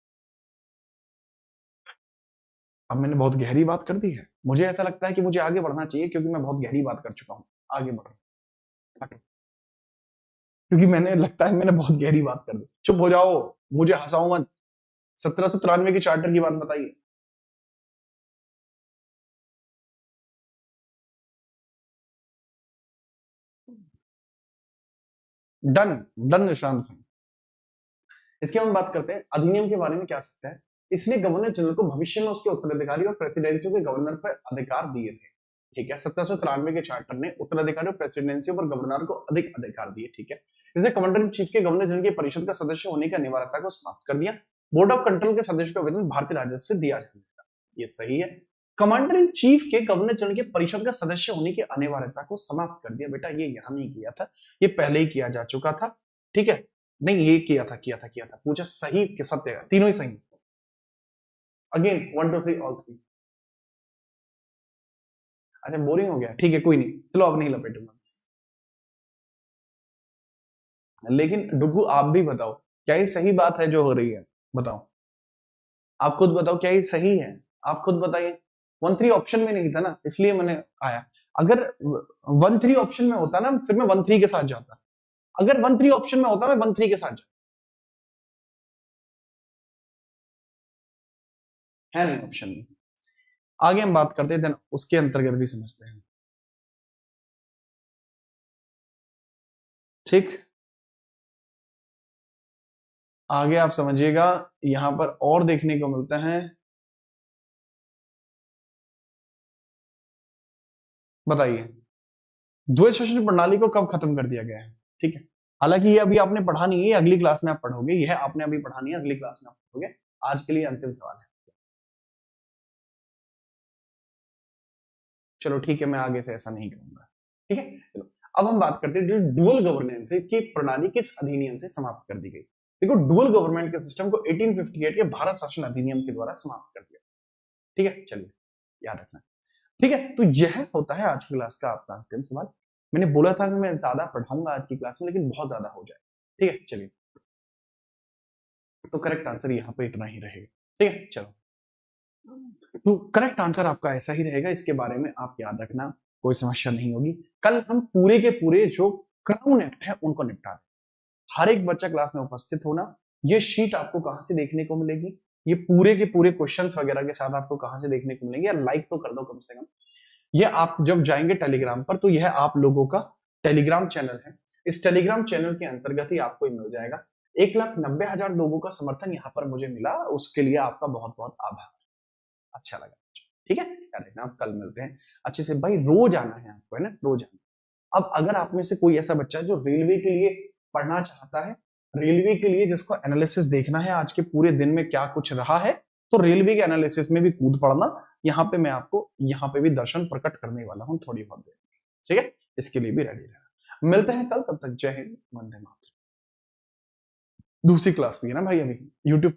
अब मैंने बहुत गहरी बात कर दी है, मुझे ऐसा लगता है कि मुझे आगे बढ़ना चाहिए, क्योंकि मैं बहुत गहरी बात कर चुका हूं। आगे बढ़ रहा हूं क्योंकि मैंने लगता है मैंने बहुत गहरी बात कर दी। चुप हो जाओ, मुझे हंसाओ मत। 1793 के चार्टर की बात बताइए। डन डन निशांत भाई। इसकी हम बात करते हैं अधिनियम के बारे में क्या सकता है। इसने गवर्नर जनरल को भविष्य में उसके उत्तराधिकारी और प्रेसिडेंसी के गवर्नर पर अधिकार दिए थे, ठीक है। 1793 के चार्टर ने उत्तराधिकारी और प्रेसिडेंसी पर गवर्नर को अधिक अधिकार दिए, ठीक है। इसने कमांडर इन चीफ के गवर्नर जनरल की परिषद का सदस्य होने की अनिवार्यता को समाप्त कर दिया। बोर्ड ऑफ कंट्रोल के सदस्य का वेतन भारतीय राजस्व से दिया जाएगा, ये सही है। कमांडर इन चीफ के गवर्नर जनरल के परिषद का सदस्य होने की अनिवार्यता को समाप्त कर दिया। बेटा ये यहां नहीं किया था, ये पहले ही किया जा चुका था, ठीक है। नहीं ये किया था पूछा सही के सत्य, तीनों ही सही। Again 1 2 3 all 3। अच्छा बोरिंग हो गया, ठीक है कोई नहीं, चलो अब नहीं लपेटूंगा। लेकिन डुगू आप भी बताओ, क्या ये सही बात है जो हो रही है? बताओ, आप खुद बताओ क्या ये सही है? आप खुद बताइए। 1 3 ऑप्शन में नहीं था ना, इसलिए मैंने आया। अगर 1 3 ऑप्शन में होता ना, फिर मैं 1 3 के साथ जाता। अगर 1 3 ऑप्शन में होता, मैं 1 3 के साथ जाता। है नहीं ऑप्शन में। आगे हम बात करते हैं, उसके अंतर्गत भी समझते हैं, ठीक। आगे आप समझिएगा, यहां पर और देखने को मिलता है। बताइए द्वैत शासन प्रणाली को कब खत्म कर दिया गया है, ठीक है। हालांकि ये अभी आपने पढ़ा नहीं है, अगली क्लास में आप पढ़ोगे, यह आपने अभी पढ़ा नहीं है, अगली क्लास में आप पढ़ोगे। आज के लिए अंतिम सवाल है। चलो ठीक है, मैं आगे से ऐसा नहीं करूंगा, ठीक है। चलो अब हम बात करते हैं जो डुअल गवर्नेंस की प्रणाली किस अधिनियम से समाप्त कर दी गई। देखो डुअल गवर्नमेंट के सिस्टम को 1858 के भारत शासन अधिनियम के द्वारा समाप्त कर दिया, ठीक है। चलिए याद रखना, ठीक है। तो यह होता है आज की क्लास का आपका अंतिम सवाल। मैंने बोला था कि मैं ज्यादा पढ़ाऊंगा आज की क्लास में, लेकिन बहुत ज्यादा हो जाए, ठीक है। चलिए तो करेक्ट आंसर यहाँ पे इतना ही रहेगा, ठीक है। चलो तो करेक्ट आंसर आपका ऐसा ही रहेगा, इसके बारे में आप याद रखना, कोई समस्या नहीं होगी। कल हम पूरे के पूरे जो क्राउन एक्ट है उनको निपटा दें। हर एक बच्चा क्लास में उपस्थित होना। ये शीट आपको कहां से देखने को मिलेगी, ये पूरे के पूरे क्वेश्चंस वगैरह के साथ आपको कहां से देखने को मिलेंगे, यार लाइक तो कर दो कम से कम। ये आप जब जाएंगे टेलीग्राम पर, तो यह आप लोगों का टेलीग्राम चैनल है। इस टेलीग्राम चैनल के अंतर्गत ही आपको मिल जाएगा। 1,90,000 लोगों का समर्थन यहाँ पर मुझे मिला, उसके लिए आपका बहुत बहुत आभार। अच्छा लगा, ठीक है। यार देखना, आप कल मिलते हैं अच्छे से भाई, रोज आना है आपको, है ना, रोज आना। अब अगर आप में से कोई ऐसा बच्चा है जो रेलवे के लिए पढ़ना चाहता है, रेलवे के लिए जिसको एनालिसिस देखना है आज के पूरे दिन में क्या कुछ रहा है, तो रेलवे के एनालिसिस में भी कूद पड़ना। यहाँ पे मैं आपको यहाँ पे भी दर्शन प्रकट करने वाला हूँ थोड़ी बहुत देर, ठीक है, इसके लिए भी रेडी रहना। मिलते हैं कल, तब तक जय हिंद, वंदे मातरम। दूसरी क्लास भी है ना भाई अभी यूट्यूब